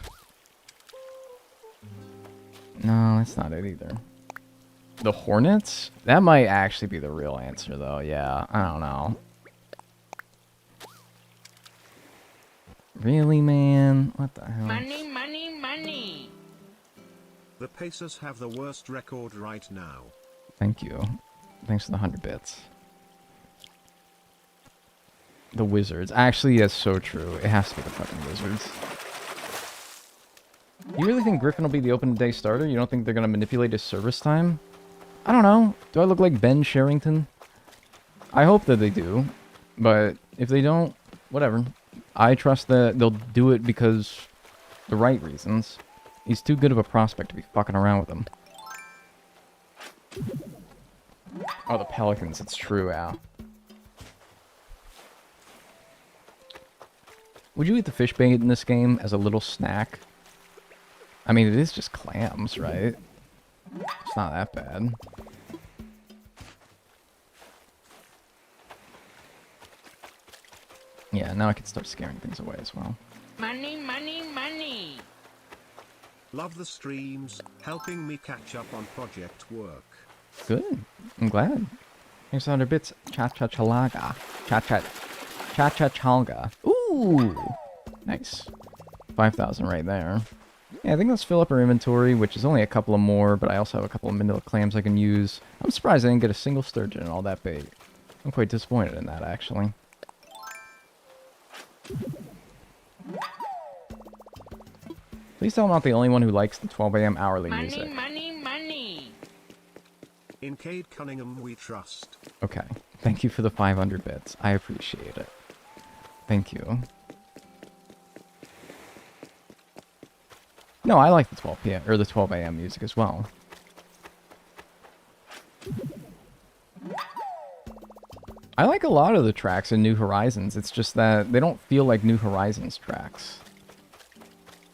No, that's not it either. The Hornets? That might actually be the real answer, though. Yeah, I don't know. Really, man? What the hell? Money, money, money. The Pacers have the worst record right now. Thank you. Thanks for the 100 bits. The Wizards. Actually, that's so true. It has to be the fucking Wizards. You really think Griffin will be the open day starter? You don't think they're going to manipulate his service time? I don't know. Do I look like Ben Sherrington? I hope that they do, but if they don't, whatever. I trust that they'll do it because the right reasons. He's too good of a prospect to be fucking around with him. Oh, the pelicans, it's true, yeah. Would you eat the fish bait in this game as a little snack? I mean, it is just clams, right? It's not that bad. Yeah, now I can start scaring things away as well. Money, money, money. Love the streams, helping me catch up on project work. Good. I'm glad. Here's 100 bits. Cha-cha-chalaga. Cha-cha-chalga. Ooh! Nice. 5,000 right there. Yeah, I think let's fill up our inventory, which is only a couple of more, but I also have a couple of manila clams I can use. I'm surprised I didn't get a single sturgeon and all that bait. I'm quite disappointed in that, actually. Please tell I'm not the only one who likes the 12 a.m. hourly Money, music. money, money. In Cade Cunningham we trust. Okay. Thank you for the 500 bits. I appreciate it. Thank you. No, I like the 12 p.m. or the 12 a.m. music as well. I like a lot of the tracks in New Horizons. It's just that they don't feel like New Horizons tracks.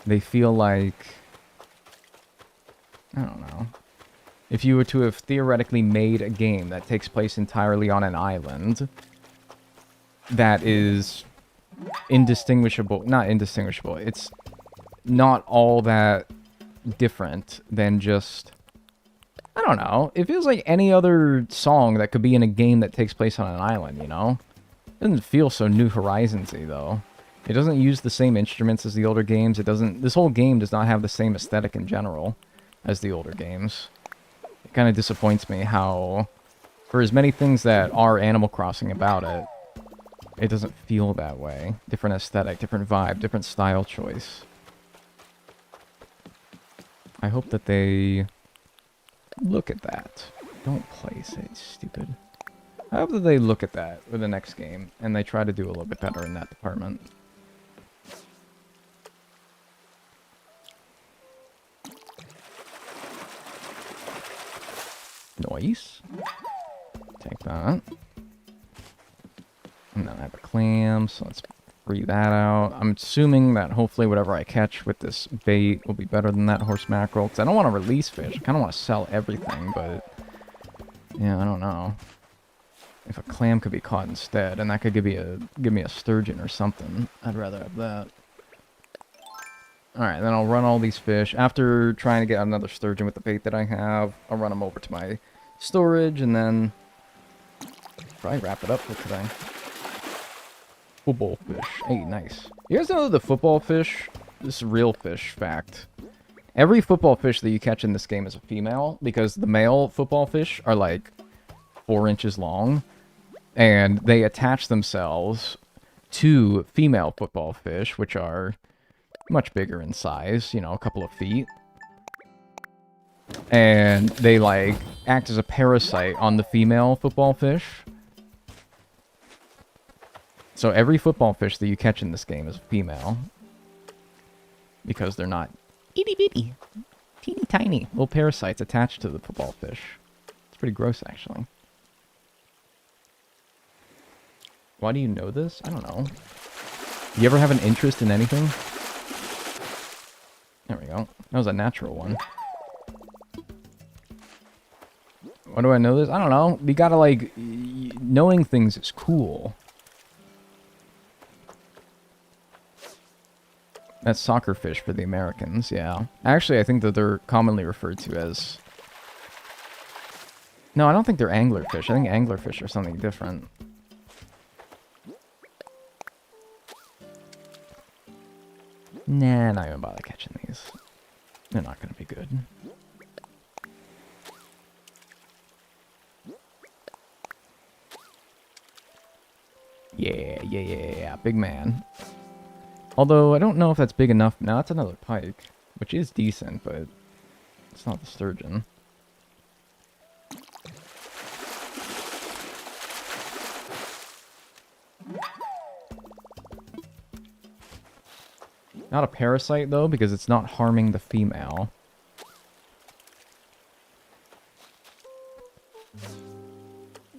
They feel like... I don't know. If you were to have theoretically made a game that takes place entirely on an island that is indistinguishable... Not indistinguishable. It's not all that different than just... I don't know. It feels like any other song that could be in a game that takes place on an island, you know? It doesn't feel so New Horizons-y, though. It doesn't use the same instruments as the older games. It doesn't... This whole game does not have the same aesthetic in general as the older games. It kind of disappoints me how, for as many things that are Animal Crossing about it, it doesn't feel that way. Different aesthetic, different vibe, different style choice. I hope that they look at that. Don't place it, stupid. I hope that they look at that with the next game, and they try to do a little bit better in that department. Nice. Take that. And then I have a clam, so let's free that out. I'm assuming that hopefully whatever I catch with this bait will be better than that horse mackerel. Because I don't want to release fish. I kind of want to sell everything, but... Yeah, I don't know. If a clam could be caught instead, and that could give me a sturgeon or something, I'd rather have that. Alright, then I'll run all these fish. After trying to get another sturgeon with the bait that I have, I'll run them over to my storage, and then probably wrap it up for today. Football fish. Hey, nice. You guys know the football fish? This is real fish fact. Every football fish that you catch in this game is a female, because the male football fish are like 4 inches long, and they attach themselves to female football fish, which are much bigger in size, you know, a couple of feet. And they, like, act as a parasite on the female football fish. So every football fish that you catch in this game is a female. Because they're not itty-bitty, teeny-tiny little parasites attached to the football fish. It's pretty gross, actually. Why do you know this? I don't know. You ever have an interest in anything? There we go. That was a natural one. Why do I know this? I don't know. You gotta, like... Knowing things is cool. That's soccer fish for the Americans, yeah. Actually, I think that they're commonly referred to as... No, I don't think they're anglerfish. I think anglerfish are something different. Nah, not even bother catching these. They're not gonna be good. Yeah, big man. Although, I don't know if that's big enough. Now, that's another pike, which is decent, but it's not the sturgeon. Not a parasite, though, because it's not harming the female.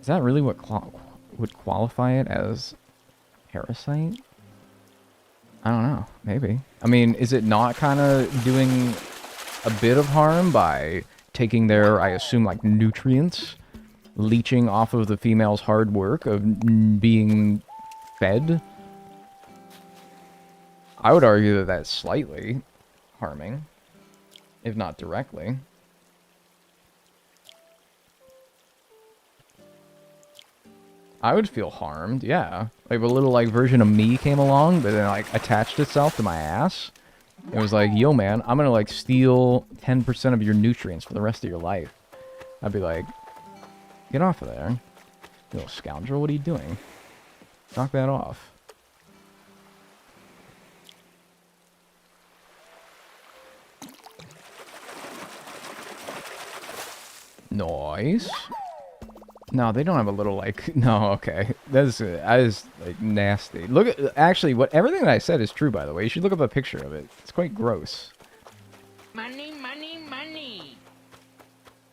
Is that really what would qualify it as parasite? I don't know. Maybe. I mean, is it not kind of doing a bit of harm by taking their, I assume, like, nutrients, leeching off of the female's hard work of being fed? I would argue that that's slightly harming, if not directly. I would feel harmed, yeah. Like, a little, like, version of me came along, but then, like, attached itself to my ass. It was like, yo, man, I'm gonna, like, steal 10% of your nutrients for the rest of your life. I'd be like, get off of there. You little scoundrel, what are you doing? Knock that off. Nice. No, they don't have a little, like... No, okay. That is like, nasty. Look at... Actually, everything that I said is true, by the way. You should look up a picture of it. It's quite gross. Money, money, money.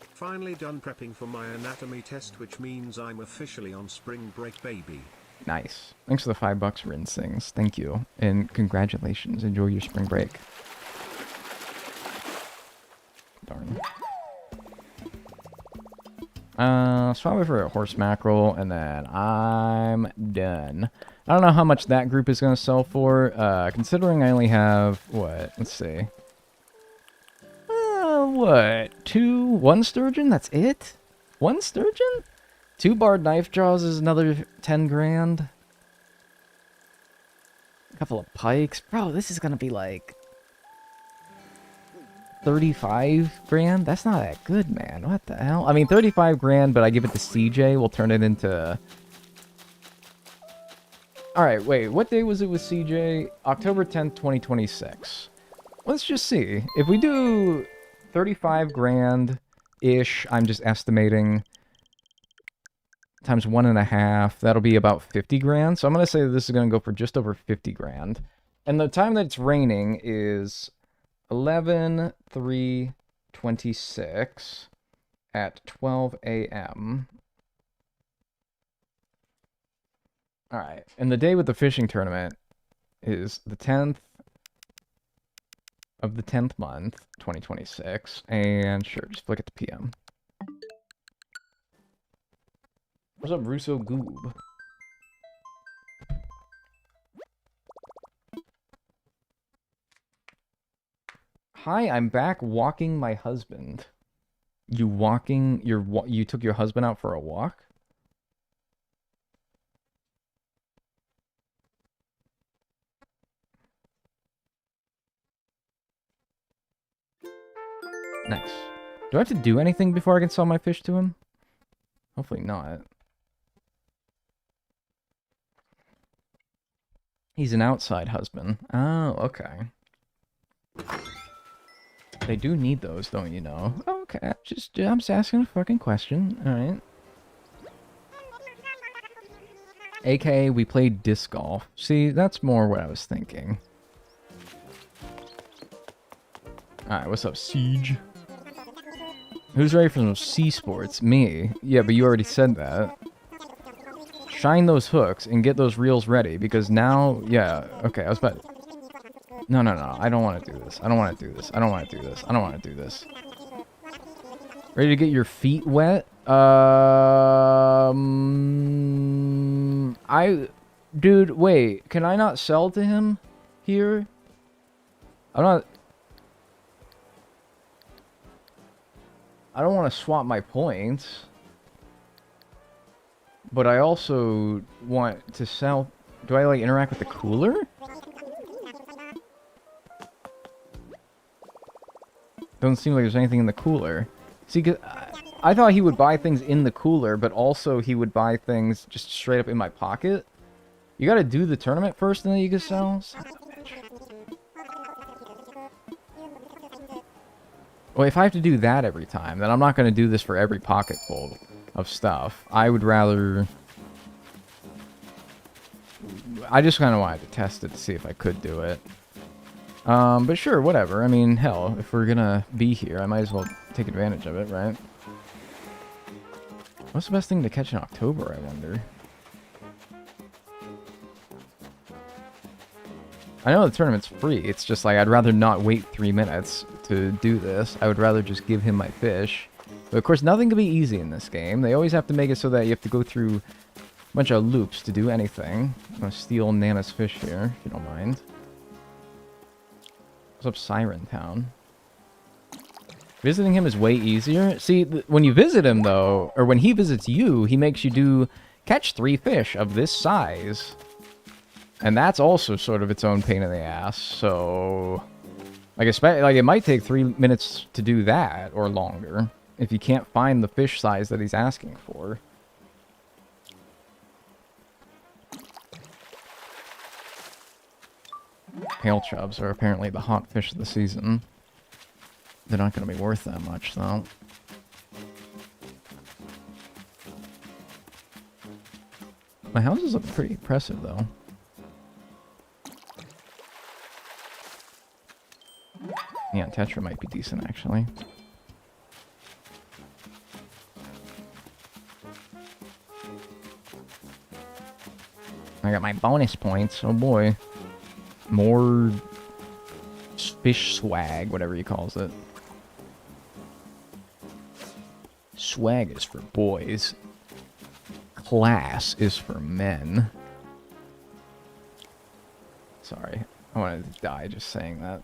Finally done prepping for my anatomy test, which means I'm officially on spring break, baby. Nice. Thanks for the $5 rinsings. Thank you. And congratulations. Enjoy your spring break. Darn. Swap for a horse mackerel, and then I'm done. I don't know how much that group is going to sell for, considering I only have, what? Let's see. What? One sturgeon? That's it? One sturgeon? 2 barred knife jaws is another 10 grand. A couple of pikes. Bro, this is going to be like 35 grand? That's not that good, man. What the hell? I mean, 35 grand, but I give it to CJ. We'll turn it into... Alright, wait. What day was it with CJ? October 10th, 2026. Let's just see. If we do 35 grand-ish, I'm just estimating, times 1.5, that'll be about 50 grand. So I'm going to say that this is going to go for just over 50 grand. And the time that it's raining is 11/3/26 at 12 a.m. Alright, and the day with the fishing tournament is the 10th of the 10th month, 2026, and sure, just flick at the PM. What's up, Russo Goob? Hi, I'm back walking my husband. You took your husband out for a walk? Nice. Do I have to do anything before I can sell my fish to him? Hopefully not. He's an outside husband. Oh, okay. They do need those, don't you know? Okay, I'm just asking a fucking question. Alright. AKA, we played disc golf. See, that's more what I was thinking. Alright, what's up, Siege? Who's ready for some sea sports? Me. Yeah, but you already said that. Shine those hooks and get those reels ready, because now... Yeah, okay, I was about... No, I don't want to do this. I don't want to do this. I don't want to do this. I don't want to do this. Ready to get your feet wet? Dude, wait. Can I not sell to him here? I don't want to swap my points. But I also want to sell... Do I, like, interact with the cooler? Doesn't seem like there's anything in the cooler. See, 'cause I thought he would buy things in the cooler, but also he would buy things just straight up in my pocket. You gotta do the tournament first, and then you can sell? Son of a bitch. Well, if I have to do that every time, then I'm not gonna do this for every pocket full of stuff. I would rather... I just kind of wanted to test it to see if I could do it. But sure, whatever. I mean, hell, if we're gonna be here, I might as well take advantage of it, right? What's the best thing to catch in October, I wonder? I know the tournament's free. It's just like, I'd rather not wait 3 minutes to do this. I would rather just give him my fish. But of course, nothing can be easy in this game. They always have to make it so that you have to go through a bunch of loops to do anything. I'm gonna steal Nana's fish here, if you don't mind. What's up, Siren Town? Visiting him is way easier. See, when you visit him, though, or when he visits you, he makes you catch 3 fish of this size. And that's also sort of its own pain in the ass, so... Like, it might take 3 minutes to do that, or longer, if you can't find the fish size that he's asking for. Pale chubs are apparently the hot fish of the season. They're not going to be worth that much, though. My houses look pretty impressive, though. Yeah, Tetra might be decent, actually. I got my bonus points. Oh boy. More fish swag, whatever he calls it. Swag is for boys. Class is for men. Sorry. I wanted to die just saying that.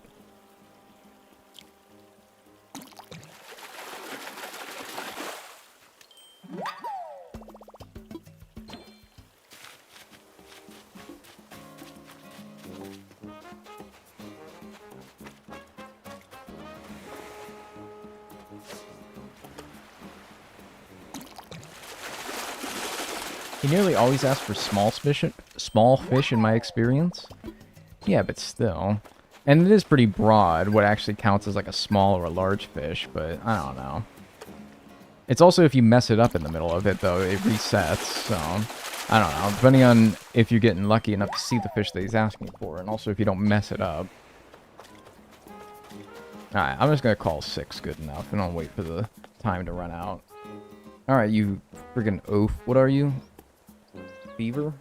He nearly always asks for small fish in my experience. Yeah, but still. And it is pretty broad what actually counts as like a small or a large fish, but I don't know. It's also if you mess it up in the middle of it, though, it resets, so... I don't know, depending on if you're getting lucky enough to see the fish that he's asking for, and also if you don't mess it up. Alright, I'm just gonna call 6 good enough, and I'll wait for the time to run out. Alright, you friggin' oaf. What are you? Beaver?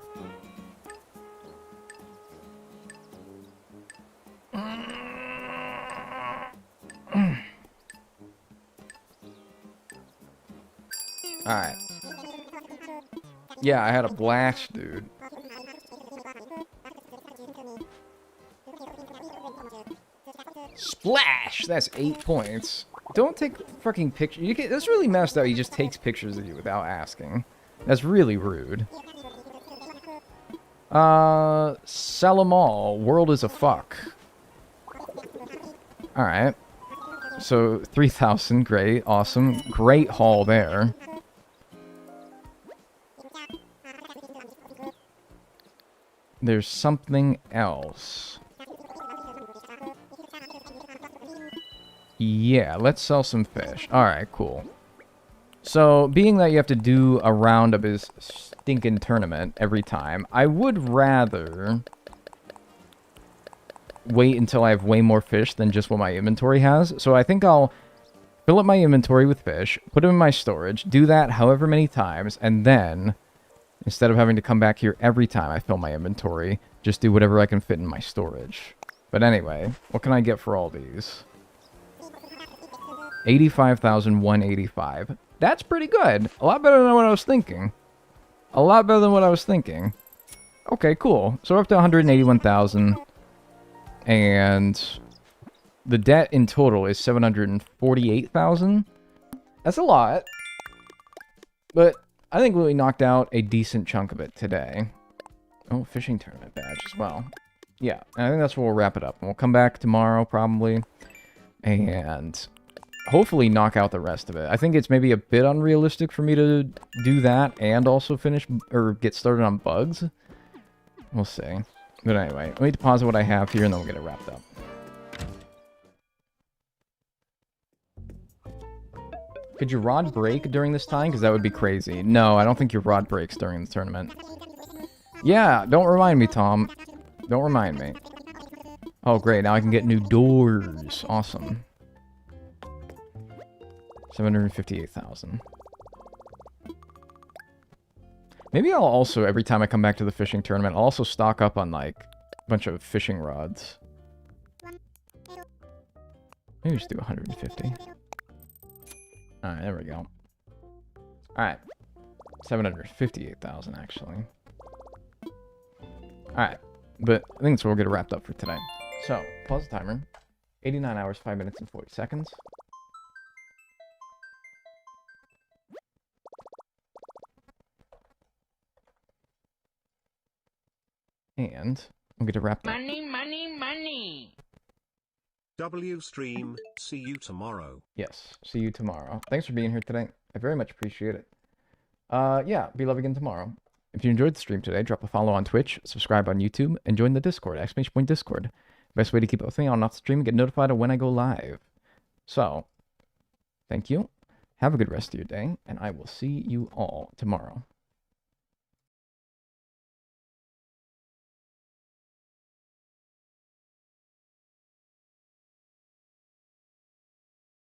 Alright. Yeah, I had a blast, dude. Splash! That's 8 points. Don't take fucking pictures. That's really messed up. He just takes pictures of you without asking. That's really rude. Sell 'em all. World is a fuck. Alright. So, 3,000. Great. Awesome. Great haul there. There's something else. Yeah, let's sell some fish. Alright, cool. So, being that you have to do a round of his stinking tournament every time, I would rather wait until I have way more fish than just what my inventory has. So I think I'll fill up my inventory with fish, put them in my storage, do that however many times, and then, instead of having to come back here every time I fill my inventory, just do whatever I can fit in my storage. But anyway, what can I get for all these? 85,185. That's pretty good. A lot better than what I was thinking. A lot better than what I was thinking. Okay, cool. So we're up to 181,000. And the debt in total is 748,000. That's a lot. But I think we knocked out a decent chunk of it today. Oh, fishing tournament badge as well. Yeah, I think that's where we'll wrap it up. And we'll come back tomorrow, probably. And hopefully knock out the rest of it. I think it's maybe a bit unrealistic for me to do that and also finish or get started on bugs. We'll see. But anyway, let me deposit what I have here and then we'll get it wrapped up. Could your rod break during this time? Because that would be crazy. No, I don't think your rod breaks during the tournament. Yeah, don't remind me, Tom. Don't remind me. Oh, great. Now I can get new doors. Awesome. 758,000. Maybe I'll also, every time I come back to the fishing tournament, I'll also stock up on, like, a bunch of fishing rods. Maybe just do 150. Alright, there we go. Alright. 758,000, actually. Alright. But I think that's where we'll get it wrapped up for today. So, pause the timer. 89 hours, 5 minutes, and 40 seconds. And we'll get it wrapped up. Money, money, money. W stream, see you tomorrow. Yes, see you tomorrow. Thanks for being here today. I very much appreciate it. Yeah, be live again tomorrow. If you enjoyed the stream today, drop a follow on Twitch, subscribe on YouTube, and join the Discord, !Discord. Best way to keep up with me on off the stream and get notified of when I go live. So, thank you. Have a good rest of your day, and I will see you all tomorrow.